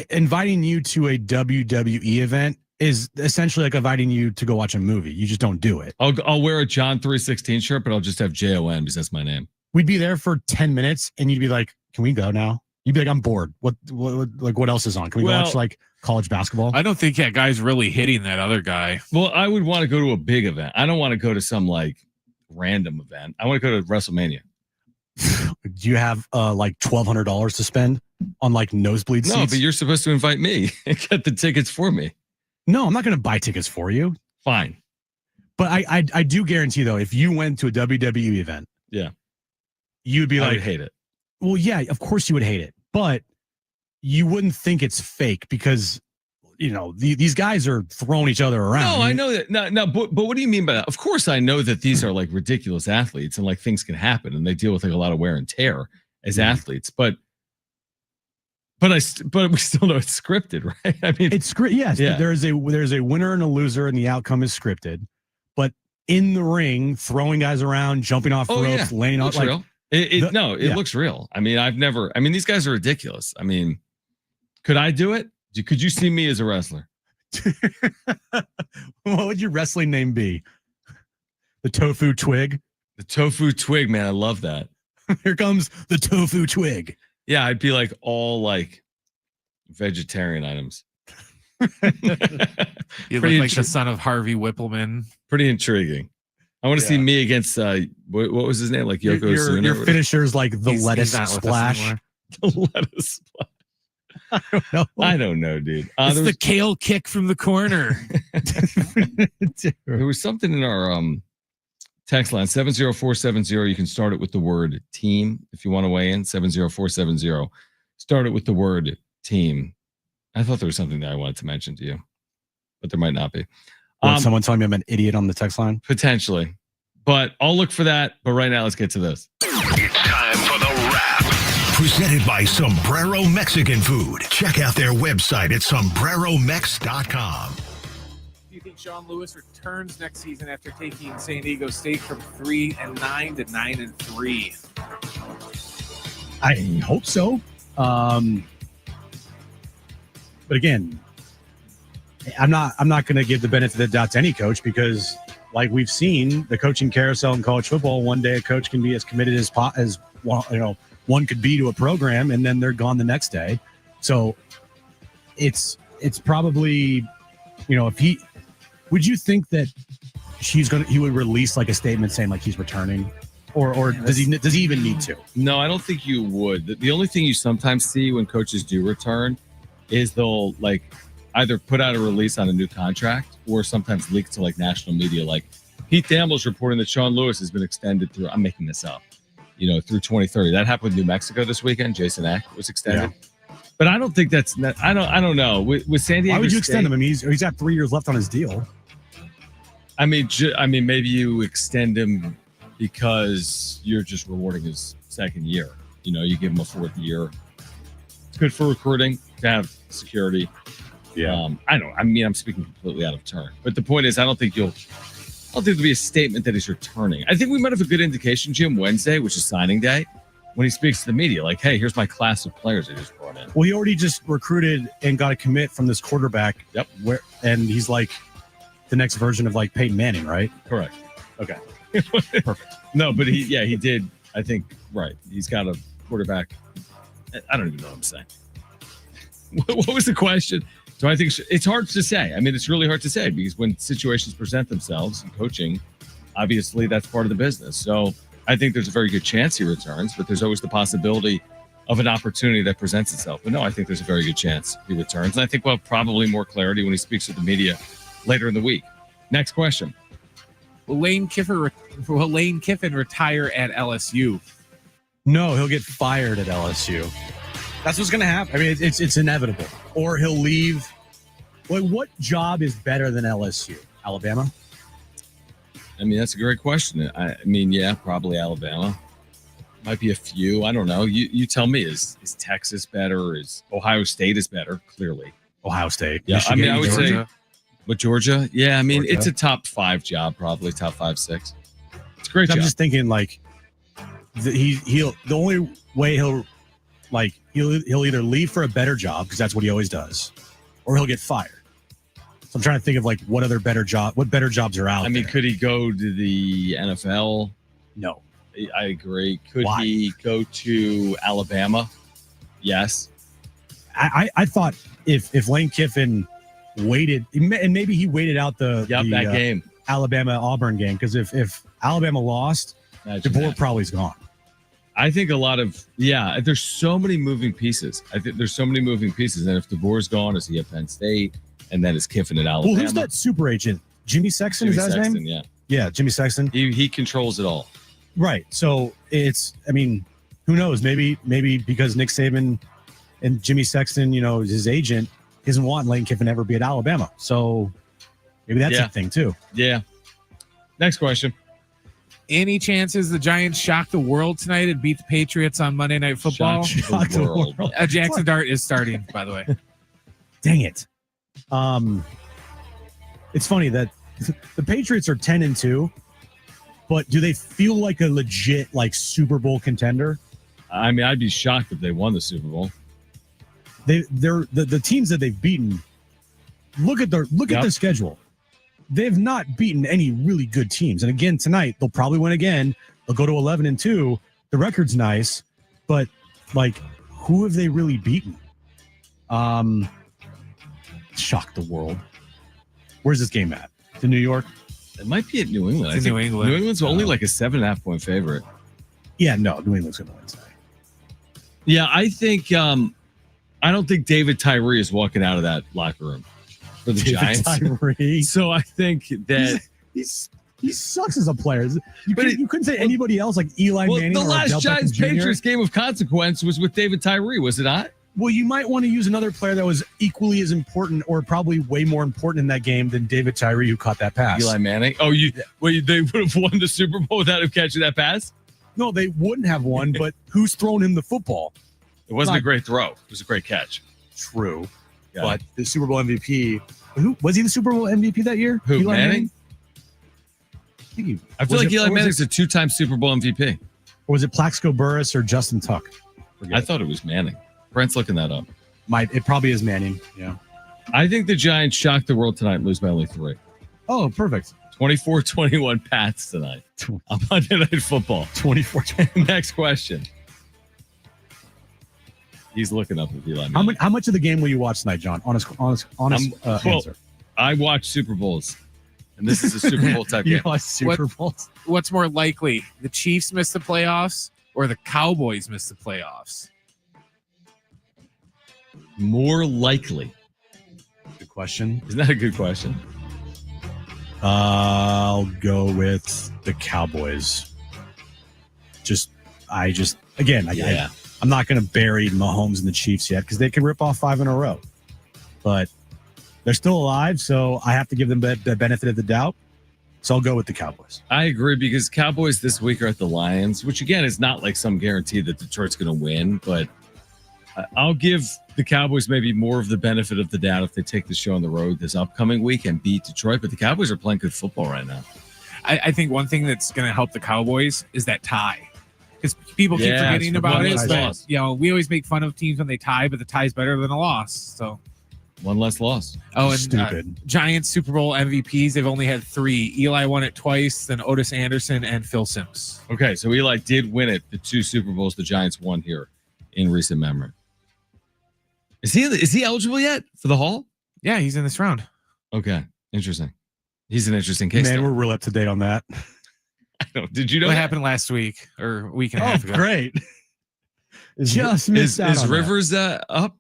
[SPEAKER 2] inviting you to a WWE event is essentially inviting you to go watch a movie. You just don't do it.
[SPEAKER 1] I'll wear a John 316 shirt, but I'll just have JON because that's my name.
[SPEAKER 2] We'd be there for 10 minutes, and you'd be like, "Can we go now?" You'd be like, "I'm bored. What else is on? Can we go watch college basketball?"
[SPEAKER 3] I don't think that guy's really hitting that other guy.
[SPEAKER 1] Well, I would want to go to a big event. I don't want to go to some random event. I want to go to WrestleMania.
[SPEAKER 2] Do you have $1,200 to spend on nosebleed seats?
[SPEAKER 1] No, but you're supposed to invite me and get the tickets for me.
[SPEAKER 2] No, I'm not going to buy tickets for you.
[SPEAKER 1] Fine.
[SPEAKER 2] But I do guarantee, though, if you went to a WWE event, you'd be
[SPEAKER 1] I would hate it.
[SPEAKER 2] Well, yeah, of course you would hate it. But you wouldn't think it's fake because these guys are throwing each other around.
[SPEAKER 1] No, I know that. No, but what do you mean by that? Of course, I know that these are like ridiculous athletes and like things can happen and they deal with like a lot of wear and tear as athletes. But we still know it's scripted, right? I mean,
[SPEAKER 2] it's scripted. Yes, yeah. There's a winner and a loser, and the outcome is scripted. But in the ring, throwing guys around, jumping off ropes, laying out like
[SPEAKER 1] real. It looks real. I mean, these guys are ridiculous. I mean, could I do it? Could you see me as a wrestler?
[SPEAKER 2] What would your wrestling name be? The Tofu Twig?
[SPEAKER 1] The Tofu Twig, man. I love that.
[SPEAKER 2] Here comes the Tofu Twig.
[SPEAKER 1] Yeah, I'd be like all like vegetarian items.
[SPEAKER 3] You look like the son of Harvey Whippleman.
[SPEAKER 1] Pretty intriguing. I want to see me against what was his name? Like Yokozuna.
[SPEAKER 2] Your finisher's like the lettuce splash.
[SPEAKER 1] The lettuce splash. I don't know, dude.
[SPEAKER 3] It's the kale kick from the corner.
[SPEAKER 1] There was something in our text line 70470. You can start it with the word team if you want to weigh in. 70470. Start it with the word team. I thought there was something that I wanted to mention to you, but there might not be.
[SPEAKER 2] Someone telling me I'm an idiot on the text line?
[SPEAKER 1] Potentially. But I'll look for that. But right now, let's get to this.
[SPEAKER 6] It's time for the wrap. Presented by Sombrero Mexican Food. Check out their website at sombreromex.com.
[SPEAKER 3] Do you think Sean Lewis returns next season after taking San Diego State from 3-9 to 9-3?
[SPEAKER 2] I hope so. But again, I'm not going to give the benefit of the doubt to any coach because, like we've seen, the coaching carousel in college football. One day, a coach can be as committed as one could be to a program, and then they're gone the next day. So, it's probably, if he would you think that he would release like a statement saying like he's returning, or does he even need to?
[SPEAKER 1] No, I don't think you would. The only thing you sometimes see when coaches do return is they'll like either put out a release on a new contract or sometimes leak to like national media. Like Pete Thamel's reporting that Sean Lewis has been extended through, I'm making this up, through 2030. That happened with New Mexico this weekend. Jason Eck was extended. Yeah. But I don't think that's, I don't know. With San Diego
[SPEAKER 2] Why would you
[SPEAKER 1] State,
[SPEAKER 2] extend him? I mean, he's got 3 years left on his deal.
[SPEAKER 1] I mean, maybe you extend him because you're just rewarding his second year. You give him a 4th year. It's good for recruiting to have security. Yeah. I'm speaking completely out of turn. But the point is, I don't think there'll be a statement that he's returning. I think we might have a good indication, Jim, Wednesday, which is signing day, when he speaks to the media, like, hey, here's my class of players I just brought in.
[SPEAKER 2] Well, he already just recruited and got a commit from this quarterback.
[SPEAKER 1] Yep.
[SPEAKER 2] And he's like the next version of like Peyton Manning, right?
[SPEAKER 1] Correct.
[SPEAKER 2] Okay.
[SPEAKER 1] Perfect. No, but he did. I think, right. He's got a quarterback. I don't even know what I'm saying. What was the question? So I think it's hard to say. I mean, it's really hard to say because when situations present themselves in coaching, obviously that's part of the business. So I think there's a very good chance he returns, but there's always the possibility of an opportunity that presents itself. But no, I think there's a very good chance he returns. And I think we'll have probably more clarity when he speaks with the media later in the week. Next question.
[SPEAKER 3] Will Lane Kiffin retire at LSU?
[SPEAKER 2] No, he'll get fired at LSU. That's what's going to happen. I mean, it's inevitable. Or he'll leave. What job is better than LSU? Alabama?
[SPEAKER 1] I mean, that's a great question. I mean, yeah, probably Alabama. Might be a few. I don't know. You tell me. Is Texas better? Is Ohio State is better? Clearly.
[SPEAKER 2] Ohio State.
[SPEAKER 1] Yeah,
[SPEAKER 2] Michigan,
[SPEAKER 1] I mean, I would
[SPEAKER 2] Georgia.
[SPEAKER 1] say. But Georgia? Yeah, I mean,
[SPEAKER 2] Georgia.
[SPEAKER 1] It's a top 5 job, probably top 5, 6. It's a great job.
[SPEAKER 2] I'm just thinking like the only way he'll either leave for a better job because that's what he always does, or he'll get fired. So I'm trying to think of like what better jobs are out there.
[SPEAKER 1] I mean, could he go to the NFL?
[SPEAKER 2] No.
[SPEAKER 1] I agree. Could
[SPEAKER 2] Why?
[SPEAKER 1] he go to Alabama? Yes.
[SPEAKER 2] I thought if Lane Kiffin waited, and maybe he waited out that
[SPEAKER 1] game,
[SPEAKER 2] Alabama-Auburn game, because if Alabama lost, DeBoer probably's gone.
[SPEAKER 1] I think there's so many moving pieces. And if DeBoer's gone, is he at Penn State? And then is Kiffin at Alabama?
[SPEAKER 2] Well, who's that super agent? Jimmy Sexton? Is that his name?
[SPEAKER 1] Yeah.
[SPEAKER 2] Yeah, Jimmy Sexton.
[SPEAKER 1] He controls it all.
[SPEAKER 2] Right. So who knows? Maybe because Nick Saban and Jimmy Sexton, is his agent, he doesn't want Lane Kiffin ever be at Alabama. So maybe that's a thing too.
[SPEAKER 1] Yeah. Next question.
[SPEAKER 3] Any chances the Giants shock the world tonight and beat the Patriots on Monday Night Football?
[SPEAKER 2] Shock the world.
[SPEAKER 3] Jackson Dart is starting, by the way.
[SPEAKER 2] Dang it. It's funny that the Patriots are 10-2, but do they feel like a legit Super Bowl contender?
[SPEAKER 1] I mean, I'd be shocked if they won the Super Bowl.
[SPEAKER 2] They're the teams that they've beaten. Look at their schedule. They've not beaten any really good teams. And again, tonight, they'll probably win again. They'll go to 11-2. The record's nice, but who have they really beaten? Shock the world. Where's this game at? To New York?
[SPEAKER 1] It might be at New England.
[SPEAKER 3] New England.
[SPEAKER 1] New England's only a 7.5 point favorite.
[SPEAKER 2] Yeah, no, New England's going to win tonight.
[SPEAKER 1] Yeah, I think I don't think David Tyree is walking out of that locker room for the Giants.
[SPEAKER 2] Tyree.
[SPEAKER 1] So I think that
[SPEAKER 2] he sucks as a player. You couldn't say anybody else like Eli Manning.
[SPEAKER 1] The
[SPEAKER 2] or
[SPEAKER 1] last
[SPEAKER 2] Odell
[SPEAKER 1] Giants
[SPEAKER 2] Beckham Jr.
[SPEAKER 1] Patriots game of consequence was with David Tyree, was it not?
[SPEAKER 2] Well, you might want to use another player that was equally as important or probably way more important in that game than David Tyree, who caught that pass.
[SPEAKER 1] Eli Manning. Oh, they would have won the Super Bowl without him catching that pass?
[SPEAKER 2] No, they wouldn't have won, but who's thrown him the football?
[SPEAKER 1] It wasn't a great throw. It was a great catch.
[SPEAKER 2] True.
[SPEAKER 1] Yeah.
[SPEAKER 2] But the Super Bowl MVP, who was he the Super Bowl MVP that year?
[SPEAKER 1] Who,
[SPEAKER 2] Eli
[SPEAKER 1] Manning?
[SPEAKER 2] I
[SPEAKER 1] feel like Eli Manning's a 2-time Super Bowl MVP.
[SPEAKER 2] Or was it Plaxico Burress or Justin Tuck?
[SPEAKER 1] I thought it was Manning. Brent's looking that up.
[SPEAKER 2] It probably is Manning. Yeah.
[SPEAKER 1] I think the Giants shock the world tonight and lose by only 3.
[SPEAKER 2] Oh, perfect.
[SPEAKER 1] 24-21 Pats tonight on Monday Night Football.
[SPEAKER 2] 24-21.
[SPEAKER 1] Next question. He's looking up with Eli Manning.
[SPEAKER 2] How much of the game will you watch tonight, John? Honest answer.
[SPEAKER 1] I watch Super Bowls, and this is a Super Bowl type game.
[SPEAKER 2] Watch Super Bowls.
[SPEAKER 3] What's more likely, the Chiefs miss the playoffs or the Cowboys miss the playoffs?
[SPEAKER 1] More likely.
[SPEAKER 2] Good question.
[SPEAKER 1] Isn't that a good question?
[SPEAKER 2] I'll go with the Cowboys. I'm not going to bury Mahomes and the Chiefs yet because they can rip off 5 in a row. But they're still alive, so I have to give them the benefit of the doubt. So I'll go with the Cowboys.
[SPEAKER 1] I agree because Cowboys this week are at the Lions, which again is not like some guarantee that Detroit's going to win, but I'll give the Cowboys maybe more of the benefit of the doubt if they take the show on the road this upcoming week and beat Detroit. But the Cowboys are playing good football right now.
[SPEAKER 3] I think one thing that's going to help the Cowboys is that tie. Because people keep forgetting about it. But, we always make fun of teams when they tie, but the tie is better than a loss. So
[SPEAKER 1] one less loss.
[SPEAKER 3] Oh, and
[SPEAKER 2] stupid.
[SPEAKER 3] Giants Super Bowl MVPs, they've only had 3. Eli won it twice, then Otis Anderson and Phil Simms.
[SPEAKER 1] Okay, so Eli did win it, the 2 Super Bowls the Giants won here in recent memory. Is he eligible yet for the Hall?
[SPEAKER 3] Yeah, he's in this round.
[SPEAKER 1] Okay, interesting. He's an interesting case.
[SPEAKER 2] Man, we're real up to date on that.
[SPEAKER 1] I don't. Did you know
[SPEAKER 3] what happened last week or a week and a half ago?
[SPEAKER 2] Great.
[SPEAKER 1] Just missed out. Is Rivers up?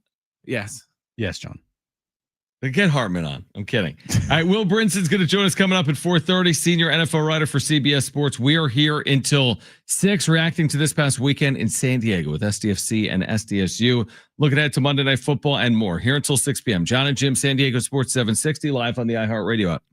[SPEAKER 3] Yes.
[SPEAKER 2] Yes, John.
[SPEAKER 1] Get Hartman on. I'm kidding. All right, Will Brinson's going to join us coming up at 4:30. Senior NFL writer for CBS Sports. We are here until 6, reacting to this past weekend in San Diego with SDFC and SDSU. Looking ahead to Monday Night Football and more here until 6 p.m. John and Jim, San Diego Sports 760, live on the iHeartRadio app.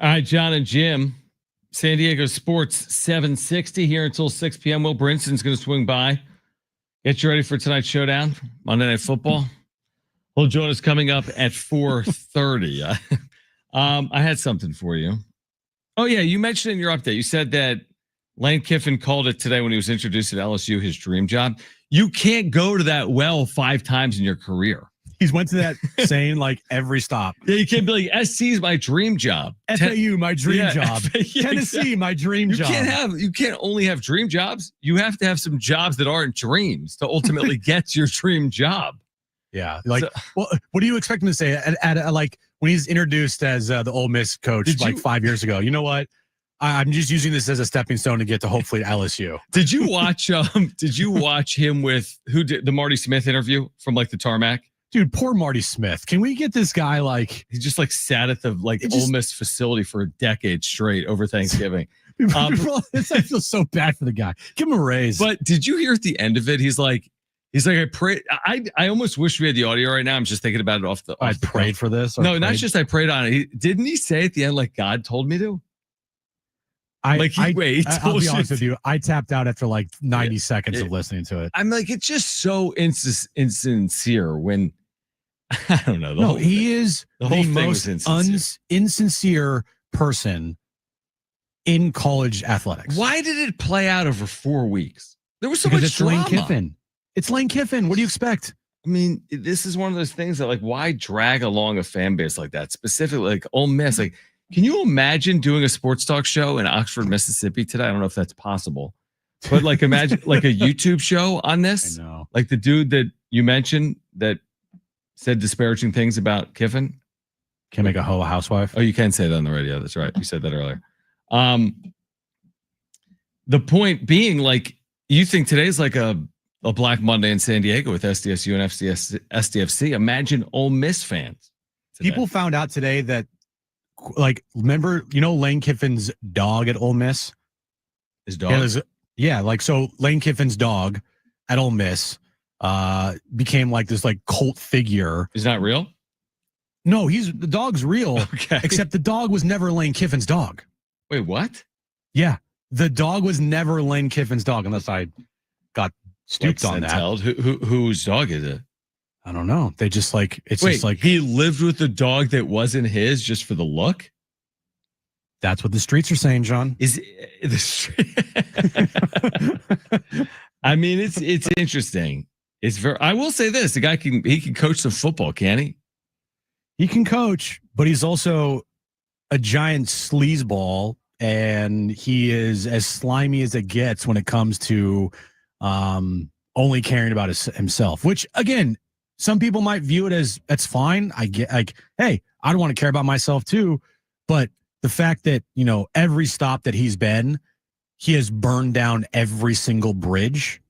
[SPEAKER 1] All right, John and Jim. San Diego Sports 760 here until 6 p.m. Will Brinson's going to swing by. Get you ready for tonight's showdown, Monday Night Football. He'll join us coming up at 4:30. I had something for you. Oh, yeah, you mentioned in your update, you said that Lane Kiffin called it today when he was introduced at LSU his dream job. You can't go to that well 5 times in your career.
[SPEAKER 2] He's went to that saying like every stop.
[SPEAKER 1] Yeah, you can't be like, SC is my dream job.
[SPEAKER 2] FAU, my dream job.
[SPEAKER 1] Yeah,
[SPEAKER 2] Tennessee,
[SPEAKER 1] exactly.
[SPEAKER 2] my dream job.
[SPEAKER 1] You can't only have dream jobs. You have to have some jobs that aren't dreams to ultimately get your dream job.
[SPEAKER 2] Yeah. Like, well, what do you expect him to say at like when he's introduced as the Ole Miss coach 5 years ago? You know what? I'm just using this as a stepping stone to get to hopefully LSU.
[SPEAKER 1] Did you watch? Did you watch him with who did the Marty Smith interview from like the tarmac?
[SPEAKER 2] Dude, poor Marty Smith. Can we get this guy like
[SPEAKER 1] he just like sat at the Ole Miss facility for a decade straight over Thanksgiving?
[SPEAKER 2] I feel so bad for the guy. Give him a raise.
[SPEAKER 1] But did you hear at the end of it? He's like, I pray. I almost wish we had the audio right now. I'm just thinking about it
[SPEAKER 2] I prayed for this.
[SPEAKER 1] No, not just I prayed on it. Didn't he say at the end like God told me to?
[SPEAKER 2] I'll be honest with you. I tapped out after like 90 seconds of listening to it.
[SPEAKER 1] I'm like, it's just so insincere when I don't know.
[SPEAKER 2] He is the most insincere person in college athletics.
[SPEAKER 1] Why did it play out over 4 weeks? There was so much drama.
[SPEAKER 2] Lane Kiffin. It's Lane Kiffin. What do you expect?
[SPEAKER 1] I mean, this is one of those things that like, why drag along a fan base like that? Specifically, like Ole Miss. Like, can you imagine doing a sports talk show in Oxford, Mississippi today? I don't know if that's possible, but like, imagine like a YouTube show on this.
[SPEAKER 2] I know.
[SPEAKER 1] Like the dude that you mentioned that said disparaging things about Kiffin.
[SPEAKER 2] Can't make a hoe a housewife.
[SPEAKER 1] Oh, you can say that on the radio. That's right. You said that earlier. The point being, like, you think today's like a Black Monday in San Diego with SDSU and SDFC. Imagine Ole Miss fans today.
[SPEAKER 2] People found out today that, like, remember, Lane Kiffin's dog at Ole Miss?
[SPEAKER 1] His dog?
[SPEAKER 2] So Lane Kiffin's dog at Ole Miss became like this like cult figure.
[SPEAKER 1] Is that real?
[SPEAKER 2] No, the dog's real.
[SPEAKER 1] Okay.
[SPEAKER 2] Except the dog was never Lane Kiffin's dog.
[SPEAKER 1] Wait, what?
[SPEAKER 2] Yeah. The dog was never Lane Kiffin's dog unless I got stooped on that.
[SPEAKER 1] Whose dog is it?
[SPEAKER 2] I don't know. They just like just like
[SPEAKER 1] he lived with a dog that wasn't his just for the look.
[SPEAKER 2] That's what the streets are saying, John.
[SPEAKER 1] Is the street? I mean, it's interesting. I will say this: the guy can coach some football, can he?
[SPEAKER 2] He can coach, but he's also a giant sleazeball, and he is as slimy as it gets when it comes to only caring about himself. Which, again, some people might view it as that's fine. I get like, hey, I don't want to care about myself too, but the fact that every stop that he's been, he has burned down every single bridge.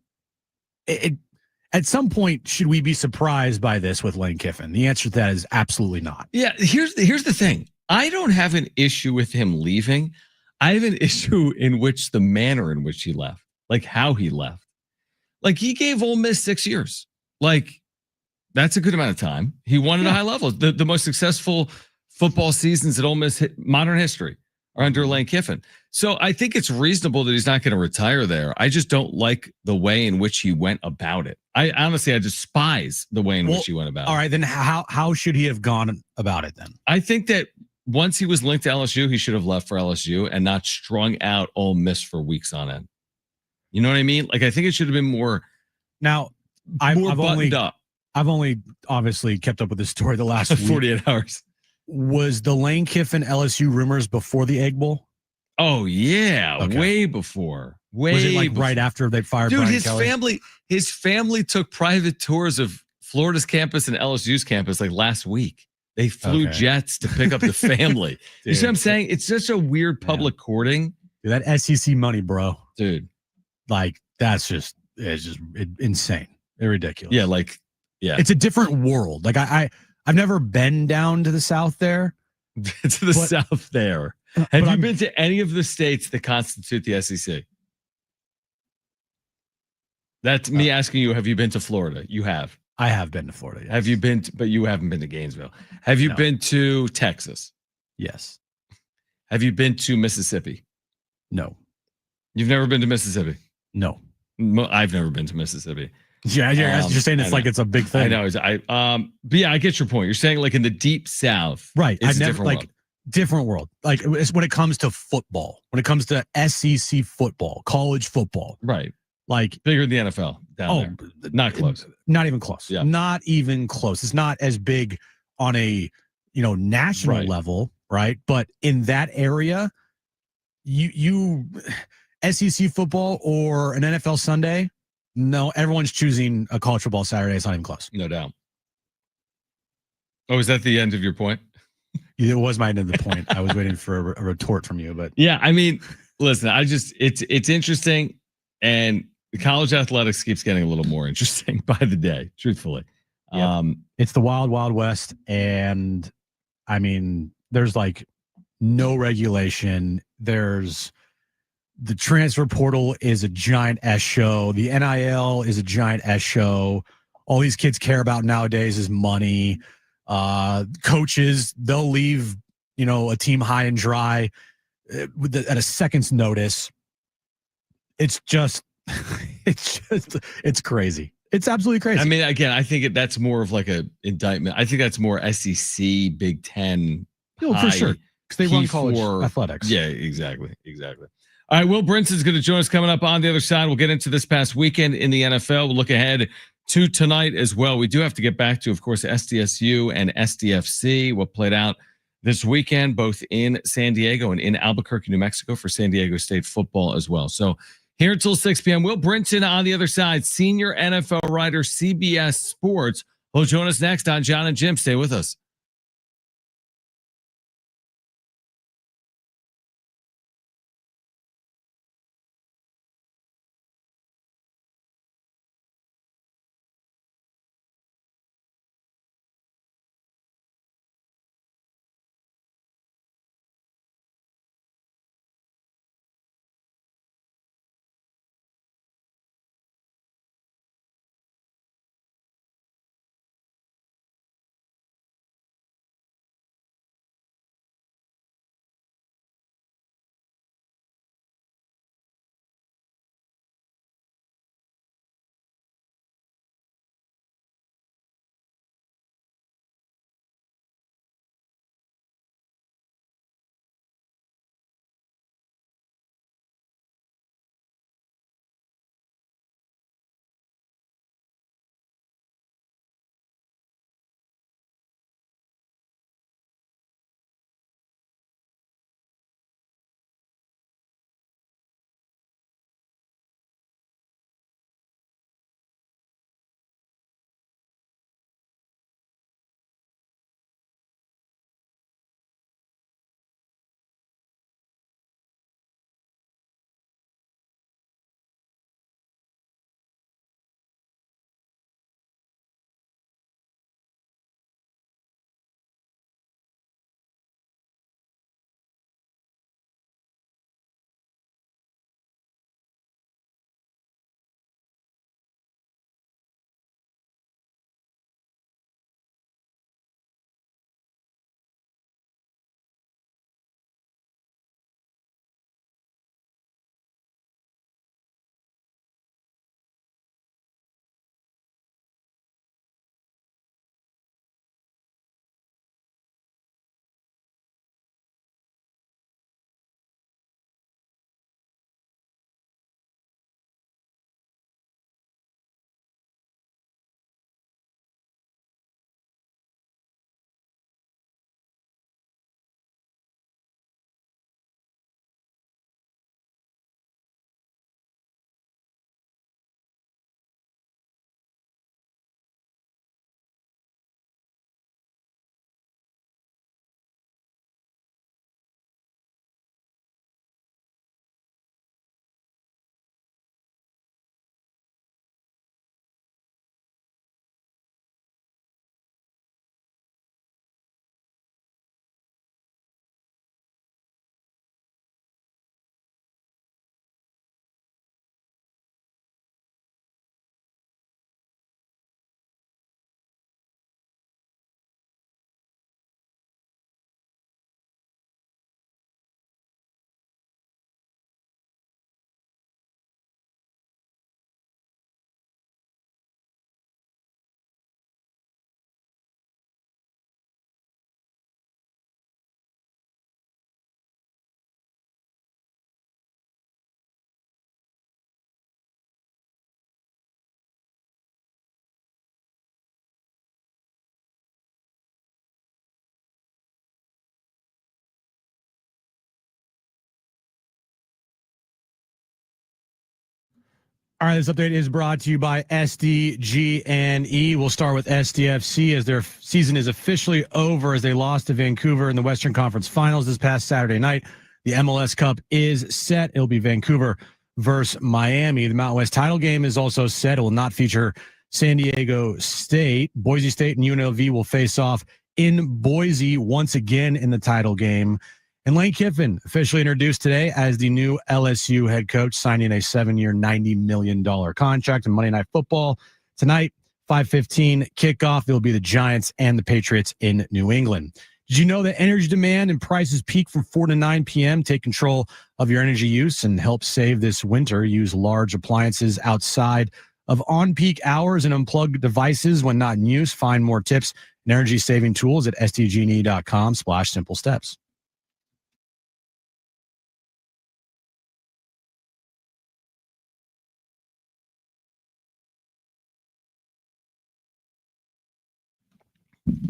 [SPEAKER 2] At some point, should we be surprised by this with Lane Kiffin? The answer to that is absolutely not.
[SPEAKER 1] Yeah, here's the thing. I don't have an issue with him leaving. I have an issue in which the manner in which he left, like how he left. Like he gave Ole Miss 6 years. Like that's a good amount of time. He won at a high level. The most successful football seasons in Ole Miss modern history are under Lane Kiffin. So I think it's reasonable that he's not going to retire there. I just don't like the way in which he went about it. I despise the way in which he went about it.
[SPEAKER 2] All right, then how should he have gone about it then?
[SPEAKER 1] I think that once he was linked to LSU, he should have left for LSU and not strung out Ole Miss for weeks on end. You know what I mean? Like I think it should have been more.
[SPEAKER 2] Now, I've only obviously kept up with this story the last
[SPEAKER 1] 48 hours.
[SPEAKER 2] Was the Lane Kiffin LSU rumors before the Egg Bowl?
[SPEAKER 1] Oh yeah, okay. Way before.
[SPEAKER 2] Was it like right after they fired Brian Kelly?
[SPEAKER 1] His family took private tours of Florida's campus and LSU's campus like last week. They flew jets to pick up the family. You see what I'm saying? It's such a weird public courting.
[SPEAKER 2] Dude, that SEC money, bro.
[SPEAKER 1] Dude.
[SPEAKER 2] Like it's just insane. It's ridiculous.
[SPEAKER 1] Yeah.
[SPEAKER 2] It's a different world. Like I've never been down to the South there.
[SPEAKER 1] South there. Have you been to any of the states that constitute the SEC? That's me asking you, have you been to Florida? You have.
[SPEAKER 2] I have been to Florida. Yes.
[SPEAKER 1] Have you been but you haven't been to Gainesville. Have you been to Texas?
[SPEAKER 2] Yes.
[SPEAKER 1] Have you been to Mississippi?
[SPEAKER 2] No.
[SPEAKER 1] You've never been to Mississippi?
[SPEAKER 2] No.
[SPEAKER 1] I've never been to Mississippi.
[SPEAKER 2] Yeah, you're saying it's like it's a big thing.
[SPEAKER 1] I know. But yeah, I get your point. You're saying like in the deep South,
[SPEAKER 2] right?
[SPEAKER 1] It's
[SPEAKER 2] I've never
[SPEAKER 1] different
[SPEAKER 2] like
[SPEAKER 1] world.
[SPEAKER 2] different world. Like it's when it comes to football, when it comes to SEC football, college football,
[SPEAKER 1] right?
[SPEAKER 2] Like
[SPEAKER 1] bigger than the NFL down there. Not close.
[SPEAKER 2] Not even close.
[SPEAKER 1] Yeah.
[SPEAKER 2] Not even close. It's not as big on a national level, right? But in that area, you SEC football or an NFL Sunday. No, everyone's choosing a college football Saturday. It's not even close.
[SPEAKER 1] No doubt. Oh, is that the end of your point?
[SPEAKER 2] It was my end of the point. I was waiting for a retort from you, but
[SPEAKER 1] yeah, I mean, listen, it's interesting, and the college athletics keeps getting a little more interesting by the day, truthfully.
[SPEAKER 2] Yep. It's the wild, wild west, and I mean, there's like no regulation. There's the transfer portal is a giant S show. The NIL is a giant S show. All these kids care about nowadays is money. Coaches, they'll leave, a team high and dry at a second's notice. It's just, it's crazy. It's absolutely crazy.
[SPEAKER 1] I mean, again, I think that's more of like a indictment. I think that's more SEC, Big Ten.
[SPEAKER 2] For sure. Because they run college
[SPEAKER 1] P4
[SPEAKER 2] athletics.
[SPEAKER 1] Yeah, exactly. All right, Will Brinson's going to join us coming up on the other side. We'll get into this past weekend in the NFL. We'll look ahead to tonight as well. We do have to get back to, of course, SDSU and SDFC, what played out this weekend, both in San Diego and in Albuquerque, New Mexico for San Diego State football as well. So here until 6 p.m. Will Brinson on the other side, senior NFL writer, CBS Sports. He'll join us next on John and Jim. Stay with us.
[SPEAKER 2] All right, this update is brought to you by SDG&E. We'll start with SDFC as their season is officially over as they lost to Vancouver in the Western Conference Finals this past Saturday night. The MLS Cup is set. It'll be Vancouver versus Miami. The Mountain West title game is also set. It will not feature San Diego State. Boise State and UNLV will face off in Boise once again in the title game. And Lane Kiffin officially introduced today as the new LSU head coach, signing a 7-year, $90 million contract in Monday Night Football. Tonight, 5:15 kickoff. It'll be the Giants and the Patriots in New England. Did you know that energy demand and prices peak from 4 to 9 p.m.? Take control of your energy use and help save this winter. Use large appliances outside of on-peak hours and unplug devices when not in use. Find more tips and energy-saving tools at sdgne.com/simple steps.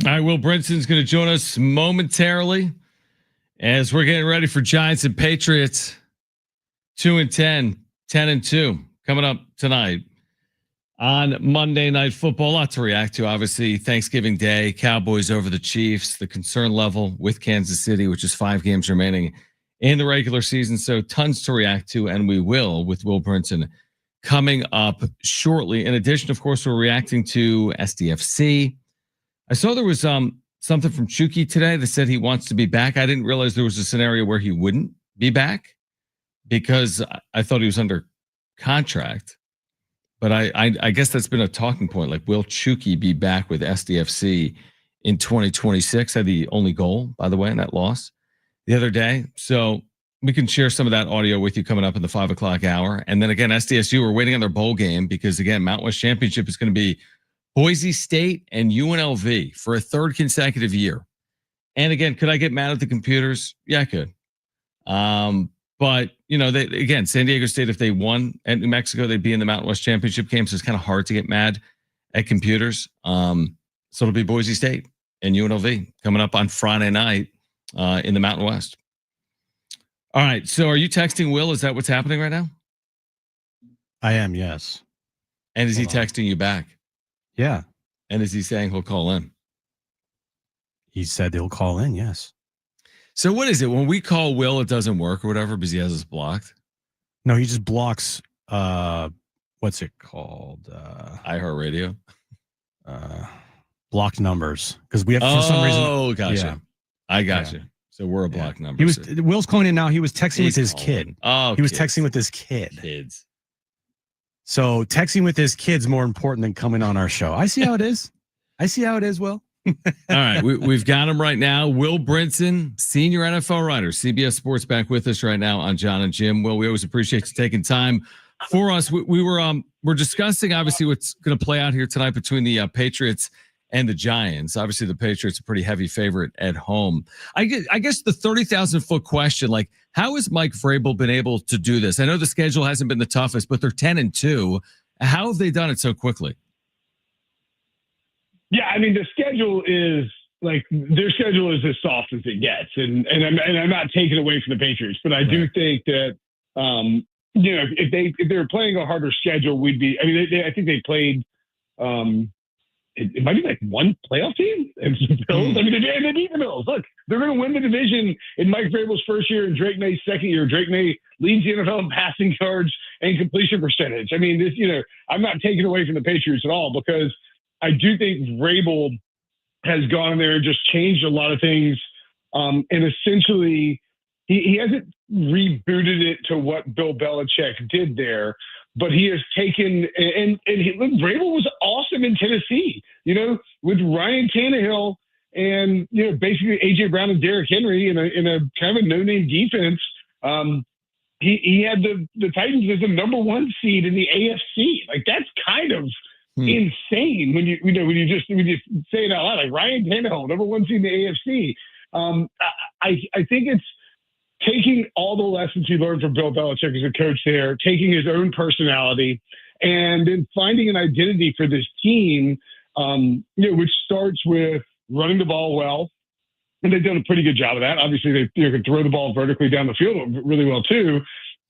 [SPEAKER 1] All right, Will Brinson's going to join us momentarily as we're getting ready for Giants and Patriots. 2-10, 10-2 coming up tonight on Monday Night Football. A lot to react to, obviously. Thanksgiving Day, Cowboys over the Chiefs, the concern level with Kansas City, which is 5 games remaining in the regular season. So tons to react to, and we will with Will Brinson coming up shortly. In addition, of course, we're reacting to SDFC. I saw there was something from Chucky today that said he wants to be back. I didn't realize there was a scenario where he wouldn't be back because I thought he was under contract. But I guess that's been a talking point. Like, will Chucky be back with SDFC in 2026? Had the only goal, by the way, in that loss the other day. So we can share some of that audio with you coming up in the 5 o'clock hour. And then again, SDSU, we're waiting on their bowl game because, again, Mountain West Championship is going to be Boise State and UNLV for a 3rd consecutive year. And again, could I get mad at the computers? Yeah, I could. But, you know, again, San Diego State, if they won at New Mexico, they'd be in the Mountain West Championship game. So it's kind of hard to get mad at computers. So it'll be Boise State and UNLV coming up on Friday night in the Mountain West. All right. So are you texting Will? Is that what's happening right now?
[SPEAKER 2] I am, yes.
[SPEAKER 1] And is he texting you back?
[SPEAKER 2] Yeah.
[SPEAKER 1] And is he saying he'll call in?
[SPEAKER 2] He said he'll call in, yes.
[SPEAKER 1] So what is it? When we call Will, it doesn't work or whatever because he has us blocked?
[SPEAKER 2] No, he just blocks, what's it called?
[SPEAKER 1] iHeartRadio?
[SPEAKER 2] Blocked numbers. Because we have, for some reason.
[SPEAKER 1] Oh, gotcha.
[SPEAKER 2] Yeah.
[SPEAKER 1] I gotcha. Yeah. So we're a block number.
[SPEAKER 2] Will's calling in now. He was texting with his kid.
[SPEAKER 1] Oh,
[SPEAKER 2] he was texting with his kid.
[SPEAKER 1] Kids.
[SPEAKER 2] So texting with his kid's more important than coming on our show. I see how it is. Will.
[SPEAKER 1] All right. We've got him right now. Will Brinson, senior NFL writer, CBS Sports, back with us right now on John and Jim. Will, we always appreciate you taking time for us. We're discussing obviously what's going to play out here tonight between the Patriots and the Giants. Obviously, the Patriots are a pretty heavy favorite at home. I guess the 30,000-foot question, like, how has Mike Vrabel been able to do this? I know the schedule hasn't been the toughest, but they're 10-2. How have they done it so quickly?
[SPEAKER 11] Yeah, I mean, the schedule is like their schedule is as soft as it gets, and I'm not taking away from the Patriots, but I do think that you know, if they were playing a harder schedule, we'd be. I mean, I think they played. It might be like one playoff team and some Bills. I mean, they beat the Bills. Look, they're going to win the division in Mike Vrabel's first year and Drake May's second year. Drake May leads the NFL in passing yards and completion percentage. I mean, this, you know, I'm not taking away from the Patriots at all because I do think Vrabel has gone in there and just changed a lot of things. And essentially, he hasn't rebooted it to what Bill Belichick did there. But he has taken and Vrabel was awesome in Tennessee, you know, with Ryan Tannehill and, you know, basically A.J. Brown and Derrick Henry in a kind of a no-name defense. He had the Titans as the number 1 seed in the AFC. Like, that's kind of insane when you just say it out loud. Like, Ryan Tannehill, number 1 seed in the AFC. I think it's taking all the lessons he learned from Bill Belichick as a coach there, taking his own personality, and then finding an identity for this team, you know, which starts with running the ball well. And they've done a pretty good job of that. Obviously, they can throw the ball vertically down the field really well, too.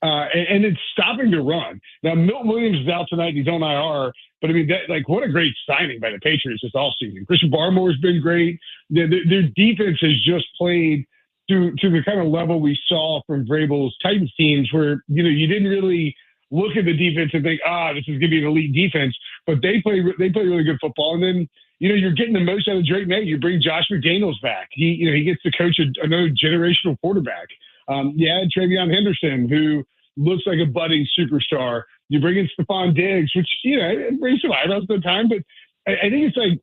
[SPEAKER 11] and it's stopping the run. Now, Milton Williams is out tonight. He's on IR. But, I mean, what a great signing by the Patriots this offseason. Christian Barmore's been great. Their defense has just played to the kind of level we saw from Vrabel's Titans teams where, you didn't really look at the defense and think, this is going to be an elite defense. But they play really good football. And then, you're getting the most out of Drake May. You bring Josh McDaniels back. He gets to coach another generational quarterback. Travion Henderson, who looks like a budding superstar. You bring in Stephon Diggs, which, brings some eyebrows at the time, but I think it's like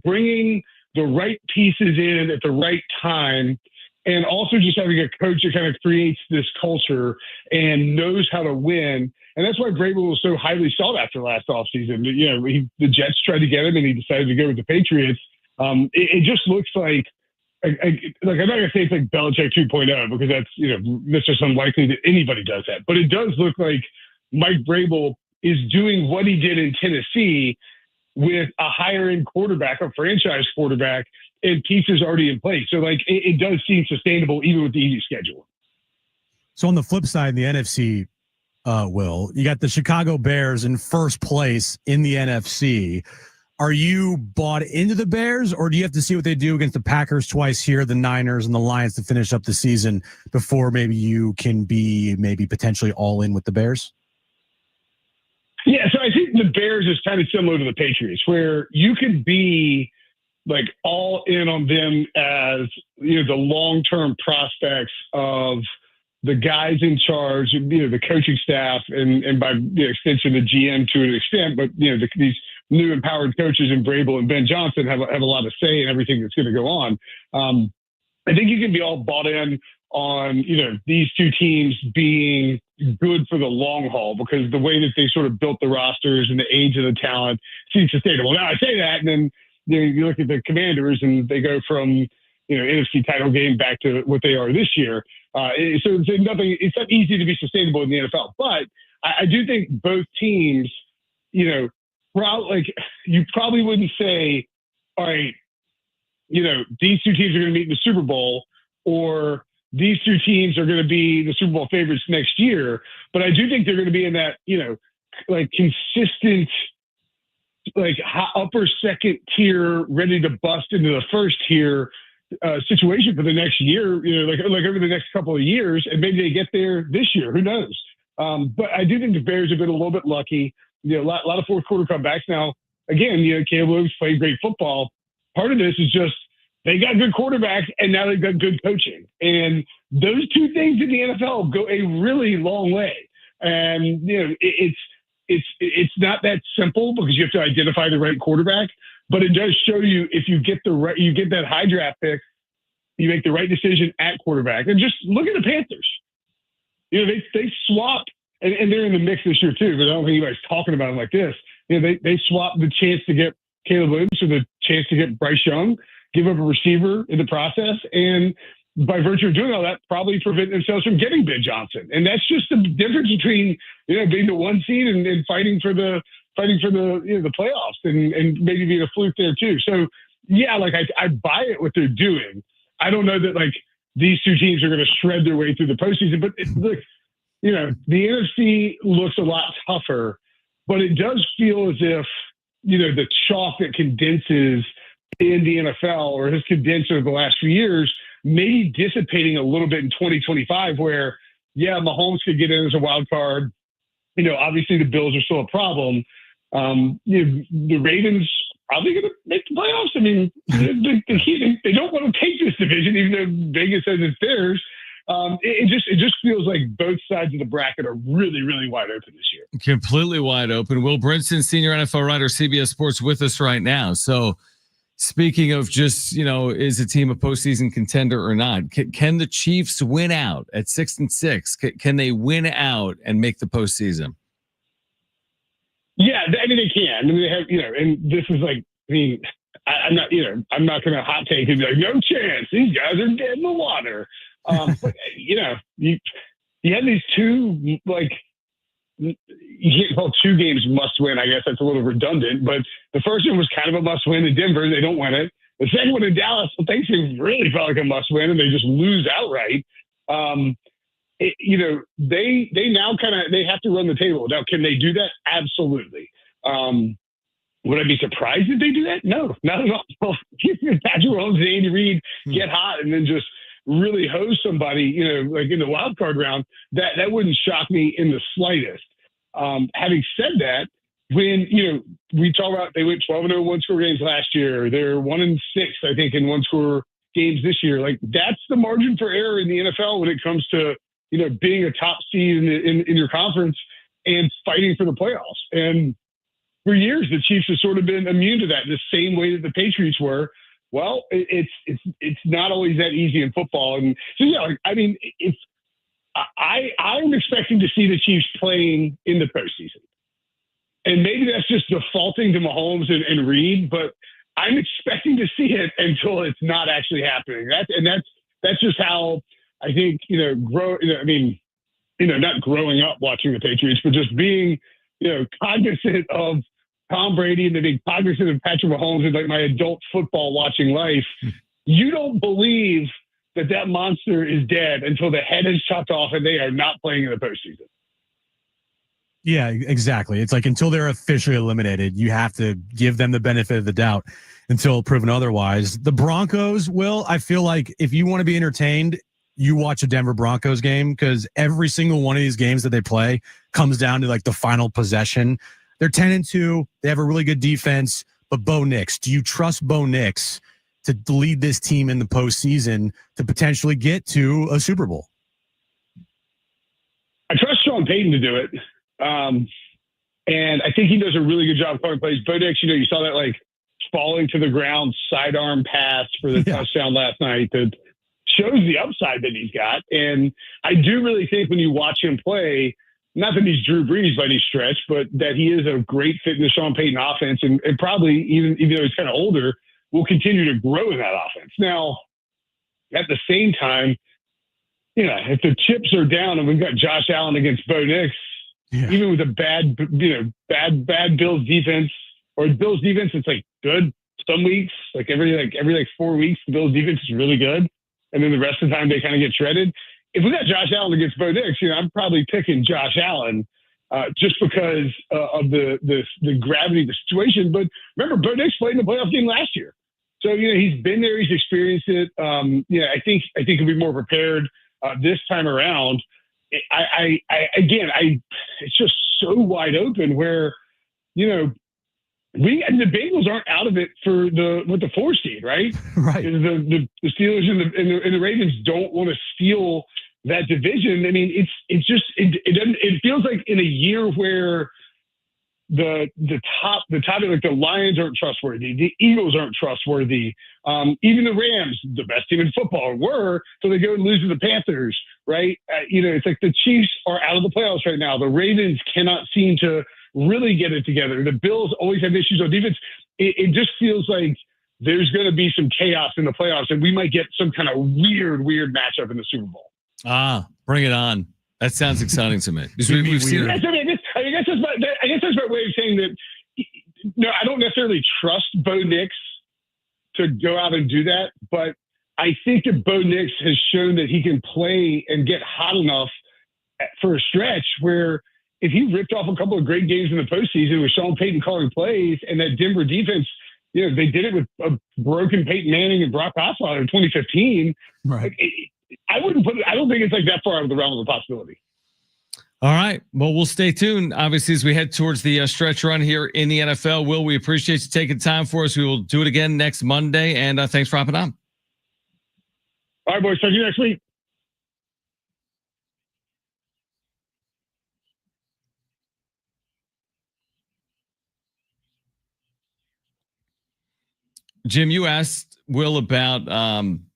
[SPEAKER 11] bringing the right pieces in at the right time, and also just having a coach that kind of creates this culture and knows how to win. And that's why Vrabel was so highly sought after last offseason. The Jets tried to get him, and he decided to go with the Patriots. It just looks like I'm not going to say it's like Belichick 2.0 because that's just unlikely that anybody does that. But it does look like Mike Vrabel is doing what he did in Tennessee with a higher end quarterback, a franchise quarterback, and pieces already in place. So it does seem sustainable even with the easy schedule.
[SPEAKER 2] So on the flip side, the NFC, Will, you got the Chicago Bears in first place in the NFC. Are you bought into the Bears, or do you have to see what they do against the Packers twice here, the Niners and the Lions to finish up the season before maybe you can be potentially all in with the Bears?
[SPEAKER 11] Yeah, so I think the Bears is kind of similar to the Patriots, where you could be all in on them as the long-term prospects of the guys in charge, the coaching staff, and by extension the GM to an extent, but these new empowered coaches in Vrabel and Ben Johnson have a lot of say in everything that's going to go on. I think you can be all bought in on, these two teams being good for the long haul because the way that they sort of built the rosters and the age of the talent seems sustainable. Now I say that, and then you look at the Commanders and they go from, NFC title game back to what they are this year. So it's not easy to be sustainable in the NFL, but I do think both teams, you probably wouldn't say, all right, these two teams are going to meet in the Super Bowl, or these two teams are going to be the Super Bowl favorites next year. But I do think they're going to be in that, consistent, upper second tier, ready to bust into the first tier situation for the next year, over the next couple of years, and maybe they get there this year. Who knows? But I do think the Bears have been a little bit lucky. A lot of fourth quarter comebacks. Now, again, Caleb Williams played great football. Part of this is just they got good quarterbacks, and now they've got good coaching. And those two things in the NFL go a really long way. And it's not that simple because you have to identify the right quarterback. But it does show you if you get that high draft pick, you make the right decision at quarterback. And just look at the Panthers. They swapped. And they're in the mix this year too, but I don't think anybody's talking about them like this. They swapped the chance to get Caleb Williams for the chance to get Bryce Young, give up a receiver in the process, and by virtue of doing all that, probably prevent themselves from getting Ben Johnson. And that's just the difference between being the one seed and fighting for the the playoffs and maybe being a fluke there too. So yeah, I buy it what they're doing. I don't know that these two teams are going to shred their way through the postseason, but look. The NFC looks a lot tougher, but it does feel as if, the chalk that condenses in the NFL or has condensed over the last few years, maybe dissipating a little bit in 2025 where, Mahomes could get in as a wild card. Obviously the Bills are still a problem. The Ravens probably going to make the playoffs. I mean, they don't want to take this division, even though Vegas says it's theirs. It just feels like both sides of the bracket are really, really wide open this year.
[SPEAKER 1] Completely wide open. Will Brinson, senior NFL writer, CBS Sports, with us right now. So speaking of just, is a team a postseason contender or not? Can the Chiefs win out at 6-6? Can they win out and make the postseason?
[SPEAKER 11] Yeah, I mean, they can. I mean, they have, and this is I'm not going to hot take and be like, no chance. These guys are dead in the water. But, you had these two, you can't call 2 games must win. I guess that's a little redundant, but the first one was kind of a must win in Denver. They don't win it. The second one in Dallas, things really felt like a must win and they just lose outright. they now they have to run the table. Now, can they do that? Absolutely. Would I be surprised if they do that? No, not at all. Patrick Mahomes and Andy Reid get hot and then just really hose somebody, like in the wild card round, that wouldn't shock me in the slightest. Having said that, when, we talk about they went 12-0 one-score games last year, they're 1-6, I think, in one-score games this year. Like, that's the margin for error in the NFL when it comes to, being a top seed in your conference and fighting for the playoffs. And for years, the Chiefs have sort of been immune to that, the same way that the Patriots were. Well, it's not always that easy in football. And so, if I'm expecting to see the Chiefs playing in the postseason. And maybe that's just defaulting to Mahomes and Reed, but I'm expecting to see it until it's not actually happening. That's just how I think, not growing up watching the Patriots, but just being, cognizant of Tom Brady and then being cognizant of Patrick Mahomes in like my adult football watching life. You don't believe that monster is dead until the head is chopped off and they are not playing in the postseason.
[SPEAKER 2] Yeah, exactly. It's like until they're officially eliminated, you have to give them the benefit of the doubt until proven otherwise. The Broncos, I feel like if you want to be entertained, you watch a Denver Broncos game because every single one of these games that they play comes down to like the final possession. They're 10-2. They have a really good defense, but Bo Nix, do you trust Bo Nix to lead this team in the postseason to potentially get to a Super Bowl?
[SPEAKER 11] I trust Sean Payton to do it. And I think he does a really good job calling plays. Bo Nix, you saw that like falling to the ground sidearm pass for the touchdown last night that shows the upside that he's got. And I do really think when you watch him play, not that he's Drew Brees by any stretch, but that he is a great fit in the Sean Payton offense and probably even though he's kind of older, will continue to grow in that offense. Now, at the same time, if the chips are down and we've got Josh Allen against Bo Nix, even with a bad Bills defense, or Bills defense, it's like good some weeks, like every 4 weeks, the Bills defense is really good. And then the rest of the time they kind of get shredded. If we got Josh Allen against Bo Nix, I'm probably picking Josh Allen just because of the gravity of the situation. But remember, Bo Nix played in the playoff game last year. So, he's been there, he's experienced it. I think he'll be more prepared this time around. It's just so wide open where, the Bengals aren't out of it with the 4 seed, right?
[SPEAKER 2] Right.
[SPEAKER 11] The Steelers and the Ravens don't want to steal that division. I mean, it feels like in a year where the top, like the Lions aren't trustworthy, the Eagles aren't trustworthy, even the Rams, the best team in football, were, so they go and lose to the Panthers, right? It's like the Chiefs are out of the playoffs right now. The Ravens cannot seem to really get it together. The Bills always have issues on defense. It just feels like there's going to be some chaos in the playoffs, and we might get some kind of weird matchup in the Super Bowl.
[SPEAKER 1] Bring it on. That sounds exciting to me. We've seen
[SPEAKER 11] I guess that's my way of saying that. No, I don't necessarily trust Bo Nix to go out and do that, but I think that Bo Nix has shown that he can play and get hot enough for a stretch where if he ripped off a couple of great games in the postseason with Sean Payton calling plays and that Denver defense, they did it with a broken Peyton Manning and Brock Osweiler in 2015.
[SPEAKER 2] Right.
[SPEAKER 11] I don't think it's like that far out of the realm of the possibility.
[SPEAKER 1] All right. Well, we'll stay tuned. Obviously, as we head towards the stretch run here in the NFL, Will, we appreciate you taking time for us. We will do it again next Monday. And thanks for hopping on.
[SPEAKER 11] All right, boys. Talk to you next week.
[SPEAKER 1] Jim, you asked Will about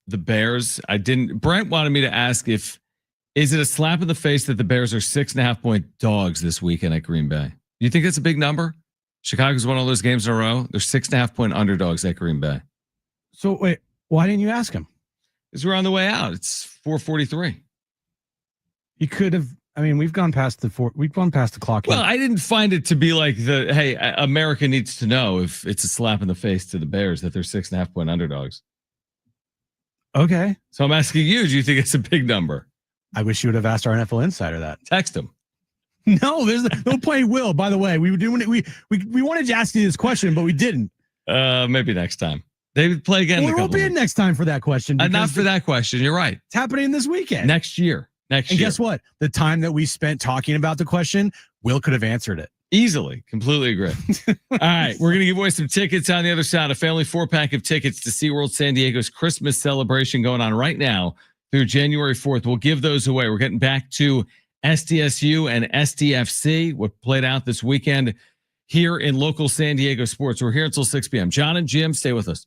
[SPEAKER 1] the Bears. I didn't. Brent wanted me to ask is it a slap in the face that the Bears are 6.5-point dogs this weekend at Green Bay? Do you think that's a big number? Chicago's won all those games in a row. They're 6.5-point underdogs at Green Bay.
[SPEAKER 2] So wait, why didn't you ask him?
[SPEAKER 1] Because we're on the way out. It's 4:43.
[SPEAKER 2] He could have. I mean, we've gone past the clock.
[SPEAKER 1] Well, I didn't find it to be like hey, America needs to know if it's a slap in the face to the Bears that they're 6.5-point underdogs.
[SPEAKER 2] Okay.
[SPEAKER 1] So I'm asking you, do you think it's a big number?
[SPEAKER 2] I wish you would have asked our NFL insider that.
[SPEAKER 1] Text him.
[SPEAKER 2] No, there's no point. Will, by the way, we were doing it. We wanted to ask you this question, but we didn't.
[SPEAKER 1] Maybe next time. They would play again.
[SPEAKER 2] Well, it won't be next time for that question.
[SPEAKER 1] Not for that question. You're right.
[SPEAKER 2] It's happening this weekend.
[SPEAKER 1] Next year. And
[SPEAKER 2] guess what? The time that we spent talking about the question, Will could have answered it.
[SPEAKER 1] Easily. Completely agree. All right. We're going to give away some tickets on the other side. A family 4-pack of tickets to SeaWorld San Diego's Christmas celebration going on right now through January 4th. We'll give those away. We're getting back to SDSU and SDFC, what played out this weekend here in local San Diego sports. We're here until 6 p.m. John and Jim, stay with us.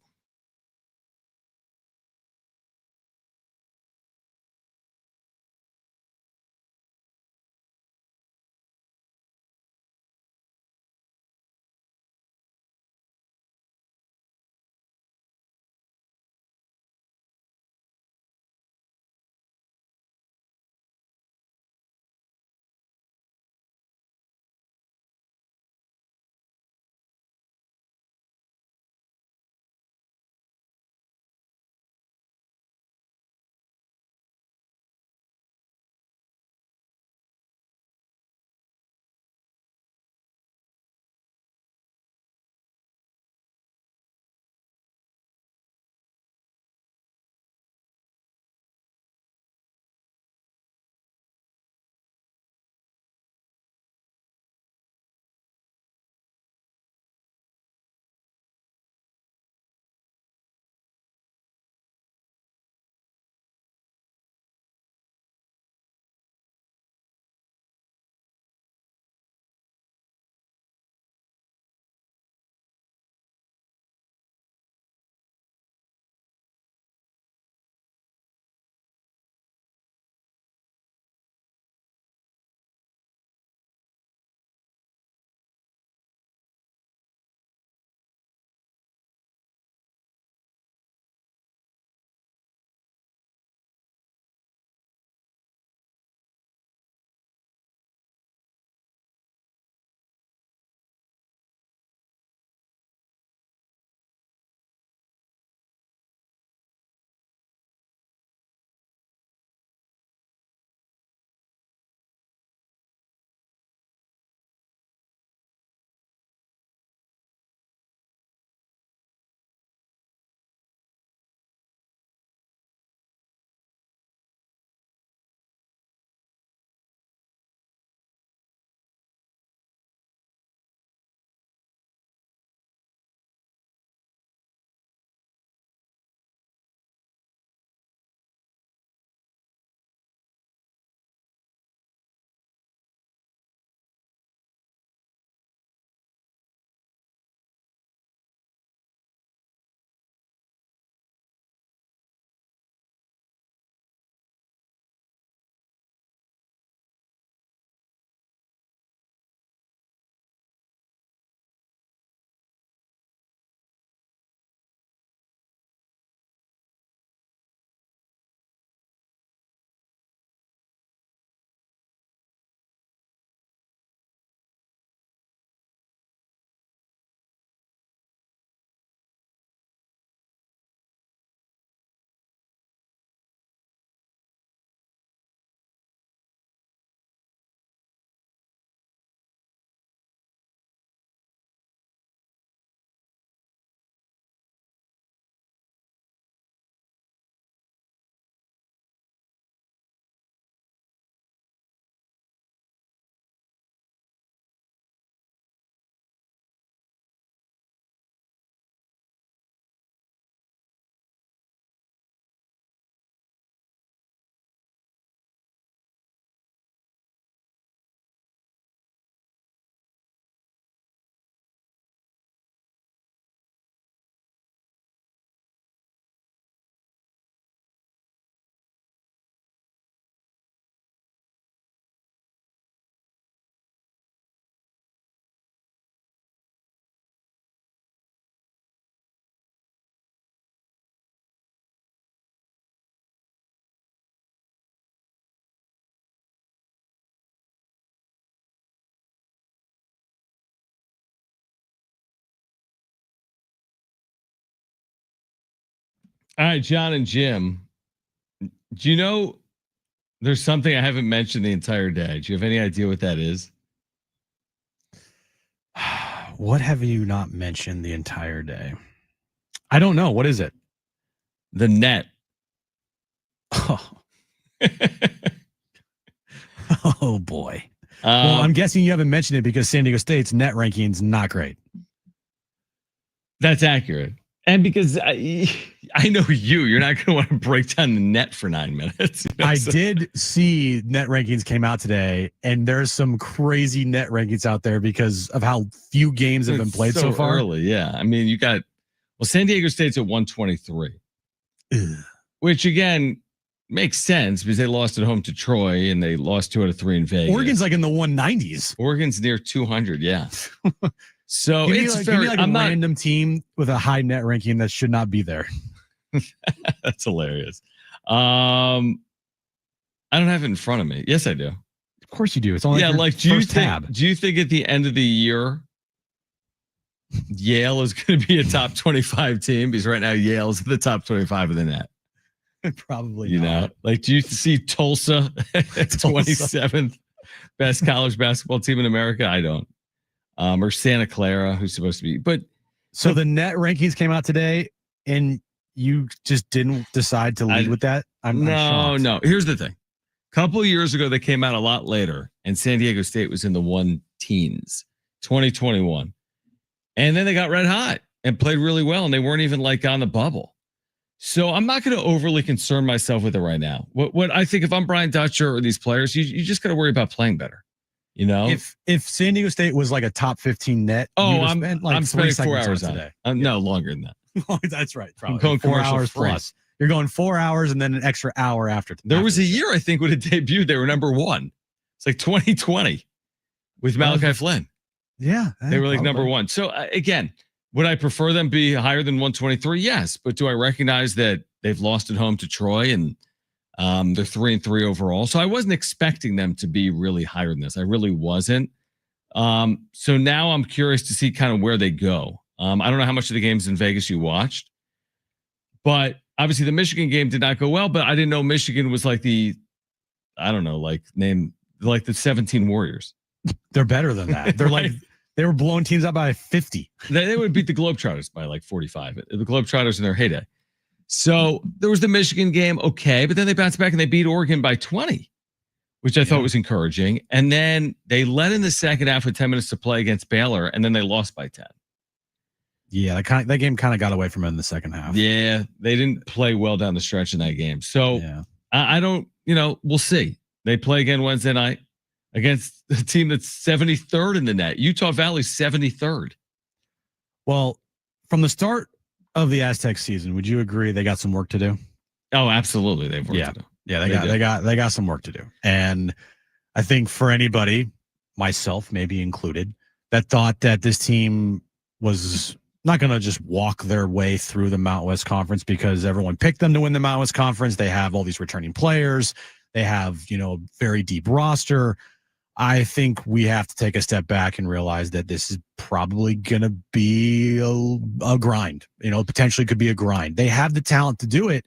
[SPEAKER 1] All right, John and Jim, do you know There's something I haven't mentioned the entire day. Do you have any idea what that is?
[SPEAKER 2] What have you not mentioned the entire day? I don't know. What is it?
[SPEAKER 1] The net.
[SPEAKER 2] Oh, oh boy. Well, I'm guessing you haven't mentioned it because San Diego State's net ranking's not great.
[SPEAKER 1] That's accurate. And because I know you're not going to want to break down the net for 9 minutes.
[SPEAKER 2] I did see net rankings came out today, and there's some crazy net rankings out there because of how few games have been played so far.
[SPEAKER 1] Early, yeah. I mean, San Diego State's at 123, which again makes sense because they lost at home to Troy and they lost 2 out of 3 in Vegas.
[SPEAKER 2] Oregon's like in the 190s.
[SPEAKER 1] Oregon's near 200, yeah. So
[SPEAKER 2] give
[SPEAKER 1] it's
[SPEAKER 2] me like a random team with a high net ranking that should not be there.
[SPEAKER 1] That's hilarious. I don't have it in front of me. Yes, I do.
[SPEAKER 2] Of course you do. It's only
[SPEAKER 1] do you think at the end of the year Yale is going to be a top 25 team? Because right now Yale's at the top 25 of the net.
[SPEAKER 2] Probably
[SPEAKER 1] you
[SPEAKER 2] not.
[SPEAKER 1] Know, like, do you see Tulsa at 27th best college basketball team in America? I don't. Or Santa Clara, who's supposed to be. But
[SPEAKER 2] so the net rankings came out today, and you just didn't decide to lead with that? I'm shocked.
[SPEAKER 1] No. Here's the thing. A couple of years ago, they came out a lot later, and San Diego State was in the 1-teens, 2021. And then they got red hot and played really well, and they weren't even like on the bubble. So I'm not going to overly concern myself with it right now. What I think, if I'm Brian Dutcher or these players, you just got to worry about playing better. You know,
[SPEAKER 2] if San Diego State was like a top 15 net,
[SPEAKER 1] I'm spending 4 hours on it. No, longer than that.
[SPEAKER 2] That's right. Probably.
[SPEAKER 1] I'm going
[SPEAKER 2] 4 hours
[SPEAKER 1] free.
[SPEAKER 2] plus. You're going 4 hours and then an extra hour after.
[SPEAKER 1] There was a year, I think, when it debuted, they were number 1. It's like 2020 with Malachi Flynn.
[SPEAKER 2] Yeah,
[SPEAKER 1] they were like number 1. So again, would I prefer them be higher than 123? Yes, but do I recognize that they've lost at home to Troy and they're 3-3 overall? So I wasn't expecting them to be really higher than this. I really wasn't. So now I'm curious to see kind of where they go. I don't know how much of the games in Vegas you watched, but obviously the Michigan game did not go well. But I didn't know Michigan was like the 17 Warriors.
[SPEAKER 2] They're better than that. They're
[SPEAKER 1] right?
[SPEAKER 2] like. They were blowing teams out by 50.
[SPEAKER 1] They would beat the Globetrotters by like 45. The Globetrotters in their heyday. So there was the Michigan game, okay, but then they bounced back and they beat Oregon by 20, which I thought was encouraging. And then they led in the second half with 10 minutes to play against Baylor, and then they lost by 10.
[SPEAKER 2] Yeah, that game kind of got away from them in the second half.
[SPEAKER 1] Yeah, they didn't play well down the stretch in that game. So I don't, we'll see. They play again Wednesday night against the team that's 73rd in the net. Utah Valley's 73rd.
[SPEAKER 2] Well, from the start of the Aztec season, would you agree they got some work to do?
[SPEAKER 1] Oh, absolutely. They've work to do.
[SPEAKER 2] Yeah, they got some work to do. And I think for anybody, myself maybe included, that thought that this team was not going to just walk their way through the Mountain West Conference because everyone picked them to win the Mountain West Conference. They have all these returning players. They have, a very deep roster. I think we have to take a step back and realize that this is probably going to be a grind. Potentially could be a grind. They have the talent to do it.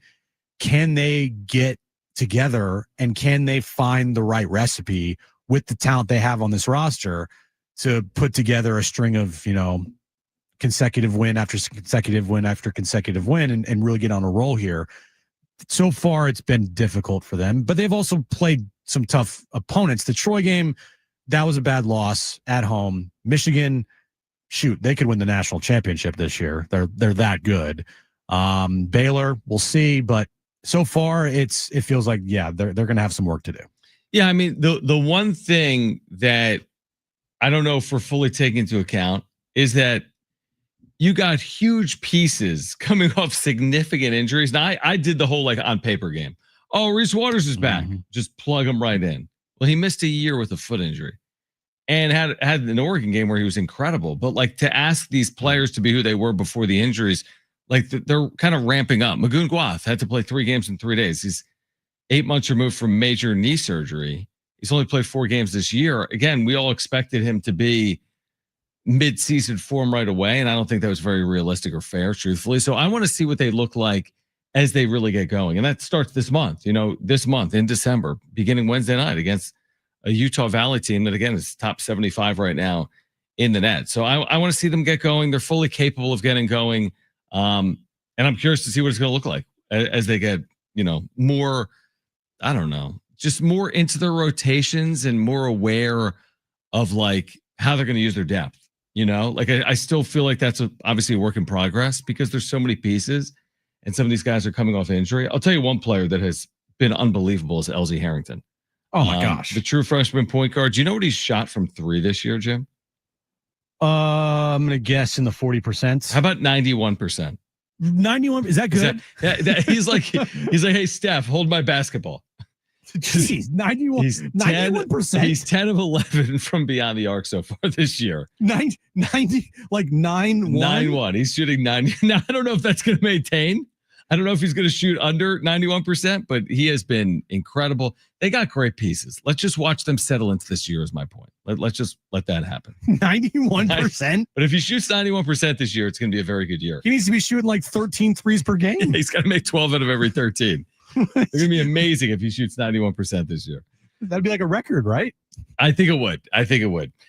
[SPEAKER 2] Can they get together and can they find the right recipe with the talent they have on this roster to put together a string of, consecutive win after consecutive win after consecutive win and really get on a roll here? So far, it's been difficult for them, but they've also played some tough opponents. The Troy game, that was a bad loss at home. Michigan, shoot, they could win the national championship this year. They're that good. Baylor, we'll see, but so far it feels like they're going to have some work to do.
[SPEAKER 1] Yeah, I mean the one thing that I don't know if we're fully taking into account is that you got huge pieces coming off significant injuries. Now I did the whole on paper game. Oh, Reese Waters is back. Just plug him right in. Well, he missed a year with a foot injury and had an Oregon game where he was incredible. But to ask these players to be who they were before the injuries, they're kind of ramping up. Magoon Gwath had to play 3 games in 3 days. He's 8 months removed from major knee surgery. He's only played 4 games this year. Again, we all expected him to be mid-season form right away, and I don't think that was very realistic or fair, truthfully. So I want to see what they look like as they really get going. And that starts this month, this month in December, beginning Wednesday night against a Utah Valley team that, again, is top 75 right now in the net. So I want to see them get going. They're fully capable of getting going. And I'm curious to see what it's going to look like as they get, more, I don't know, just more into their rotations and more aware of like how they're going to use their depth. I still feel like that's obviously a work in progress because there's so many pieces and some of these guys are coming off injury. I'll tell you one player that has been unbelievable is LZ Harrington.
[SPEAKER 2] Oh my gosh.
[SPEAKER 1] The true freshman point guard. Do you know what he's shot from 3 this year, Jim?
[SPEAKER 2] I'm going to guess in the 40%.
[SPEAKER 1] How about 91%?
[SPEAKER 2] 91? Is that good?
[SPEAKER 1] He's like, hey, Steph, hold my basketball.
[SPEAKER 2] Jeez, 91%.
[SPEAKER 1] He's 10 of 11 from beyond the arc so far this year.
[SPEAKER 2] 90, like 9-1?
[SPEAKER 1] 9-1. He's shooting 90. Now, I don't know if that's going to maintain. I don't know if he's going to shoot under 91%, but he has been incredible. They got great pieces. Let's just watch them settle into this year is my point. Let's just let that happen.
[SPEAKER 2] 91%?
[SPEAKER 1] But if he shoots 91% this year, it's going to be a very good year.
[SPEAKER 2] He needs to be shooting like 13 threes per game.
[SPEAKER 1] He's got to make 12 out of every 13. They're going to be amazing if he shoots 91% this year.
[SPEAKER 2] That'd be like a record, right?
[SPEAKER 1] I think it would.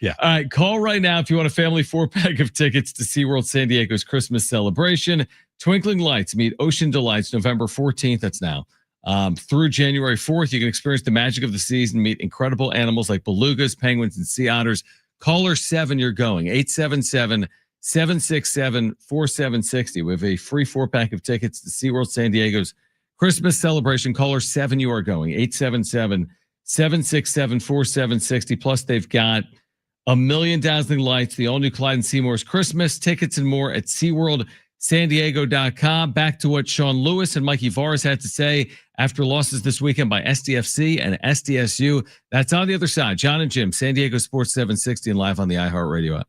[SPEAKER 2] Yeah.
[SPEAKER 1] All right. Call right now if you want a family 4-pack of tickets to SeaWorld San Diego's Christmas celebration. Twinkling Lights meet Ocean Delights November 14th. That's now. Through January 4th, you can experience the magic of the season, meet incredible animals like belugas, penguins, and sea otters. Caller 7, you're going. 877-767-4760. We have a free 4-pack of tickets to SeaWorld San Diego's Christmas celebration. Caller 7, you are going. 877-767-4760. Plus, they've got a million dazzling lights, the all-new Clyde and Seymour's Christmas, tickets and more at SeaWorldSanDiego.com. Back to what Sean Lewis and Mikey Varas had to say after losses this weekend by SDFC and SDSU. That's on the other side. John and Jim, San Diego Sports 760 and live on the iHeartRadio app.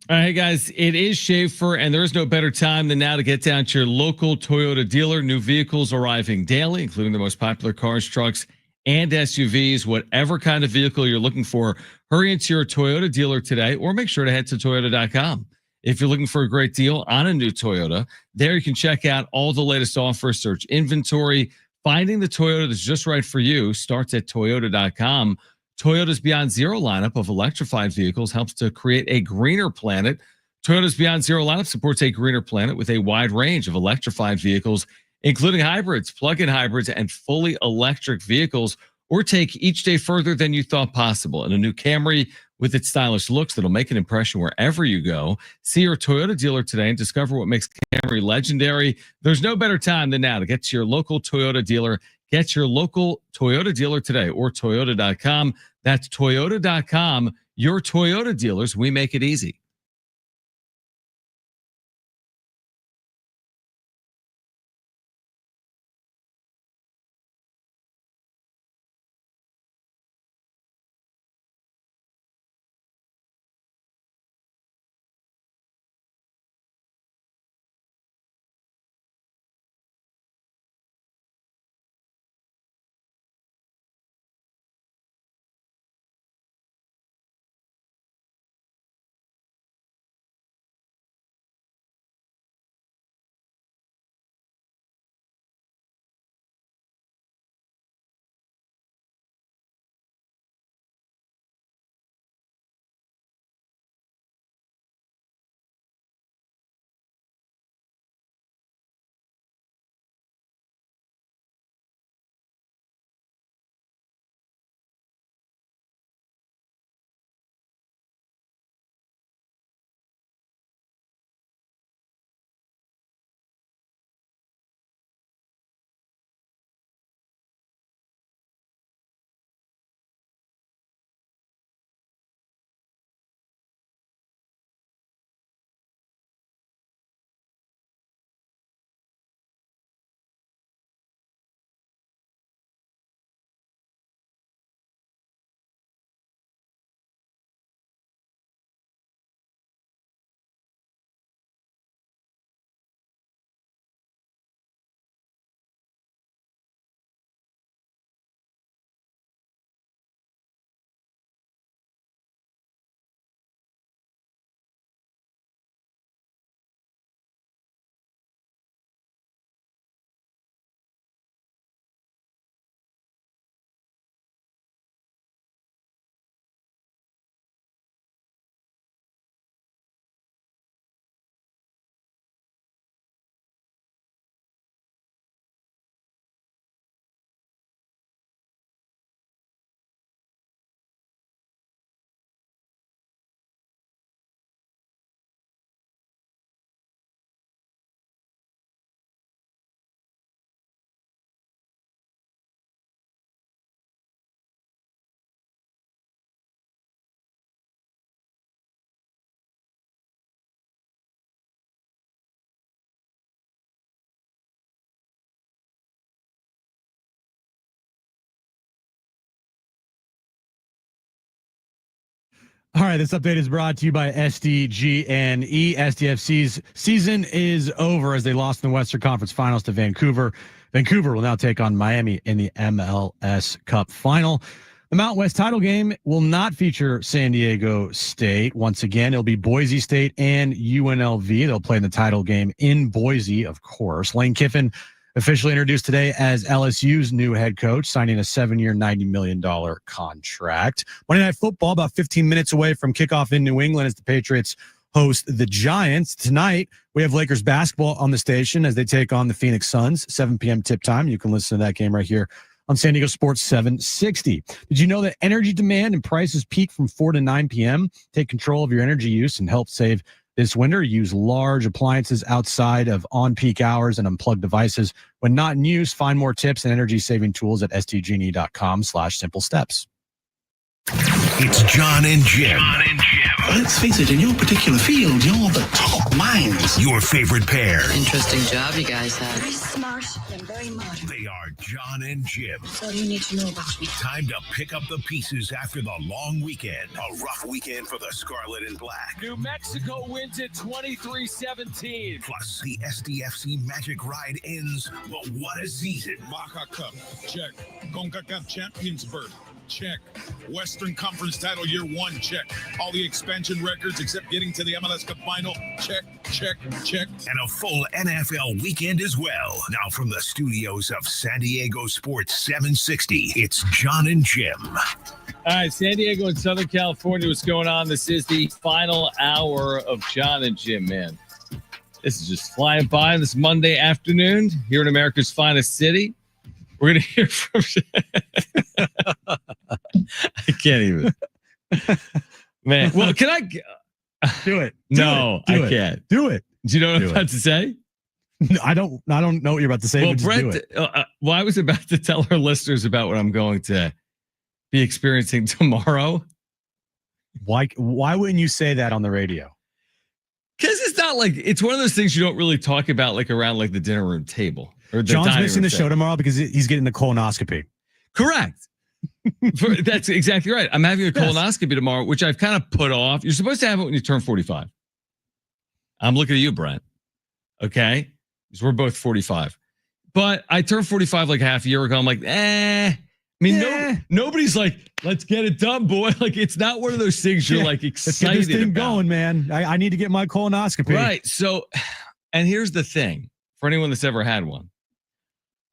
[SPEAKER 1] All right, guys, it is Schaefer, and there is no better time than now to get down to your local Toyota dealer. New vehicles arriving daily, including the most popular cars, trucks, and SUVs. Whatever kind of vehicle you're looking for, hurry into your Toyota dealer today, or make sure to head to Toyota.com. If you're looking for a great deal on a new Toyota, there you can check out all the latest offers, search inventory. Finding the Toyota that's just right for you starts at Toyota.com. Toyota's Beyond Zero lineup of electrified vehicles helps to create a greener planet. Toyota's Beyond Zero lineup supports a greener planet with a wide range of electrified vehicles, including hybrids, plug-in hybrids, and fully electric vehicles, or take each day further than you thought possible. And a new Camry with its stylish looks that'll make an impression wherever you go. See your Toyota dealer today and discover what makes Camry legendary. There's no better time than now to get to your local Toyota dealer. Get your local Toyota dealer today or Toyota.com. That's Toyota.com. Your Toyota dealers, we make it easy.
[SPEAKER 2] All right, this update is brought to you by SDGNE. SDFC's season is over as they lost in the Western Conference Finals to Vancouver. Vancouver will now take on Miami in the MLS Cup Final. The Mountain West title game will not feature San Diego State. Once again, it'll be Boise State and UNLV. They'll play in the title game in Boise, of course. Lane Kiffin officially introduced today as LSU's new head coach, signing a 7-year, $90 million contract. Monday Night Football, about 15 minutes away from kickoff in New England as the Patriots host the Giants. Tonight, we have Lakers basketball on the station as they take on the Phoenix Suns, 7 p.m. tip time. You can listen to that game right here on San Diego Sports 760. Did you know that energy demand and prices peak from 4 to 9 p.m.? Take control of your energy use and help save this winter. Use large appliances outside of on-peak hours and unplug devices when not in use. Find more tips and energy-saving tools at sdgne.com/simple steps.
[SPEAKER 6] It's John and Jim.
[SPEAKER 7] Let's face it, in your particular field, you're the top minds.
[SPEAKER 6] Your favorite pair.
[SPEAKER 8] Interesting job you guys have.
[SPEAKER 9] Very smart and very modern.
[SPEAKER 6] They are John and Jim.
[SPEAKER 9] That's all you need to know about me.
[SPEAKER 6] Time to pick up the pieces after the long weekend. A rough weekend for the Scarlet and Black.
[SPEAKER 1] New Mexico wins it 23-17.
[SPEAKER 6] Plus, the SDFC Magic Ride ends. But what a season.
[SPEAKER 10] Baja Cup, check. CONCACAF Champions berth, check. Western Conference title year 1, check. All the expansion records except getting to the MLS Cup final, check, check, check.
[SPEAKER 6] And a full NFL weekend as well. Now from the studios of San Diego Sports 760, it's John and Jim.
[SPEAKER 1] All right, San Diego and Southern California, what's going on? This is the final hour of John and Jim, man. This is just flying by this Monday afternoon here in America's finest city. We're going to hear from... I can't even. Man, well, can I...
[SPEAKER 2] Do it.
[SPEAKER 1] No, I can't.
[SPEAKER 2] Do it.
[SPEAKER 1] Do you know what I'm about to say?
[SPEAKER 2] No, I don't know what you're about to say.
[SPEAKER 1] Well,
[SPEAKER 2] but just do
[SPEAKER 1] Brett,
[SPEAKER 2] it.
[SPEAKER 1] I was about to tell our listeners about what I'm going to be experiencing tomorrow.
[SPEAKER 2] Why wouldn't you say that on the radio?
[SPEAKER 1] Because it's not like, it's one of those things you don't really talk about like around like the dinner room table. Or the
[SPEAKER 2] John's missing the
[SPEAKER 1] table.
[SPEAKER 2] show tomorrow because he's getting the colonoscopy.
[SPEAKER 1] Correct. That's exactly right. I'm having a colonoscopy tomorrow, which I've kind of put off. You're supposed to have it when you turn 45. I'm looking at you, Brent. Okay? Because we're both 45. But I turned 45 like half a year ago. I'm like, I mean, nobody's like, let's get it done, boy. Like, it's not one of those things you're like excited
[SPEAKER 2] Let's get this thing
[SPEAKER 1] about.
[SPEAKER 2] going, man. I need to get my colonoscopy.
[SPEAKER 1] Right. So, and here's the thing for anyone that's ever had one.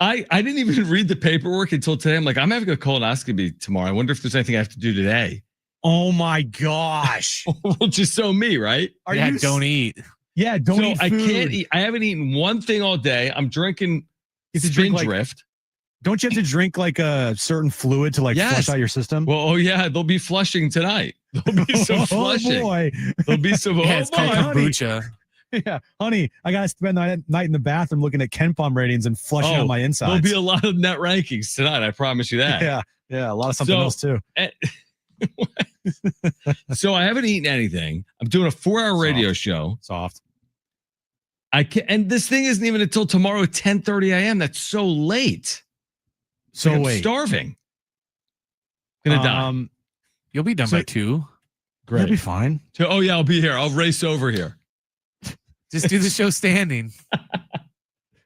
[SPEAKER 1] I didn't even read the paperwork until today. I'm like, I'm having a colonoscopy tomorrow. I wonder if there's anything I have to do today.
[SPEAKER 2] Oh my gosh.
[SPEAKER 1] Well, just so me, right?
[SPEAKER 3] Don't eat.
[SPEAKER 2] Yeah, don't eat food.
[SPEAKER 1] I can't eat. I haven't eaten one thing all day. I'm drinking Spindrift.
[SPEAKER 2] Don't you have to drink like a certain fluid to flush out your system?
[SPEAKER 1] Well, they'll be flushing tonight. There'll be some flushing.
[SPEAKER 2] Oh boy.
[SPEAKER 1] There'll be some.
[SPEAKER 3] It's called kombucha.
[SPEAKER 2] Yeah, honey, I gotta spend the night in the bathroom looking at Ken Palm ratings and flushing out my insides.
[SPEAKER 1] There'll be a lot of net rankings tonight. I promise you that.
[SPEAKER 2] Yeah, a lot of something else too.
[SPEAKER 1] So I haven't eaten anything. I'm doing a 4-hour radio show.
[SPEAKER 2] Soft.
[SPEAKER 1] I can, and this thing isn't even until tomorrow at 10:30 a.m. That's so late.
[SPEAKER 2] So
[SPEAKER 1] I'm starving. Gonna die.
[SPEAKER 3] You'll be done by 2.
[SPEAKER 2] Great. You'll be fine.
[SPEAKER 1] Oh yeah, I'll be here. I'll race over here.
[SPEAKER 3] Just do the show standing.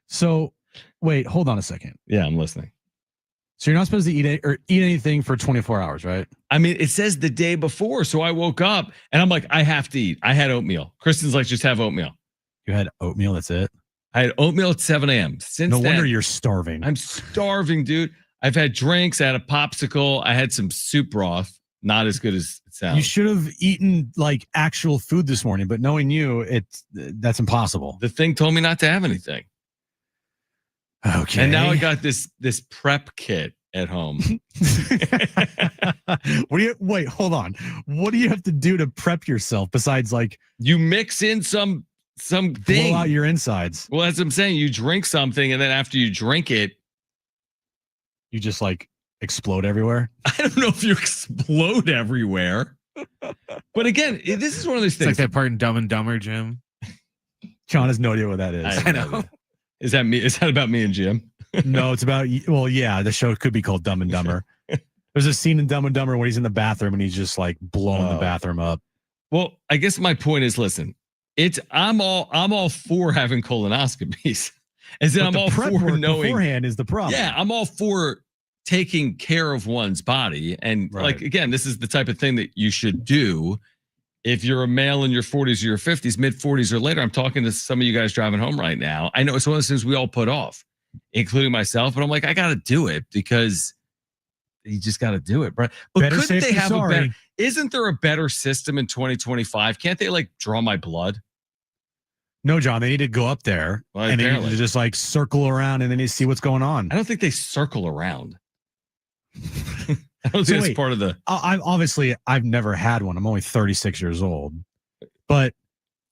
[SPEAKER 2] So, wait, hold on a second.
[SPEAKER 1] Yeah, I'm listening.
[SPEAKER 2] So you're not supposed to eat anything for 24 hours, right?
[SPEAKER 1] I mean, it says the day before. So I woke up and I'm like, I have to eat. I had oatmeal. Kristen's like, just have oatmeal.
[SPEAKER 2] You had oatmeal. That's it.
[SPEAKER 1] I had oatmeal at 7 a.m.
[SPEAKER 2] No wonder you're starving.
[SPEAKER 1] I'm starving, dude. I've had drinks. I had a popsicle. I had some soup broth. Not as good as it sounds.
[SPEAKER 2] You should have eaten like actual food this morning, but knowing you, that's impossible.
[SPEAKER 1] The thing told me not to have anything.
[SPEAKER 2] Okay.
[SPEAKER 1] And now I got this prep kit at home.
[SPEAKER 2] Wait, hold on. What do you have to do to prep yourself besides like
[SPEAKER 1] you mix in some thing,
[SPEAKER 2] blow out your insides?
[SPEAKER 1] Well, that's what I'm saying. You drink something, and then after you drink it,
[SPEAKER 2] you just like explode everywhere.
[SPEAKER 1] I don't know if you explode everywhere, but again, this is one of those things.
[SPEAKER 3] It's like that part in Dumb and Dumber, Jim.
[SPEAKER 2] John has no idea what that is.
[SPEAKER 3] I know.
[SPEAKER 1] Is that me? Is that about me and Jim?
[SPEAKER 2] No, it's about. Well, yeah, the show could be called Dumb and Dumber. There's a scene in Dumb and Dumber when he's in the bathroom and he's just like blowing the bathroom up.
[SPEAKER 1] Well, I guess my point is, listen, I'm all for having colonoscopies. As in, I'm all for knowing
[SPEAKER 2] beforehand is the problem.
[SPEAKER 1] Yeah, I'm all for taking care of one's body. And like, again, this is the type of thing that you should do if you're a male in your 40s or your 50s, mid 40s or later. I'm talking to some of you guys driving home right now. I know it's one of those things we all put off, including myself, but I'm like, I got to do it because you just got to do it, bro. But couldn't they have a better, isn't there a better system in 2025? Can't they like draw my blood?
[SPEAKER 2] No, John, they need to go up there and they need to just like circle around and then you see what's going on.
[SPEAKER 1] I don't think they circle around. I don't think that's part of the.
[SPEAKER 2] I've never had one. I'm only 36 years old. But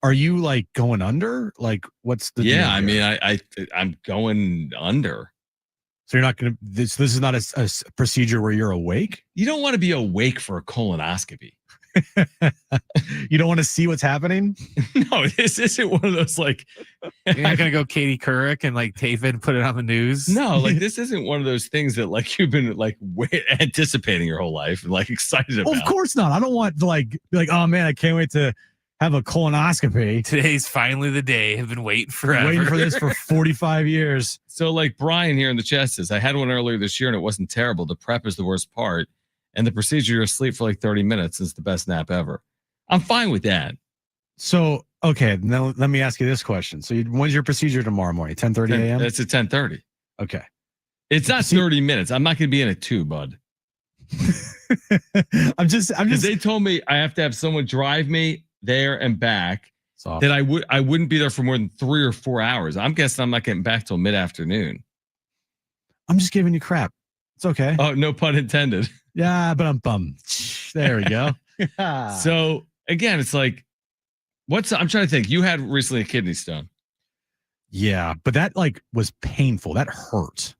[SPEAKER 2] are you like going under? Like, what's the?
[SPEAKER 1] Yeah, I mean, I'm going under.
[SPEAKER 2] So you're not going to. This is not a procedure where you're awake.
[SPEAKER 1] You don't want to be awake for a colonoscopy.
[SPEAKER 2] You don't want to see what's happening.
[SPEAKER 1] No, this isn't one of those like.
[SPEAKER 3] You're not gonna go Katie Couric and like tape it and put it on the news.
[SPEAKER 1] No, like this isn't one of those things that like you've been like anticipating your whole life and like excited about.
[SPEAKER 2] Well, of course not. I don't want to like be like, oh man, I can't wait to have a colonoscopy.
[SPEAKER 3] Today's finally the day. I've been waiting forever.
[SPEAKER 2] Waiting for this for 45 years.
[SPEAKER 1] So like Brian here in the chat says, I had one earlier this year and it wasn't terrible. The prep is the worst part. And the procedure, you're asleep for like 30 minutes is the best nap ever. I'm fine with that.
[SPEAKER 2] So, okay, now let me ask you this question. So when's your procedure tomorrow morning? 10:30 a.m.?
[SPEAKER 1] It's at 10:30.
[SPEAKER 2] Okay.
[SPEAKER 1] It's not 30 minutes. I'm not going to be in it too, bud.
[SPEAKER 2] I'm just.
[SPEAKER 1] They told me I have to have someone drive me there and back. That I wouldn't be there for more than 3 or 4 hours. I'm guessing I'm not getting back till mid-afternoon.
[SPEAKER 2] I'm just giving you crap. It's okay.
[SPEAKER 1] Oh, no pun intended.
[SPEAKER 2] Yeah, but I'm bummed. There we go.
[SPEAKER 1] So again, it's like, I'm trying to think. You had recently a kidney stone.
[SPEAKER 2] Yeah, but that like was painful. That hurt.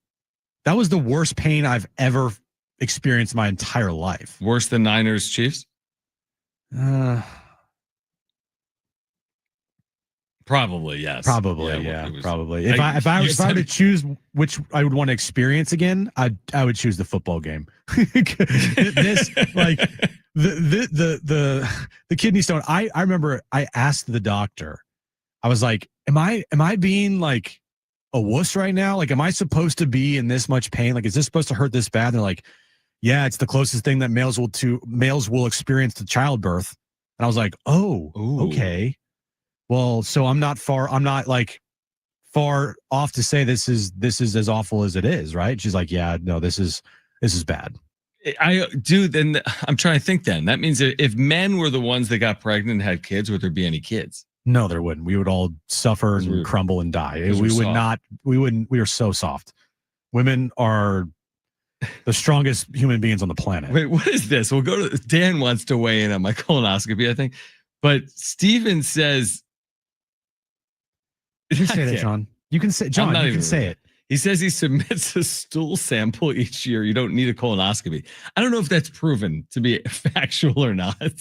[SPEAKER 2] That was the worst pain I've ever experienced my entire life.
[SPEAKER 1] Worse than Niners Chiefs? Probably, yes.
[SPEAKER 2] Probably, yeah. Probably. If I were to choose which I would want to experience again, I would choose the football game. This like the kidney stone. I remember I asked the doctor. I was like, am I being like a wuss right now? Like, am I supposed to be in this much pain? Like, is this supposed to hurt this bad? And they're like, yeah, it's the closest thing that males will experience to childbirth. And I was like, oh, okay. Well, so I'm not like far off to say this is as awful as it is, right? She's like, yeah, no, this is bad.
[SPEAKER 1] Then I'm trying to think then. That means that if men were the ones that got pregnant and had kids, would there be any kids?
[SPEAKER 2] No, there wouldn't. We would all suffer and crumble and die. We are so soft. Women are the strongest human beings on the planet.
[SPEAKER 1] Wait, what is this? We'll go to Dan wants to weigh in on my colonoscopy, I think. But Steven says,
[SPEAKER 2] you can say that, John. You can say, John, you can say it.
[SPEAKER 1] He says he submits a stool sample each year. You don't need a colonoscopy. I don't know if that's proven to be factual or not. What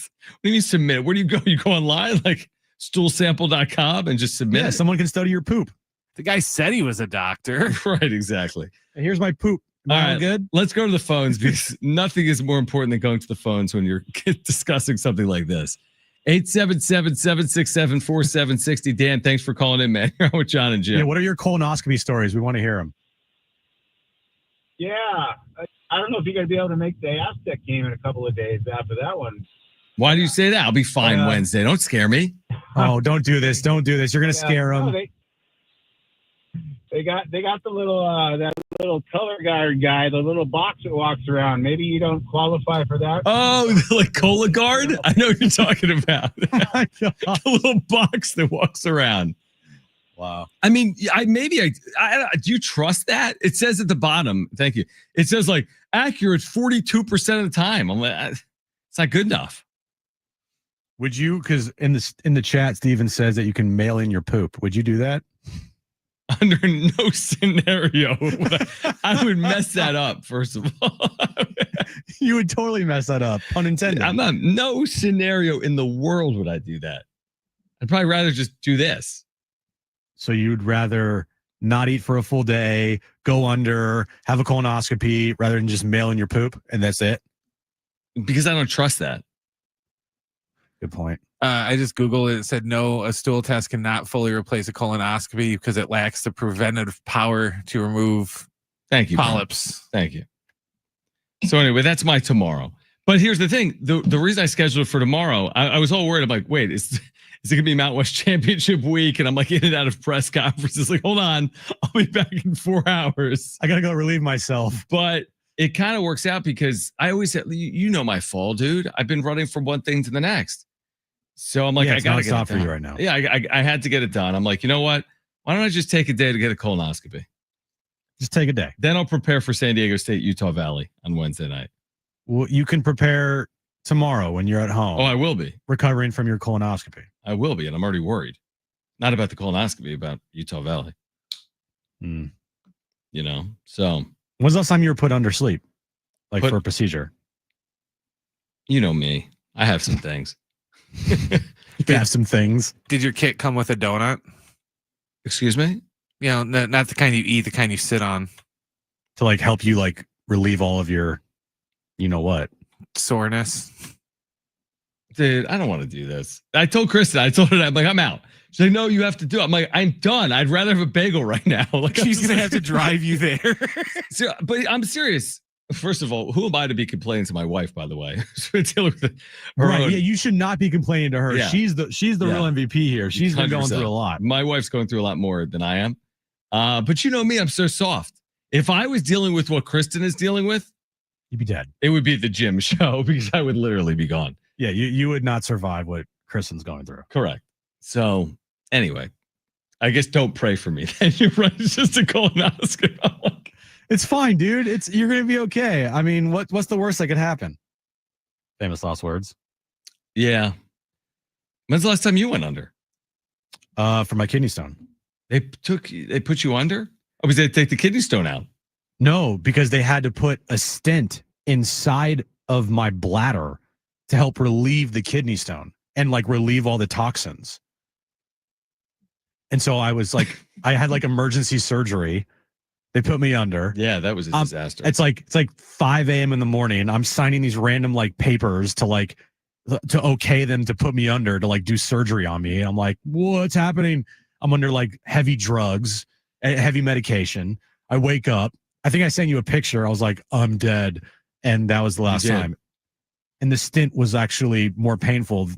[SPEAKER 1] do you mean submit? Where do you go? You go online, like stoolsample.com and just submit?
[SPEAKER 2] Yeah, someone can study your poop.
[SPEAKER 3] The guy said he was a doctor.
[SPEAKER 1] Right, exactly.
[SPEAKER 2] And here's my poop. All right, good.
[SPEAKER 1] Let's go to the phones because nothing is more important than going to the phones when you're discussing something like this. 877-767-4760. Dan, thanks for calling in, man. You're on with John and Jim.
[SPEAKER 2] Yeah, what are your colonoscopy stories? We want to hear them.
[SPEAKER 12] Yeah. I don't know if you're going to be able to make the Aztec game in a couple of days after that one.
[SPEAKER 1] Why do you say that? I'll be fine Wednesday. Don't scare me.
[SPEAKER 2] Oh, don't do this. Don't do this. You're going to scare them.
[SPEAKER 12] No, they got the little that little color guard guy, the little box that walks around. Maybe you don't qualify for that.
[SPEAKER 1] Oh, like Cola Guard? I know what you're talking about. The little box that walks around.
[SPEAKER 2] Wow.
[SPEAKER 1] I mean, I do you trust that? It says at the bottom, thank you. It says like accurate 42% of the time. I'm like, it's not good enough.
[SPEAKER 2] Would you, because in the chat, Steven says that you can mail in your poop. Would you do that?
[SPEAKER 1] Under no scenario I would mess that up, first of all.
[SPEAKER 2] You would totally mess that up, pun intended.
[SPEAKER 1] No scenario in the world would I do that. I'd probably rather just do this.
[SPEAKER 2] So you'd rather not eat for a full day, go under, have a colonoscopy rather than just mail in your poop, and that's it?
[SPEAKER 1] Because I don't trust that.
[SPEAKER 2] Good point.
[SPEAKER 3] I just Googled it. It said, no, a stool test cannot fully replace a colonoscopy because it lacks the preventative power to remove polyps.
[SPEAKER 1] Thank you. So anyway, that's my tomorrow. But here's the thing. The reason I scheduled it for tomorrow, I was all worried. I'm like, wait, is it going to be Mountain West Championship week? And I'm like in and out of press conferences. Like, hold on. I'll be back in 4 hours.
[SPEAKER 2] I got to go relieve myself.
[SPEAKER 1] But it kind of works out because I always said, you know my fall, dude. I've been running from one thing to the next. So I'm like, I got to get it
[SPEAKER 2] for you right now.
[SPEAKER 1] Yeah, I had to get it done. I'm like, you know what? Why don't I just take a day to get a colonoscopy?
[SPEAKER 2] Just take a day.
[SPEAKER 1] Then I'll prepare for San Diego State, Utah Valley on Wednesday night.
[SPEAKER 2] Well, you can prepare tomorrow when you're at home.
[SPEAKER 1] Oh, I will be.
[SPEAKER 2] Recovering from your colonoscopy.
[SPEAKER 1] I will be, and I'm already worried. Not about the colonoscopy, about Utah Valley.
[SPEAKER 2] You
[SPEAKER 1] know, so.
[SPEAKER 2] When's the last time you were put under sleep? Like for a procedure?
[SPEAKER 1] You know me. I have some things.
[SPEAKER 2] You have some things.
[SPEAKER 3] Did your kit come with a donut?
[SPEAKER 1] Excuse me?
[SPEAKER 3] You know, not the kind you eat, the kind you sit on.
[SPEAKER 2] To like help you like relieve all of your, you know what?
[SPEAKER 3] Soreness.
[SPEAKER 1] Dude, I don't want to do this. I told Kristen, I'm like, I'm out. She's like, no, you have to do it. I'm like, I'm done. I'd rather have a bagel right now. Like,
[SPEAKER 3] she's going to have to drive you there.
[SPEAKER 1] But I'm serious. First of all, who am I to be complaining to my wife, by the way?
[SPEAKER 2] Right. Yeah, you should not be complaining to her.
[SPEAKER 1] Yeah.
[SPEAKER 2] She's the real MVP here. She's been going through a lot.
[SPEAKER 1] My wife's going through a lot more than I am. But you know me, I'm so soft. If I was dealing with what Kristen is dealing with,
[SPEAKER 2] you'd be dead.
[SPEAKER 1] It would be the gym show because I would literally be gone.
[SPEAKER 2] Yeah, you would not survive what Kristen's going through.
[SPEAKER 1] Correct. So anyway, I guess don't pray for me. Then you're right. It's just a colonoscopy.
[SPEAKER 2] It's fine, dude. You're gonna be okay. I mean, what's the worst that could happen? Famous last words.
[SPEAKER 1] Yeah. When's the last time you went under?
[SPEAKER 2] For my kidney stone.
[SPEAKER 1] They put you under? Oh, because they take the kidney stone out.
[SPEAKER 2] No, because they had to put a stent inside of my bladder to help relieve the kidney stone and like relieve all the toxins. And so I was like, I had like emergency surgery. They put me under.
[SPEAKER 1] Yeah, that was a disaster.
[SPEAKER 2] It's like 5 a.m. in the morning. I'm signing these random like papers to okay them to put me under to like do surgery on me. And I'm like, what's happening? I'm under like heavy drugs, heavy medication. I wake up. I think I sent you a picture. I was like, I'm dead. And that was the last time. And the stint was actually more painful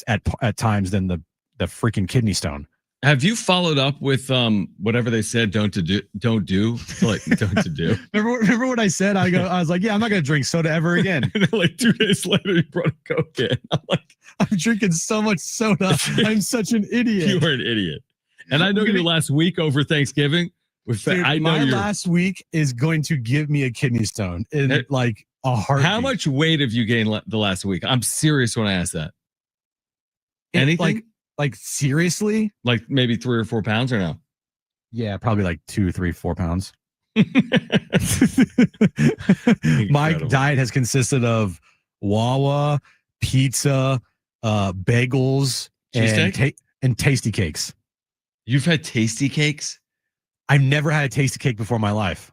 [SPEAKER 2] at times than the freaking kidney stone.
[SPEAKER 1] Have you followed up with whatever they said don't do? Like don't to do.
[SPEAKER 2] Remember what I said? I was like, yeah, I'm not gonna drink soda ever again.
[SPEAKER 1] And then like 2 days later, you brought a Coke in. I'm like,
[SPEAKER 2] I'm drinking so much soda. I'm such an idiot.
[SPEAKER 1] You are an idiot. And I know your last week over Thanksgiving.
[SPEAKER 2] Dude, my last week is going to give me a kidney stone in like a heartbeat.
[SPEAKER 1] How much weight have you gained the last week? I'm serious when I ask that. Anything?
[SPEAKER 2] Like seriously?
[SPEAKER 1] Like maybe 3 or 4 pounds or no?
[SPEAKER 2] Yeah, probably like 2, 3, 4 pounds. My diet has consisted of Wawa, pizza, bagels, and tasty cakes.
[SPEAKER 1] You've had tasty cakes?
[SPEAKER 2] I've never had a tasty cake before in my life.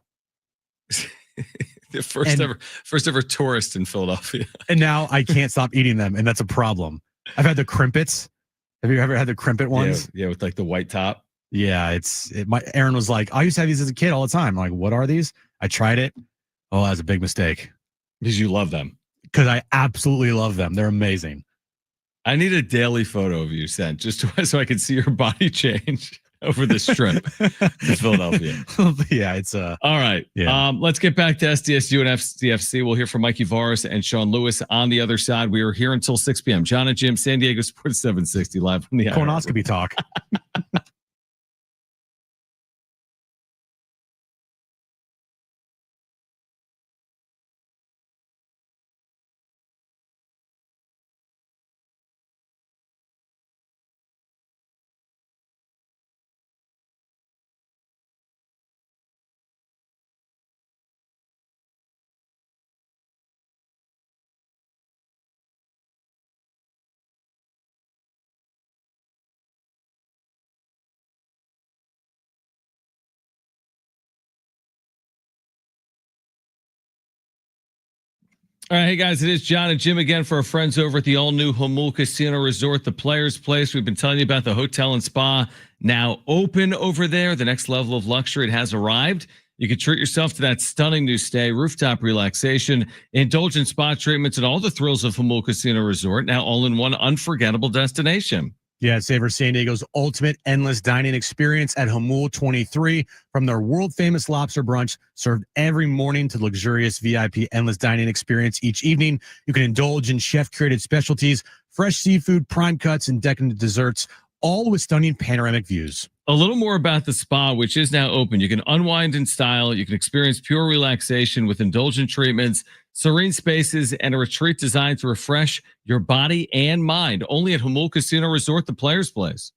[SPEAKER 1] The first ever tourist in Philadelphia.
[SPEAKER 2] And now I can't stop eating them, and that's a problem. I've had the crimpets. Have you ever had the crimpet ones?
[SPEAKER 1] Yeah, with like the white top.
[SPEAKER 2] Yeah, Aaron was like, I used to have these as a kid all the time. I'm like, what are these? I tried it. Oh, that was a big mistake.
[SPEAKER 1] Because you love them.
[SPEAKER 2] Because I absolutely love them. They're amazing.
[SPEAKER 1] I need a daily photo of you sent just so I can see your body change over this trip to Philadelphia.
[SPEAKER 2] Yeah, it's all
[SPEAKER 1] right.
[SPEAKER 2] Yeah.
[SPEAKER 1] Let's get back to SDSU and SDFC. We'll hear from Mikey Varis and Sean Lewis on the other side. We are here until 6 p.m. John and Jim, San Diego Sports 760 live from the
[SPEAKER 2] colonoscopy talk.
[SPEAKER 1] All right, hey guys, it is John and Jim again for our friends over at the all-new Jamul Casino Resort, the Players Place. We've been telling you about the hotel and spa now open over there. The next level of luxury, it has arrived. You can treat yourself to that stunning new stay, rooftop relaxation, indulgent spa treatments, and all the thrills of Jamul Casino Resort, now all in one unforgettable destination.
[SPEAKER 2] Yeah, savor San Diego's ultimate endless dining experience at Jamul 23. From their world-famous lobster brunch served every morning to luxurious VIP endless dining experience each evening, you can indulge in chef-curated specialties, fresh seafood, prime cuts, and decadent desserts, all with stunning panoramic views.
[SPEAKER 1] A little more about the spa, which is now open. You can unwind in style. You can experience pure relaxation with indulgent treatments, serene spaces, and a retreat designed to refresh your body and mind. Only at Jamul Casino Resort, the Players Place.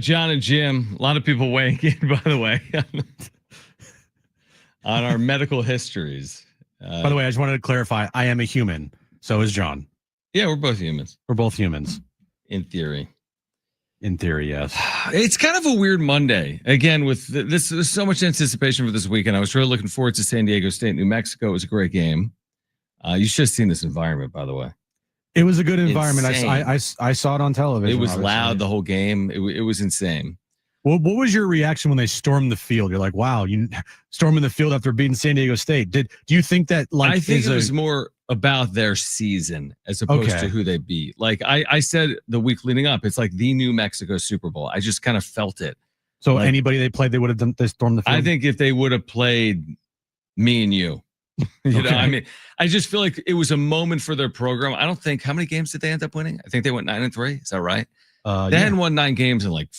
[SPEAKER 1] John and Jim, a lot of people weighing in, by the way, on our medical histories.
[SPEAKER 2] By the way, I just wanted to clarify, I am a human. So is John.
[SPEAKER 1] Yeah, we're both humans.
[SPEAKER 2] We're both humans.
[SPEAKER 1] In theory.
[SPEAKER 2] In theory, yes.
[SPEAKER 1] It's kind of a weird Monday. Again, with this, there's so much anticipation for this weekend. I was really looking forward to San Diego State, New Mexico. It was a great game. You should have seen this environment, by the way.
[SPEAKER 2] It was a good environment. I saw it on television.
[SPEAKER 1] It was loud the whole game. It was insane.
[SPEAKER 2] Well, what was your reaction when they stormed the field? You're like, wow, you storming the field after beating San Diego State. Do you think that like
[SPEAKER 1] I think it was more about their season as opposed to who they beat. Like I said the week leading up, it's like the New Mexico Super Bowl. I just kind of felt it.
[SPEAKER 2] So
[SPEAKER 1] like,
[SPEAKER 2] anybody they played, they would have done. They stormed the field.
[SPEAKER 1] I think if they would have played me and you. You know, I mean, I just feel like it was a moment for their program. I don't think, how many games did they end up winning? I think they went 9-3. Is that right? They hadn't won 9 games in like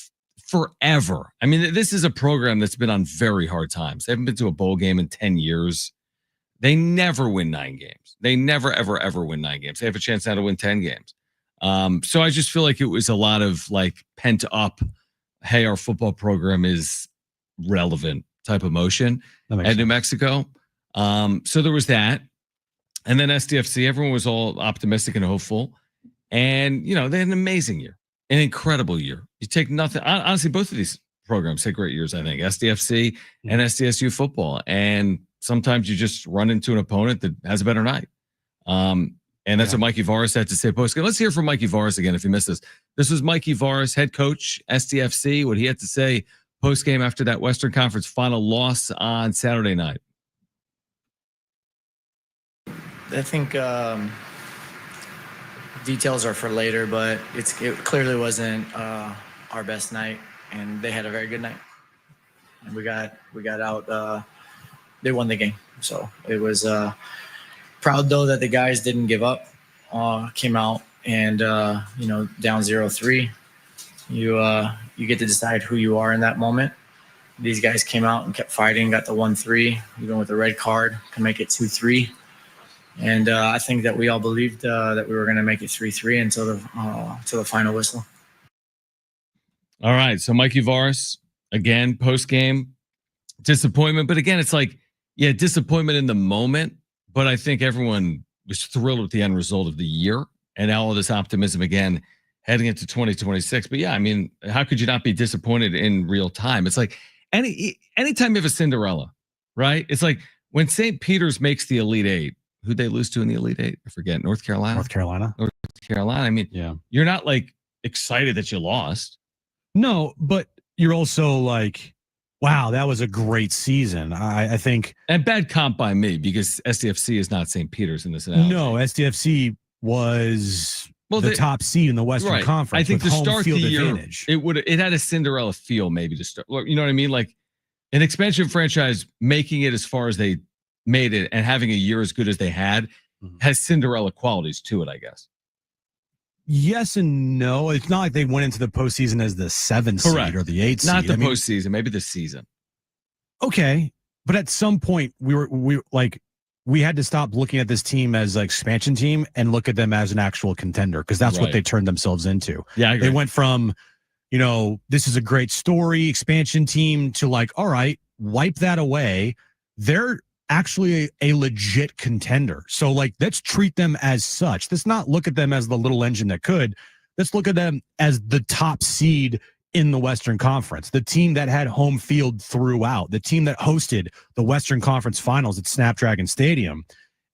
[SPEAKER 1] forever. I mean, this is a program that's been on very hard times. They haven't been to a bowl game in 10 years. They never win 9 games. They never, ever, ever win 9 games. They have a chance now to win 10 games. So I just feel like it was a lot of like pent up, hey, our football program is relevant type of motion at New Mexico. So there was that. And then SDFC, everyone was all optimistic and hopeful. And, you know, they had an amazing year, an incredible year. You take nothing. Honestly, both of these programs had great years, I think, SDFC and SDSU football. And sometimes you just run into an opponent that has a better night. And that's what Mikey Varas had to say post-game. Let's hear from Mikey Varas again if you missed this. This was Mikey Varas, head coach, SDFC, what he had to say post-game after that Western Conference final loss on Saturday night.
[SPEAKER 13] I think details are for later, but it clearly wasn't our best night, and they had a very good night. And we got out. They won the game, so it was proud though that the guys didn't give up. Came out and down 0-3. You get to decide who you are in that moment. These guys came out and kept fighting, got the 1-3, even with a red card, can make it 2-3. And I think that we all believed that we were going to make it 3-3 until the final whistle.
[SPEAKER 1] All right, so Mikey Varas again post game disappointment, but again, it's like disappointment in the moment. But I think everyone was thrilled with the end result of the year and all of this optimism again heading into 2026. But yeah, I mean, how could you not be disappointed in real time? It's like anytime you have a Cinderella, right? It's like when St. Peter's makes the Elite Eight. Who'd they lose to in the Elite Eight? I forget. North Carolina. I mean, you're not like excited that you lost.
[SPEAKER 2] No, but you're also like, wow, that was a great season. I think.
[SPEAKER 1] And bad comp by me because SDFC is not St. Peter's in this analogy.
[SPEAKER 2] No, SDFC was the top seed in the Western Conference.
[SPEAKER 1] I think
[SPEAKER 2] with
[SPEAKER 1] to
[SPEAKER 2] home
[SPEAKER 1] start the
[SPEAKER 2] field
[SPEAKER 1] year,
[SPEAKER 2] advantage.
[SPEAKER 1] it had a Cinderella feel maybe to start. You know what I mean? Like an expansion franchise making it as far as they made it and having a year as good as they had has Cinderella qualities to it, I guess.
[SPEAKER 2] Yes and no. It's not like they went into the postseason as the 7th seed or the 8th seed.
[SPEAKER 1] Not the postseason, maybe the season.
[SPEAKER 2] Okay, but at some point we had to stop looking at this team as an expansion team and look at them as an actual contender because that's what they turned themselves into.
[SPEAKER 1] Yeah, I agree.
[SPEAKER 2] They went from, this is a great story, expansion team to like, all right, wipe that away. They're actually a legit contender. So like, let's treat them as such. Let's not look at them as the little engine that could. Let's look at them as the top seed in the Western Conference, the team that had home field throughout, the team that hosted the Western Conference finals at Snapdragon Stadium.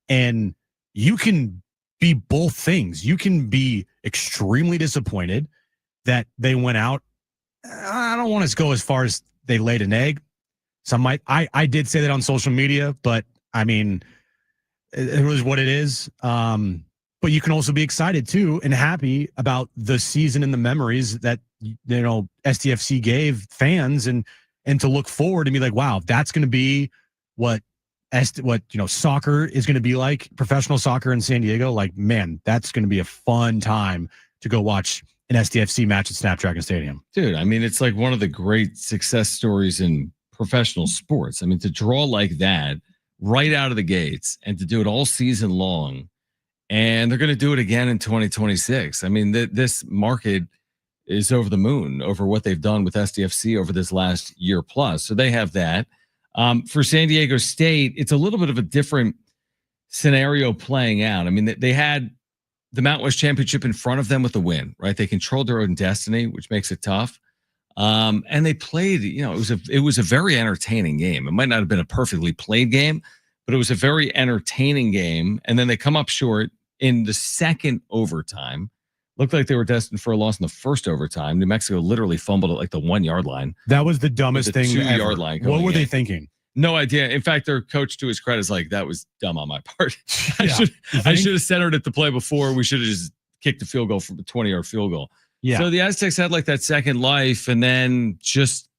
[SPEAKER 2] And you can be both things. You can be extremely disappointed that they went out. I don't want to go as far as they laid an egg. Some might. I did say that on social media, but I mean, it was what it is. But you can also be excited too and happy about the season and the memories that SDFC gave fans, and to look forward and be like, wow, that's going to be what soccer is going to be like, professional soccer in San Diego. Like, man, that's going to be a fun time to go watch an SDFC match at Snapdragon Stadium.
[SPEAKER 1] Dude, I mean, it's like one of the great success stories in professional sports. I mean, to draw like that right out of the gates and to do it all season long, and they're going to do it again in 2026. I mean, this market is over the moon over what they've done with SDFC over this last year plus. So they have that. For San Diego State, it's a little bit of a different scenario playing out. I mean, they had the Mountain West Championship in front of them with the win, right? They controlled their own destiny, which makes it tough. And they played, it was a very entertaining game. It might not have been a perfectly played game, but it was a very entertaining game. And then they come up short in the second overtime. Looked like they were destined for a loss in the first overtime. New Mexico literally fumbled at like the 1 yard line.
[SPEAKER 2] That was the dumbest thing.
[SPEAKER 1] 2 yard line.
[SPEAKER 2] What were they thinking?
[SPEAKER 1] No idea. In fact, their coach, to his credit, is like, that was dumb on my part. I should have centered it the play before. We should have just kicked the field goal from a 20-yard field goal.
[SPEAKER 2] Yeah.
[SPEAKER 1] So the Aztecs had like that second life, and then just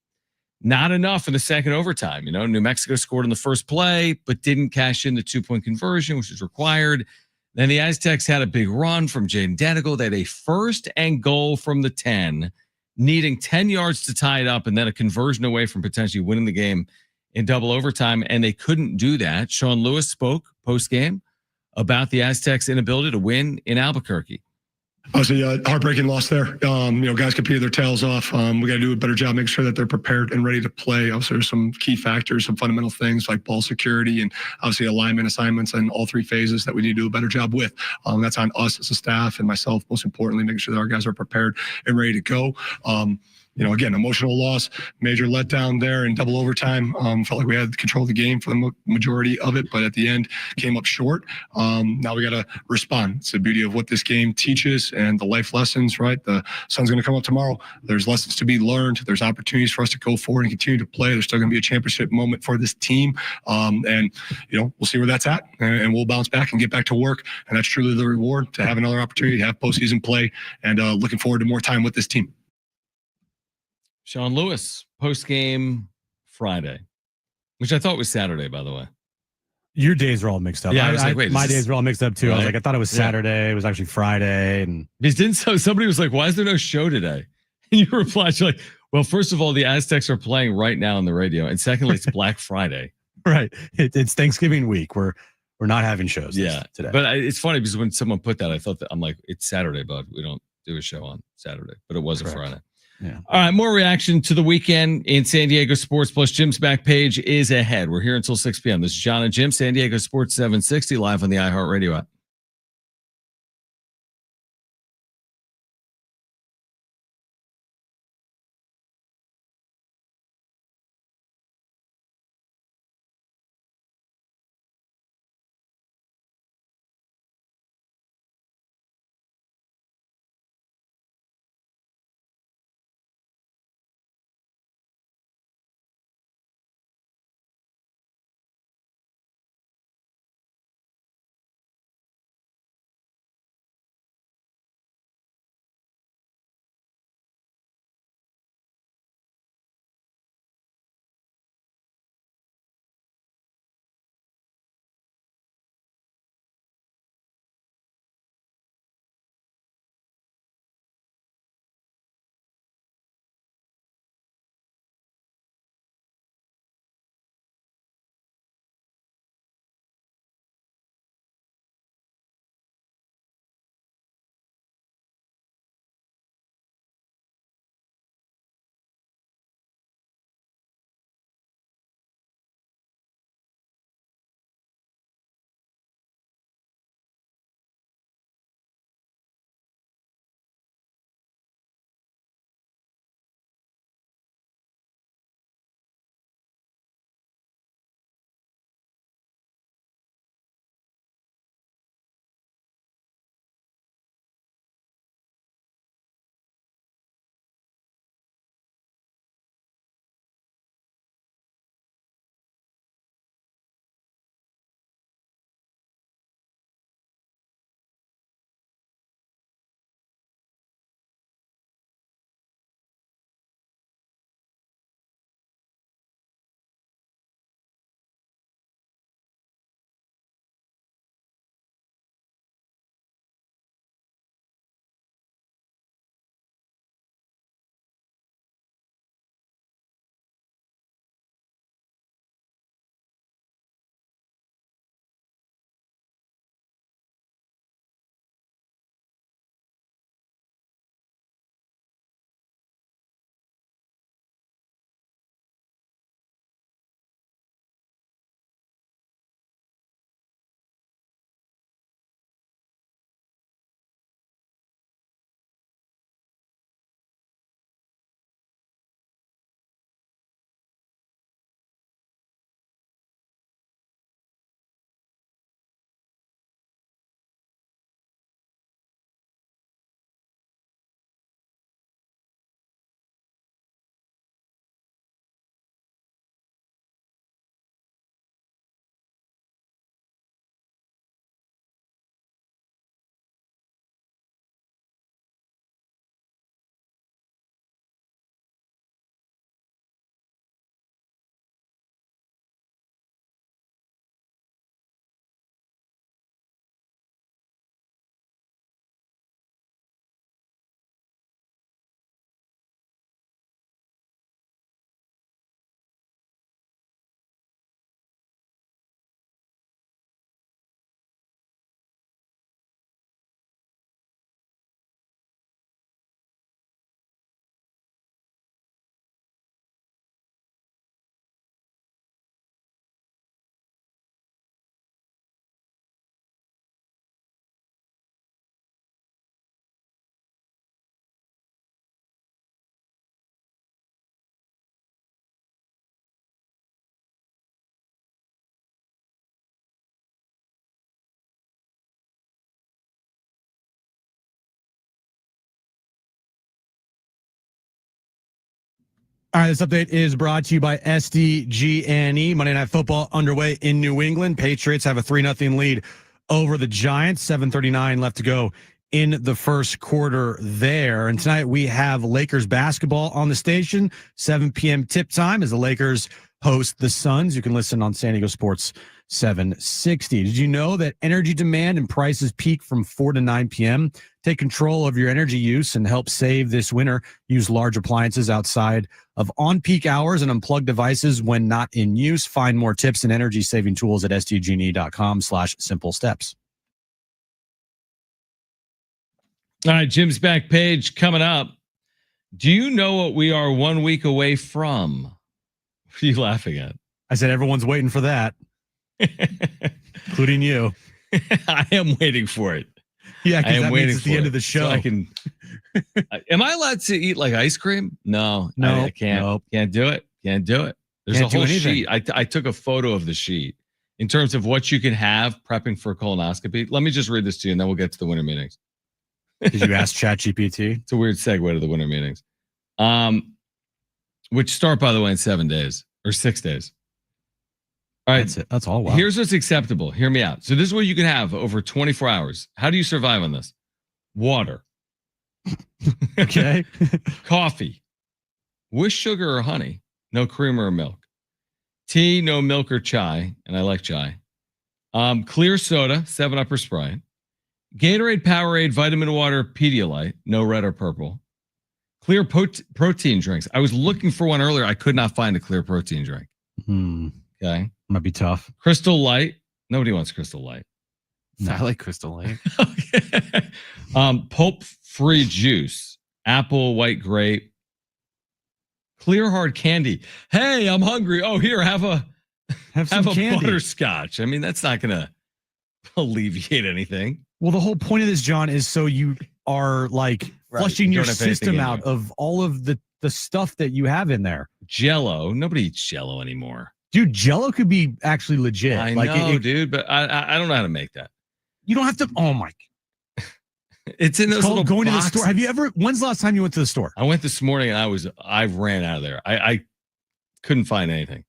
[SPEAKER 1] not enough in the second overtime. New Mexico scored in the first play, but didn't cash in the 2-point conversion, which is required. Then the Aztecs had a big run from Jaden Denigal. They had a 1st and goal from the 10, needing 10 yards to tie it up, and then a conversion away from potentially winning the game in double overtime, and they couldn't do that. Sean Lewis spoke post-game about the Aztecs' inability to win in Albuquerque.
[SPEAKER 14] Obviously, heartbreaking loss there. Guys competed their tails off. We got to do a better job making sure that they're prepared and ready to play. Obviously, there's some key factors, some fundamental things like ball security and obviously alignment assignments and all 3 phases that we need to do a better job with. That's on us as a staff and myself, most importantly, making sure that our guys are prepared and ready to go. again, emotional loss, major letdown there in double overtime. Felt like we had control of the game for the majority of it, but at the end came up short. Now we got to respond. It's the beauty of what this game teaches and the life lessons, right? The sun's going to come up tomorrow. There's lessons to be learned. There's opportunities for us to go forward and continue to play. There's still going to be a championship moment for this team. And we'll see where that's at, and we'll bounce back and get back to work. And that's truly the reward, to have another opportunity to have postseason play, and looking forward to more time with this team.
[SPEAKER 1] Sean Lewis, post-game Friday, which I thought was Saturday, by the way.
[SPEAKER 2] Your days are all mixed up.
[SPEAKER 1] Yeah, I was like, wait,
[SPEAKER 2] my days were all mixed up too.
[SPEAKER 1] Right?
[SPEAKER 2] I was like, I thought it was Saturday. It was actually Friday. And
[SPEAKER 1] somebody was like, why is there no show today? And you replied, you're like, well, first of all, the Aztecs are playing right now on the radio. And secondly, it's Black Friday.
[SPEAKER 2] Right. It's Thanksgiving week. We're not having shows today.
[SPEAKER 1] But it's funny because when someone put that, I thought that, I'm like, it's Saturday, bud. We don't do a show on Saturday, but it was a Friday.
[SPEAKER 2] Yeah.
[SPEAKER 1] All right. More reaction to the weekend in San Diego sports. Plus, Jim's back page is ahead. We're here until 6 p.m. This is John and Jim, San Diego Sports 760, live on the iHeartRadio app.
[SPEAKER 2] All right, this update is brought to you by SDGNE. Monday Night Football underway in New England. Patriots have a 3-0 lead over the Giants. 7:39 left to go in the first quarter there. And tonight we have Lakers basketball on the station. 7 p.m. tip time as the Lakers host the Suns. You can listen on San Diego Sports 760. Did you know that energy demand and prices peak from 4 to 9 p.m.? Take control of your energy use and help save this winter. Use large appliances outside of on-peak hours and unplug devices when not in use. Find more tips and energy-saving tools at sdgne.com/simple steps.
[SPEAKER 1] All right, Jim's back page coming up. Do you know what we are 1 week away from? What are you laughing at?
[SPEAKER 2] I said everyone's waiting for that, including you.
[SPEAKER 1] I am waiting for it.
[SPEAKER 2] Yeah, because that means it's the end of the show.
[SPEAKER 1] So I can. Am I allowed to eat like ice cream? No, I can't.
[SPEAKER 2] Nope.
[SPEAKER 1] Can't do it. Can't do it. There's a whole sheet. I took a photo of the sheet in terms of what you can have prepping for a colonoscopy. Let me just read this to you, and then we'll get to the winter meetings.
[SPEAKER 2] Did you ask ChatGPT?
[SPEAKER 1] It's a weird segue to the winter meetings, which start, by the way, in 7 days or 6 days. All right.
[SPEAKER 2] That's it. That's all. Wow.
[SPEAKER 1] Here's what's acceptable. Hear me out. So this is what you can have over 24 hours. How do you survive on this? Water.
[SPEAKER 2] Okay.
[SPEAKER 1] Coffee. With sugar or honey. No cream or milk. Tea, no milk or chai. And I like chai. Clear soda, 7-Up or Sprite. Gatorade, Powerade, vitamin water, Pedialyte. No red or purple. Clear protein drinks. I was looking for one earlier. I could not find a clear protein drink. Okay.
[SPEAKER 2] Might be tough.
[SPEAKER 1] Crystal Light. Nobody wants Crystal Light.
[SPEAKER 3] No. I like Crystal Light.
[SPEAKER 1] Pulp-free juice. Apple, white grape. Clear hard candy. Hey, I'm hungry. Oh, here, have a candy. Butterscotch. I mean, that's not going to alleviate anything.
[SPEAKER 2] Well, the whole point of this, John, is so you are like flushing your system out of all of the stuff that you have in there.
[SPEAKER 1] Jello. Nobody eats Jello anymore.
[SPEAKER 2] Dude, Jello could be actually legit.
[SPEAKER 1] I know, dude, but I don't know how to make that.
[SPEAKER 2] You don't have to. Oh my!
[SPEAKER 1] It's in those little
[SPEAKER 2] going
[SPEAKER 1] boxes.
[SPEAKER 2] to the store. Have you ever? When's the last time you went to the store?
[SPEAKER 1] I went this morning and I ran out of there. I couldn't find anything.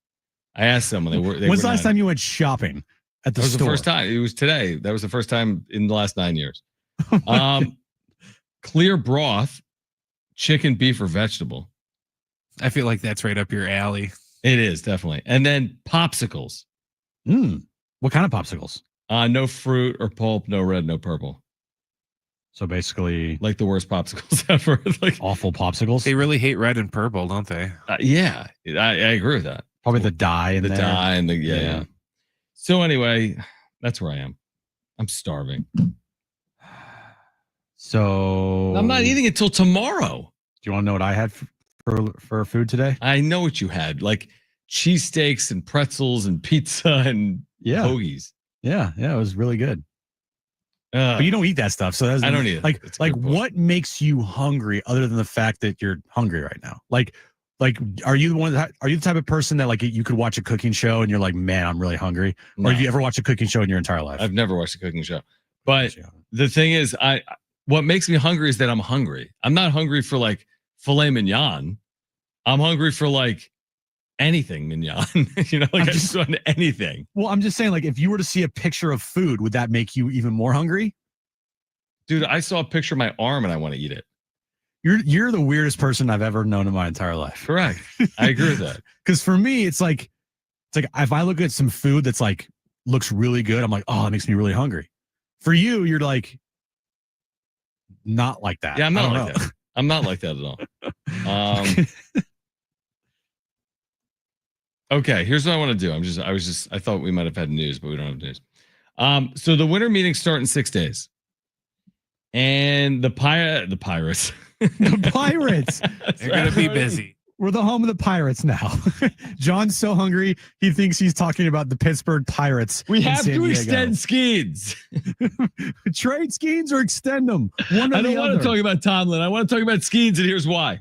[SPEAKER 1] I asked someone.
[SPEAKER 2] When's the last time you went shopping at the store?
[SPEAKER 1] That was the first time. It was today. That was the first time in the last 9 years. Clear broth, chicken, beef, or vegetable.
[SPEAKER 3] I feel like that's right up your alley.
[SPEAKER 1] It is definitely. And then popsicles.
[SPEAKER 2] What kind of popsicles?
[SPEAKER 1] No fruit or pulp, no red, no purple.
[SPEAKER 2] So basically,
[SPEAKER 1] like the worst popsicles ever. Like
[SPEAKER 2] awful popsicles.
[SPEAKER 3] They really hate red and purple, don't they?
[SPEAKER 1] Yeah, I agree with that.
[SPEAKER 2] Probably the dye and
[SPEAKER 1] the dye and the yeah. So anyway, that's where I am. I'm starving.
[SPEAKER 2] So
[SPEAKER 1] I'm not eating until tomorrow.
[SPEAKER 2] Do you want to know what I had for food today?
[SPEAKER 1] I know what you had, like cheesesteaks and pretzels and pizza and hoagies.
[SPEAKER 2] Yeah, it was really good. But you don't eat that stuff, so that's,
[SPEAKER 1] I don't eat it.
[SPEAKER 2] Like what makes you hungry other than the fact that you're hungry right now? Like, are you the type of person that like you could watch a cooking show and you're like, man, I'm really hungry? No. Or have you ever watched a cooking show in your entire life?
[SPEAKER 1] I've never watched a cooking show. But the thing is, what makes me hungry is that I'm hungry. I'm not hungry for like filet mignon. I'm hungry for like anything mignon. I just want anything.
[SPEAKER 2] Well, I'm just saying, like, if you were to see a picture of food, would that make you even more hungry?
[SPEAKER 1] Dude, I saw a picture of my arm and I want to eat it.
[SPEAKER 2] You're the weirdest person I've ever known in my entire life.
[SPEAKER 1] Correct. I agree with that.
[SPEAKER 2] Because for me, it's like if I look at some food that's like looks really good, I'm like, oh, it makes me really hungry. For you, you're like not like that.
[SPEAKER 1] Yeah, I'm not like that. I'm not like that at all. Okay, here's what I want to do. I thought we might have had news, but we don't have news. So the winter meetings start in 6 days. And the Pirates.
[SPEAKER 2] The Pirates.
[SPEAKER 3] They're going to be busy.
[SPEAKER 2] We're the home of the Pirates now. John's so hungry, he thinks he's talking about the Pittsburgh Pirates.
[SPEAKER 1] We have to extend Skeens.
[SPEAKER 2] Trade Skeens or extend them. I
[SPEAKER 1] don't want to talk about Tomlin. I want to talk about Skeens, and here's why.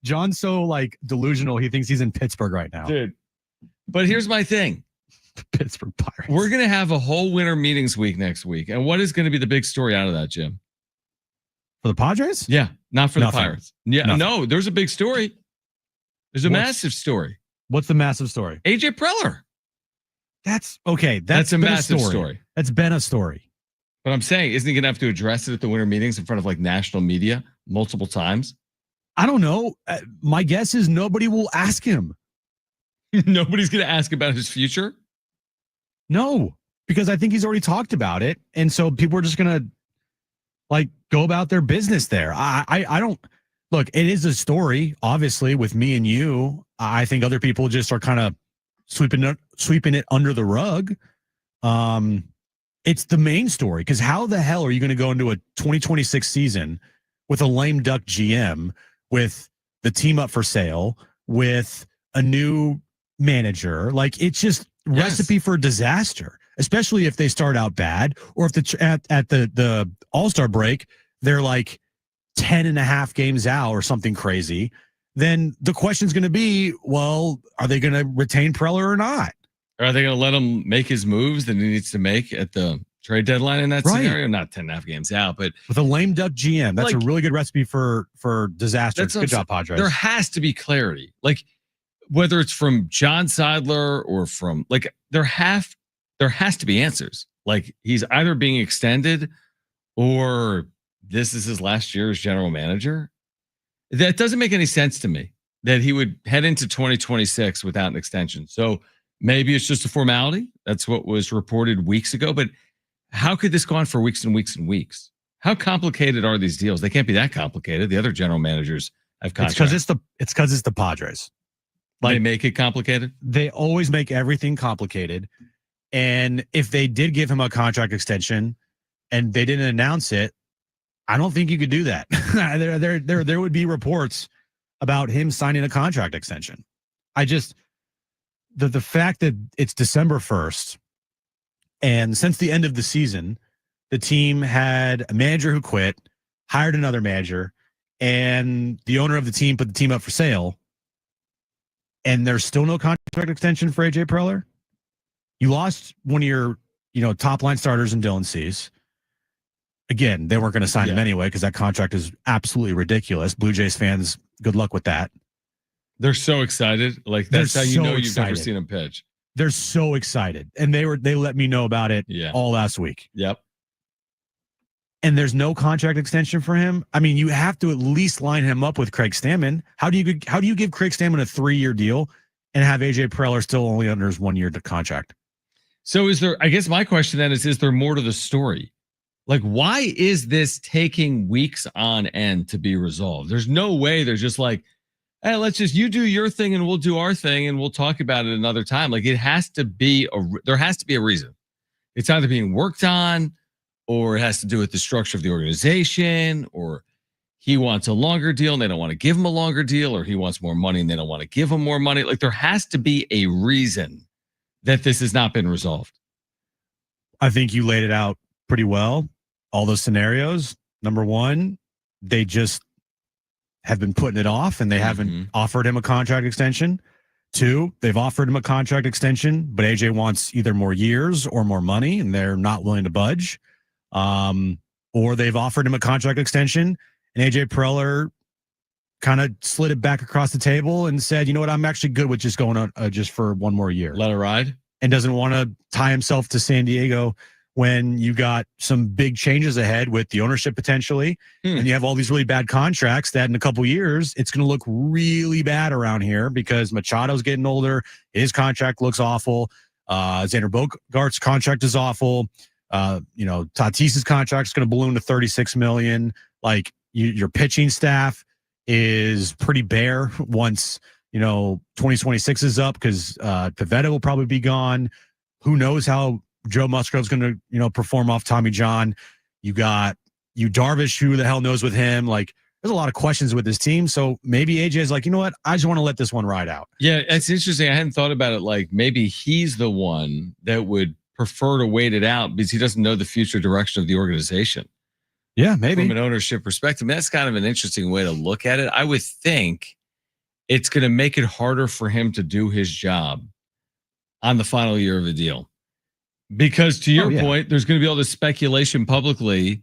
[SPEAKER 2] John's so like delusional, he thinks he's in Pittsburgh right now.
[SPEAKER 1] Dude. But here's my thing.
[SPEAKER 2] The Pittsburgh Pirates.
[SPEAKER 1] We're going to have a whole winter meetings week next week. And what is going to be the big story out of that, Jim?
[SPEAKER 2] For the Padres?
[SPEAKER 1] Yeah, not for the Pirates. Yeah, no, there's a big story. There's a massive story.
[SPEAKER 2] What's the massive story?
[SPEAKER 1] AJ Preller.
[SPEAKER 2] That's okay. That's
[SPEAKER 1] a massive story.
[SPEAKER 2] That's been a story.
[SPEAKER 1] But I'm saying, isn't he going to have to address it at the winter meetings in front of like national media multiple times?
[SPEAKER 2] I don't know. My guess is nobody will ask him.
[SPEAKER 1] Nobody's going to ask about his future?
[SPEAKER 2] No, because I think he's already talked about it. And so people are just going to like go about their business there. I don't look, it is a story, obviously, with me and you. I think other people just are kind of sweeping it under the rug. It's the main story, because how the hell are you going to go into a 2026 season with a lame duck GM, with the team up for sale, with a new manager? Like, it's just recipe for disaster, especially if they start out bad, or if at the All-Star break, they're like 10.5 games out or something crazy. Then the question's going to be, well, are they going to retain Preller or not?
[SPEAKER 1] Or are they going to let him make his moves that he needs to make at the trade deadline in that scenario? Not 10.5 games out, but
[SPEAKER 2] with a lame duck GM, that's like, a really good recipe for disaster. Good job, Padres.
[SPEAKER 1] There has to be clarity, like whether it's from John Seidler or from like there has to be answers. Like, he's either being extended or this is his last year as general manager. That doesn't make any sense to me, that he would head into 2026 without an extension. So maybe it's just a formality. That's what was reported weeks ago. But how could this go on for weeks and weeks and weeks? How complicated are these deals? They can't be that complicated. The other general managers have contracts.
[SPEAKER 2] It's because it's the Padres.
[SPEAKER 1] Like, they make it complicated?
[SPEAKER 2] They always make everything complicated. And if they did give him a contract extension and they didn't announce it, I don't think you could do that. There would be reports about him signing a contract extension. The fact that it's December 1st, and since the end of the season, the team had a manager who quit, hired another manager, and the owner of the team put the team up for sale, and there's still no contract extension for AJ Preller. You lost one of your, top line starters in Dylan Cease. Again, they weren't going to sign him anyway because that contract is absolutely ridiculous. Blue Jays fans, good luck with that.
[SPEAKER 1] They're so excited. Like, that's how you know you've never seen them pitch.
[SPEAKER 2] They're so excited. And they let me know about it all last week.
[SPEAKER 1] Yep.
[SPEAKER 2] And there's no contract extension for him. I mean, you have to at least line him up with Craig Stammen. How do you give Craig Stammen a 3-year deal and have AJ Preller still only under his 1-year contract?
[SPEAKER 1] So I guess my question then is there more to the story? Like, why is this taking weeks on end to be resolved? There's no way they're just like, hey, you do your thing and we'll do our thing and we'll talk about it another time. Like, there has to be a reason. It's either being worked on, or it has to do with the structure of the organization, or he wants a longer deal and they don't want to give him a longer deal, or he wants more money and they don't want to give him more money. Like, there has to be a reason that this has not been resolved.
[SPEAKER 2] I think you laid it out pretty well. All those scenarios. Number one, they just have been putting it off and they haven't offered him a contract extension. 2, they've offered him a contract extension, but AJ wants either more years or more money and they're not willing to budge. Or they've offered him a contract extension and AJ Preller kind of slid it back across the table and said, you know what, I'm actually good with just going on just for 1 more year.
[SPEAKER 1] Let it ride.
[SPEAKER 2] And doesn't want to tie himself to San Diego when you got some big changes ahead with the ownership potentially, and you have all these really bad contracts that in a couple years, it's going to look really bad around here because Machado's getting older. His contract looks awful. Xander Bogaerts' contract is awful. Tatis's contract is going to balloon to $36 million. Like, your pitching staff is pretty bare once, 2026 is up because Pivetta will probably be gone. Who knows how Joe Musgrove's going to, perform off Tommy John. You got Darvish, who the hell knows with him. Like, there's a lot of questions with this team. So maybe AJ is like, you know what? I just want to let this one ride out.
[SPEAKER 1] Yeah, it's interesting. I hadn't thought about it. Like, maybe he's the one that would prefer to wait it out because he doesn't know the future direction of the organization.
[SPEAKER 2] Yeah, maybe.
[SPEAKER 1] From an ownership perspective. That's kind of an interesting way to look at it. I would think it's going to make it harder for him to do his job on the final year of the deal. Because to your point, there's going to be all this speculation publicly.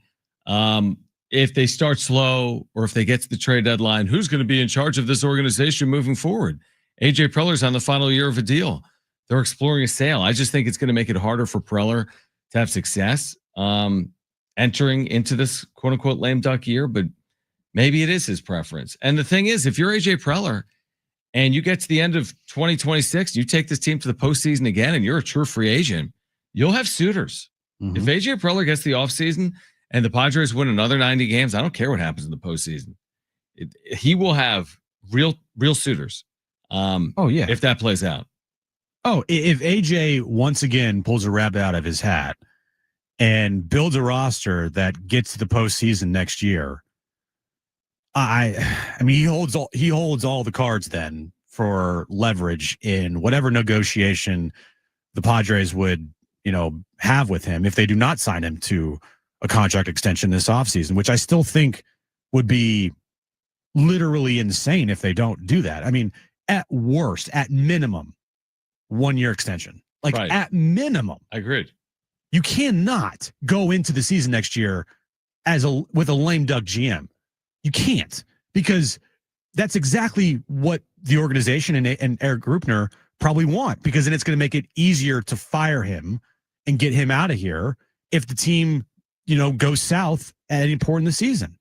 [SPEAKER 1] if they start slow or if they get to the trade deadline, who's going to be in charge of this organization moving forward? AJ Preller's on the final year of a deal. They're exploring a sale. I just think it's going to make it harder for Preller to have success entering into this quote unquote lame duck year, but maybe it is his preference. And the thing is, if you're AJ Preller and you get to the end of 2026, you take this team to the postseason again, and you're a true free agent, you'll have suitors. Mm-hmm. If AJ Preller gets the offseason and the Padres win another 90 games, I don't care what happens in the postseason. He will have real suitors. If that plays out.
[SPEAKER 2] Oh, if AJ once again pulls a rabbit out of his hat and builds a roster that gets to the postseason next year, I mean, he holds all the cards then for leverage in whatever negotiation the Padres would, have with him if they do not sign him to a contract extension this offseason, which I still think would be literally insane if they don't do that. I mean, at worst, at minimum, 1 year extension. Like right. At minimum.
[SPEAKER 1] I agreed.
[SPEAKER 2] You cannot go into the season next year with a lame duck GM. You can't, because that's exactly what the organization and Eric Grupner probably want, because then it's going to make it easier to fire him and get him out of here if the team, goes south at any point in the season.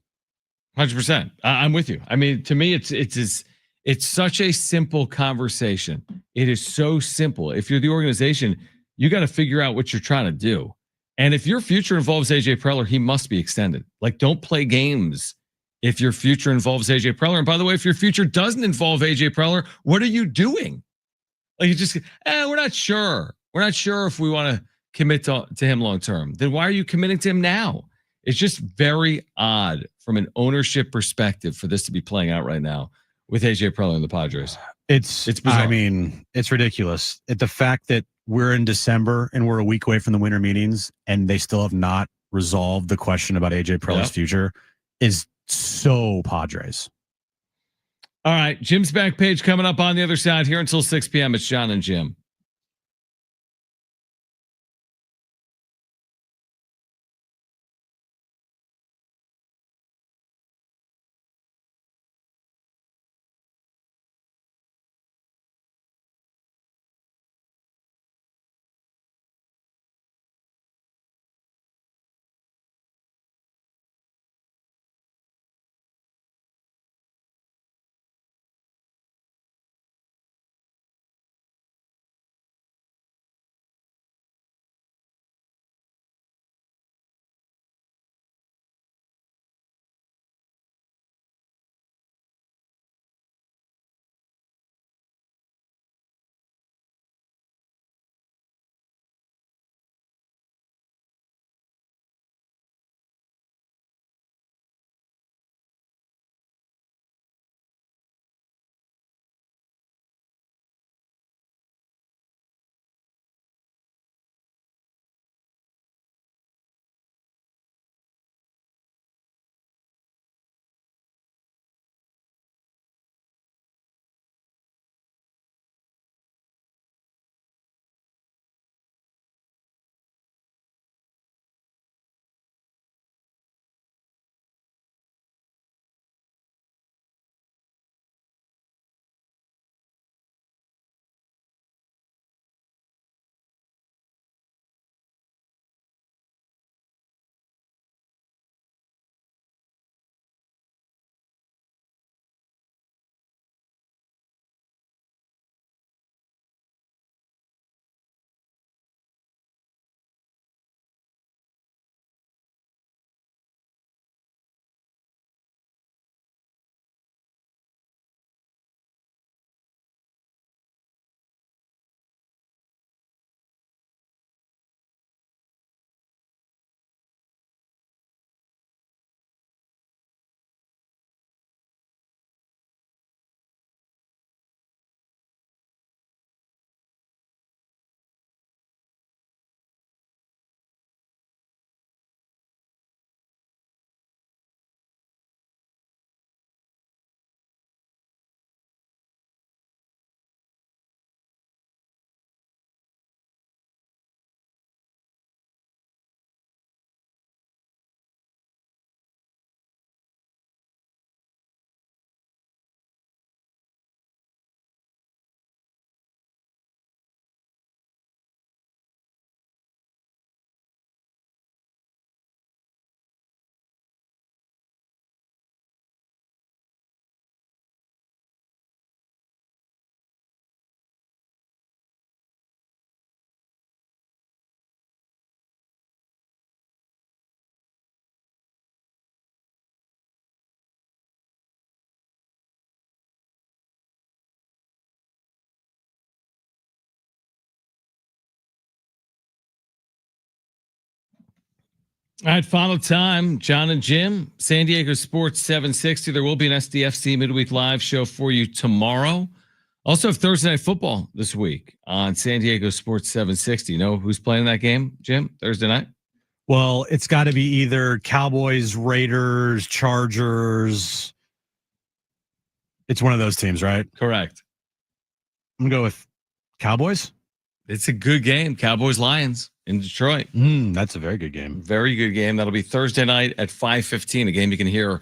[SPEAKER 1] 100%. I'm with you. I mean, to me, it's such a simple conversation. It is so simple. If you're the organization, you got to figure out what you're trying to do. And if your future involves AJ Preller, he must be extended. Like, don't play games if your future involves AJ Preller. And by the way, if your future doesn't involve AJ Preller, what are you doing? Like, you just, we're not sure. We're not sure if we want to commit to him long term. Then why are you committing to him now? It's just very odd from an ownership perspective for this to be playing out right now with AJ Preller and the Padres.
[SPEAKER 2] It's bizarre. I mean, it's ridiculous. The fact that we're in December and we're a week away from the winter meetings and they still have not resolved the question about AJ Preller's future is so Padres.
[SPEAKER 1] All right. Jim's back page coming up on the other side here until 6 p.m. It's John and Jim. All right, final time. John and Jim, San Diego Sports 760. There will be an SDFC midweek live show for you tomorrow. Also have Thursday Night Football this week on San Diego Sports 760. You know who's playing that game, Jim, Thursday night?
[SPEAKER 2] Well, it's got to be either Cowboys, Raiders, Chargers. It's one of those teams, right?
[SPEAKER 1] Correct.
[SPEAKER 2] I'm going to go with Cowboys.
[SPEAKER 1] It's a good game. Cowboys-Lions in Detroit.
[SPEAKER 2] That's a very good game.
[SPEAKER 1] Very good game. That'll be Thursday night at 5:15. A game you can hear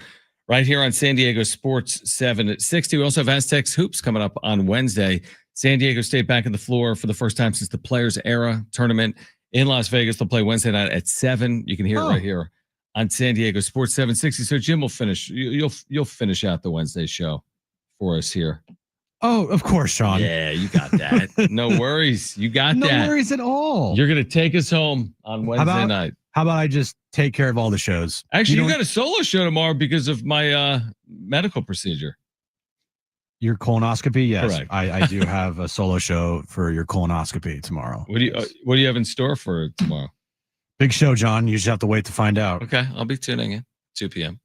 [SPEAKER 1] right here on San Diego Sports 760. We also have Aztecs Hoops coming up on Wednesday. San Diego State back on the floor for the first time since the Players Era tournament in Las Vegas. They'll play Wednesday night at 7. You can hear it right here on San Diego Sports 760. So Jim will finish. You'll finish out the Wednesday show for us here.
[SPEAKER 2] Oh, of course, Sean.
[SPEAKER 1] Yeah, you got that. No worries. You got that.
[SPEAKER 2] No worries at all.
[SPEAKER 1] You're going to take us home on Wednesday night.
[SPEAKER 2] How about I just take care of all the shows?
[SPEAKER 1] Actually, you got a solo show tomorrow because of my medical procedure.
[SPEAKER 2] Your colonoscopy? Yes.
[SPEAKER 1] Correct.
[SPEAKER 2] I do have a solo show for your colonoscopy tomorrow.
[SPEAKER 1] What do you have in store for tomorrow?
[SPEAKER 2] Big show, John. You just have to wait to find out.
[SPEAKER 1] Okay, I'll be tuning in 2 p.m.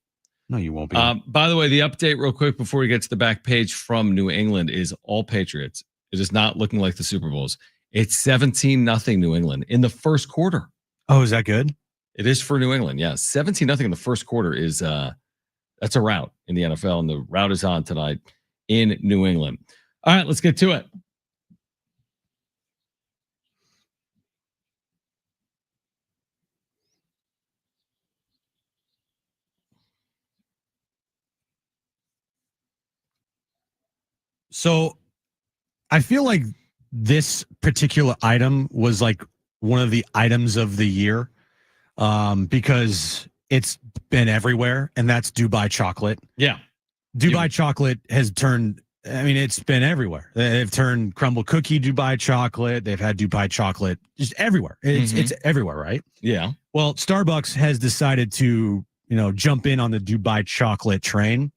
[SPEAKER 2] No, you won't be.
[SPEAKER 1] By the way, the update real quick before we get to the back page from New England is all Patriots. It is not looking like the Super Bowls. It's 17-0 New England in the first quarter.
[SPEAKER 2] Oh, is that good?
[SPEAKER 1] It is for New England. Yeah, 17-0 in the first quarter is that's a rout in the NFL, and the rout is on tonight in New England. All right, let's get to it.
[SPEAKER 2] So I feel like this particular item was like one of the items of the year because it's been everywhere, and that's Dubai chocolate.
[SPEAKER 1] Yeah.
[SPEAKER 2] Dubai chocolate has turned, I mean, it's been everywhere. They've turned crumble cookie Dubai chocolate. They've had Dubai chocolate just everywhere. It's everywhere, right?
[SPEAKER 1] Yeah.
[SPEAKER 2] Well, Starbucks has decided to, jump in on the Dubai chocolate train.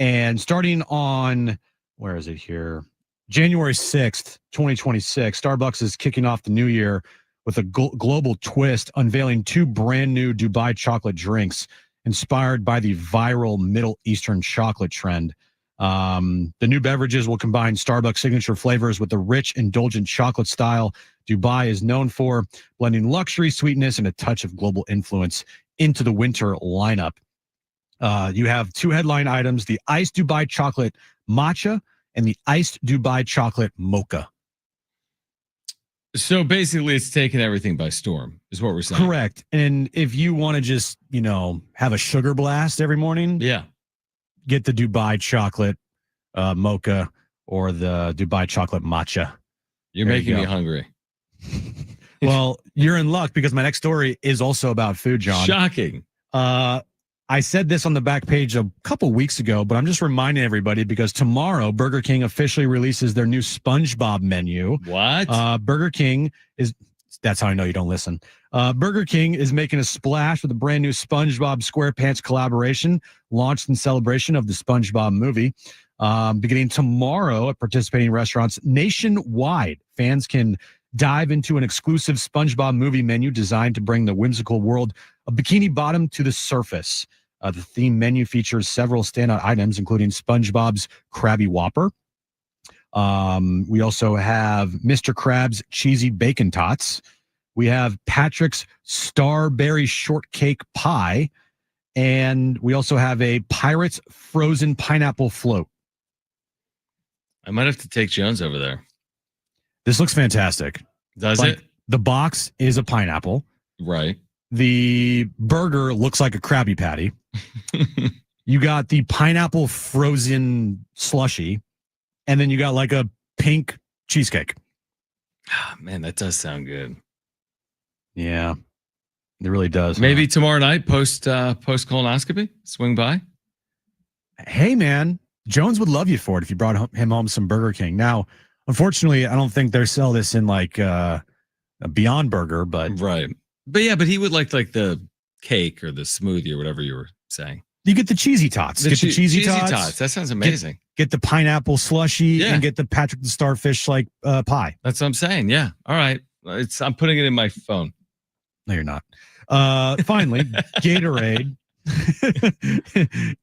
[SPEAKER 2] And starting on, where is it here? January 6th, 2026, Starbucks is kicking off the new year with a global twist, unveiling 2 brand new Dubai chocolate drinks inspired by the viral Middle Eastern chocolate trend. The new beverages will combine Starbucks signature flavors with the rich, indulgent chocolate style Dubai is known for, blending luxury, sweetness, and a touch of global influence into the winter lineup. You have 2 headline items, the iced Dubai chocolate matcha and the iced Dubai chocolate mocha.
[SPEAKER 1] So basically it's taken everything by storm is what we're saying.
[SPEAKER 2] Correct. And if you want to just, have a sugar blast every morning, get the Dubai chocolate mocha or the Dubai chocolate matcha.
[SPEAKER 1] You're making me hungry.
[SPEAKER 2] Well, you're in luck because my next story is also about food, John.
[SPEAKER 1] Shocking.
[SPEAKER 2] I said this on the back page a couple weeks ago, but I'm just reminding everybody because tomorrow Burger King officially releases their new SpongeBob menu.
[SPEAKER 1] What?
[SPEAKER 2] Burger King is, that's how I know you don't listen. Burger King is making a splash with a brand new SpongeBob SquarePants collaboration launched in celebration of the SpongeBob movie. Beginning tomorrow at participating restaurants nationwide, fans can dive into an exclusive SpongeBob movie menu designed to bring the whimsical world of Bikini Bottom to the surface. The theme menu features several standout items, including SpongeBob's Krabby Whopper. We also have Mr. Krabs' Cheesy Bacon Tots. We have Patrick's Starberry Shortcake Pie. And we also have a Pirate's Frozen Pineapple Float.
[SPEAKER 1] I might have to take Jones over there.
[SPEAKER 2] This looks fantastic.
[SPEAKER 1] Does it?
[SPEAKER 2] The box is a pineapple.
[SPEAKER 1] Right.
[SPEAKER 2] The burger looks like a Krabby Patty. You got the pineapple frozen slushy, and then you got like a pink cheesecake.
[SPEAKER 1] Man, that does sound good.
[SPEAKER 2] Yeah, it really does.
[SPEAKER 1] Maybe tomorrow night, post colonoscopy, swing by.
[SPEAKER 2] Hey, man, Jones would love you for it if you brought him home some Burger King. Now, unfortunately, I don't think they sell this in like a Beyond Burger, but
[SPEAKER 1] right. But yeah, but he would like the cake or the smoothie or whatever you were saying.
[SPEAKER 2] You get the cheesy tots. Get the cheesy tots.
[SPEAKER 1] That sounds amazing.
[SPEAKER 2] Get the pineapple slushy and get the Patrick the Starfish like pie.
[SPEAKER 1] That's what I'm saying. Yeah. All right. I'm putting it in my phone.
[SPEAKER 2] No, you're not. Finally, Gatorade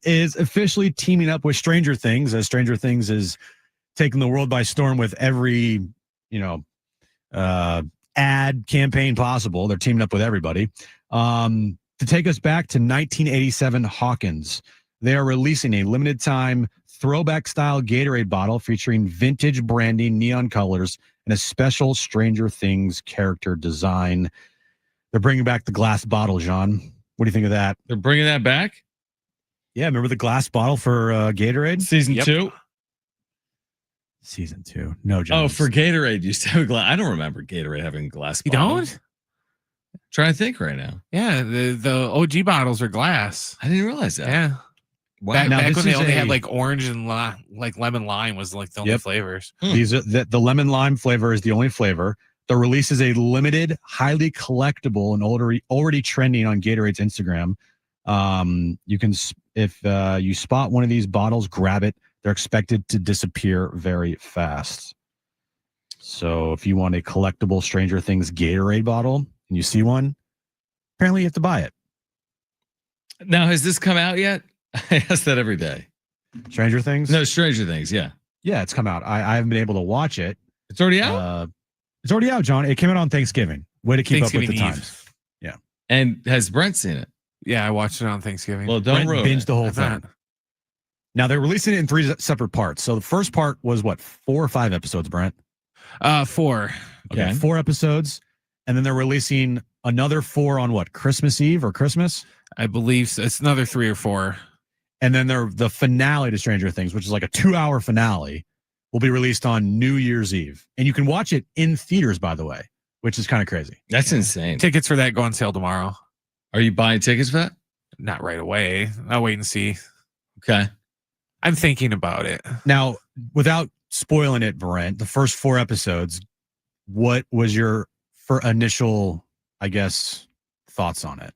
[SPEAKER 2] is officially teaming up with Stranger Things, as Stranger Things is taking the world by storm with every, ad campaign possible. They're teaming up with everybody. To take us back to 1987 Hawkins, they are releasing a limited time throwback style Gatorade bottle featuring vintage branding, neon colors, and a special Stranger Things character design. They're bringing back the glass bottle, John. What do you think of that?
[SPEAKER 1] They're bringing that back?
[SPEAKER 2] Yeah, remember the glass bottle for Gatorade?
[SPEAKER 1] Season 2?
[SPEAKER 2] Season 2. No, John.
[SPEAKER 1] Oh, for Gatorade, you used to have a glass. I don't remember Gatorade having a glass
[SPEAKER 3] You
[SPEAKER 1] bottle.
[SPEAKER 3] don't?
[SPEAKER 1] Trying to think right now.
[SPEAKER 3] Yeah, the OG bottles are glass.
[SPEAKER 1] I didn't realize that.
[SPEAKER 3] Yeah.
[SPEAKER 1] Wow.
[SPEAKER 3] Back when they only had like orange and like lemon lime was like the only flavors.
[SPEAKER 2] These are the lemon lime flavor is the only flavor. The release is a limited, highly collectible, and already trending on Gatorade's Instagram. You can, if you spot one of these bottles, grab it. They're expected to disappear very fast. So if you want a collectible Stranger Things Gatorade bottle and you see one, apparently you have to buy it.
[SPEAKER 1] Now, has this come out yet? I ask that every day.
[SPEAKER 2] Stranger Things?
[SPEAKER 1] No, Stranger Things, yeah.
[SPEAKER 2] Yeah, it's come out. I haven't been able to watch it.
[SPEAKER 1] It's already out?
[SPEAKER 2] It's already out, John. It came out on Thanksgiving. Way to keep up with the times. Yeah.
[SPEAKER 1] And has Brent seen it?
[SPEAKER 3] Yeah, I watched it on Thanksgiving.
[SPEAKER 1] Well, don't ruin
[SPEAKER 2] binge
[SPEAKER 1] it.
[SPEAKER 2] the whole thing. Now they're releasing it in 3 separate parts. So the first part was what, 4 or 5 episodes, Brent?
[SPEAKER 3] 4.
[SPEAKER 2] Okay, 4 episodes, and then they're releasing another 4 on what, Christmas Eve or Christmas?
[SPEAKER 3] I believe so. It's another 3 or 4.
[SPEAKER 2] And then the finale to Stranger Things, which is like a 2-hour finale, will be released on New Year's Eve. And you can watch it in theaters, by the way, which is kind of crazy.
[SPEAKER 1] That's insane.
[SPEAKER 3] Tickets for that go on sale tomorrow.
[SPEAKER 1] Are you buying tickets for that?
[SPEAKER 3] Not right away. I'll wait and see.
[SPEAKER 1] Okay.
[SPEAKER 3] I'm thinking about it.
[SPEAKER 2] Now, without spoiling it, Brent, the first 4 episodes, what was your initial, I guess, thoughts on it?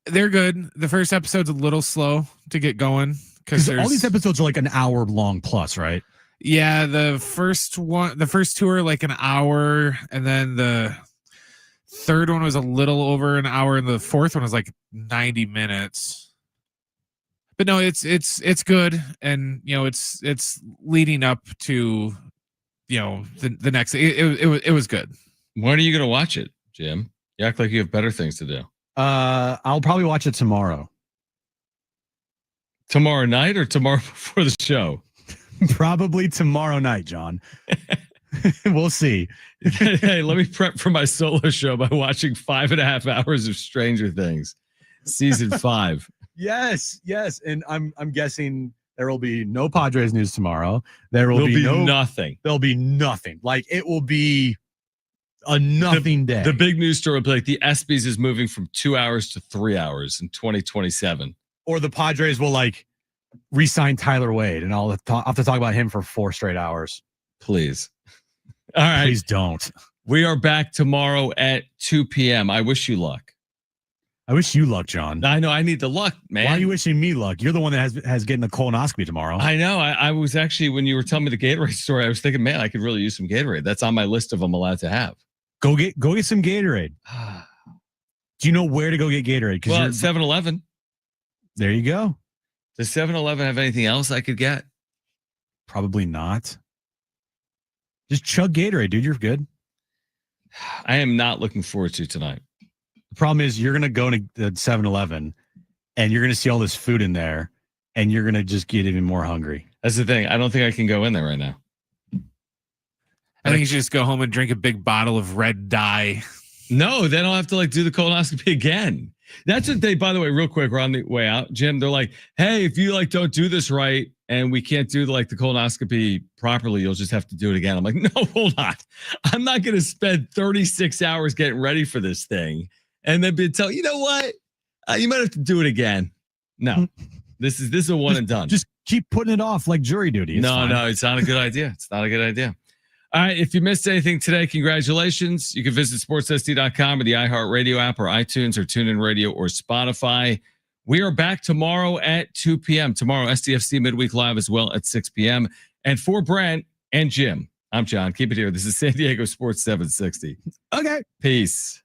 [SPEAKER 3] They're good. The first episode's a little slow to get going because
[SPEAKER 2] all these episodes are like an hour long plus, right?
[SPEAKER 3] Yeah, the first 2 are like an hour, and then the third one was a little over an hour, and the fourth one was like 90 minutes. But no, it's good, and it's leading up to the next. It was good.
[SPEAKER 1] When are you gonna watch it, Jim? You act like you have better things to do.
[SPEAKER 2] I'll probably watch it tomorrow.
[SPEAKER 1] Tomorrow night or tomorrow before the show?
[SPEAKER 2] Probably tomorrow night, John. We'll see.
[SPEAKER 1] Hey, let me prep for my solo show by watching 5.5 hours of Stranger Things, season 5.
[SPEAKER 2] Yes. And I'm guessing there will be no Padres news tomorrow. There'll be
[SPEAKER 1] nothing.
[SPEAKER 2] There'll be nothing. Like, it will be a nothing day.
[SPEAKER 1] The big news story will be like the ESPYs is moving from 2 hours to 3 hours in 2027.
[SPEAKER 2] Or the Padres will like re-sign Tyler Wade, and I'll have to talk about him for 4 straight hours.
[SPEAKER 1] Please. All right.
[SPEAKER 2] Please don't.
[SPEAKER 1] We are back tomorrow at 2 p.m. I wish you luck.
[SPEAKER 2] I wish you luck, John.
[SPEAKER 1] I know. I need the luck, man.
[SPEAKER 2] Why are you wishing me luck? You're the one that has getting a colonoscopy tomorrow.
[SPEAKER 1] I know. I was actually, when you were telling me the Gatorade story, I was thinking, man, I could really use some Gatorade. That's on my list of them allowed to have.
[SPEAKER 2] Go get some Gatorade. Do you know where to go get Gatorade?
[SPEAKER 1] Well, 7-Eleven.
[SPEAKER 2] There you go.
[SPEAKER 1] Does 7-Eleven have anything else I could get?
[SPEAKER 2] Probably not. Just chug Gatorade, dude. You're good.
[SPEAKER 1] I am not looking forward to tonight.
[SPEAKER 2] The problem is you're going to go to 7-Eleven and you're going to see all this food in there and you're going to just get even more hungry.
[SPEAKER 1] That's the thing. I don't think I can go in there right now.
[SPEAKER 3] I think you should just go home and drink a big bottle of red dye.
[SPEAKER 1] No, then I'll have to like do the colonoscopy again. That's what they, by the way, real quick, we're on the way out, Jim. They're like, hey, if you like don't do this right and we can't do the colonoscopy properly, you'll just have to do it again. I'm like, no, hold on. I'm not going to spend 36 hours getting ready for this thing. And then be tell, you know what? You might have to do it again. No, this is a one and done.
[SPEAKER 2] Just keep putting it off like jury duty.
[SPEAKER 1] No, it's not a good idea. It's not a good idea. All right. If you missed anything today, congratulations. You can visit sportssd.com or the iHeartRadio app or iTunes or TuneIn Radio or Spotify. We are back tomorrow at 2 p.m. Tomorrow, SDFC Midweek Live as well at 6 p.m. And for Brent and Jim, I'm John. Keep it here. This is San Diego Sports 760.
[SPEAKER 2] Okay.
[SPEAKER 1] Peace.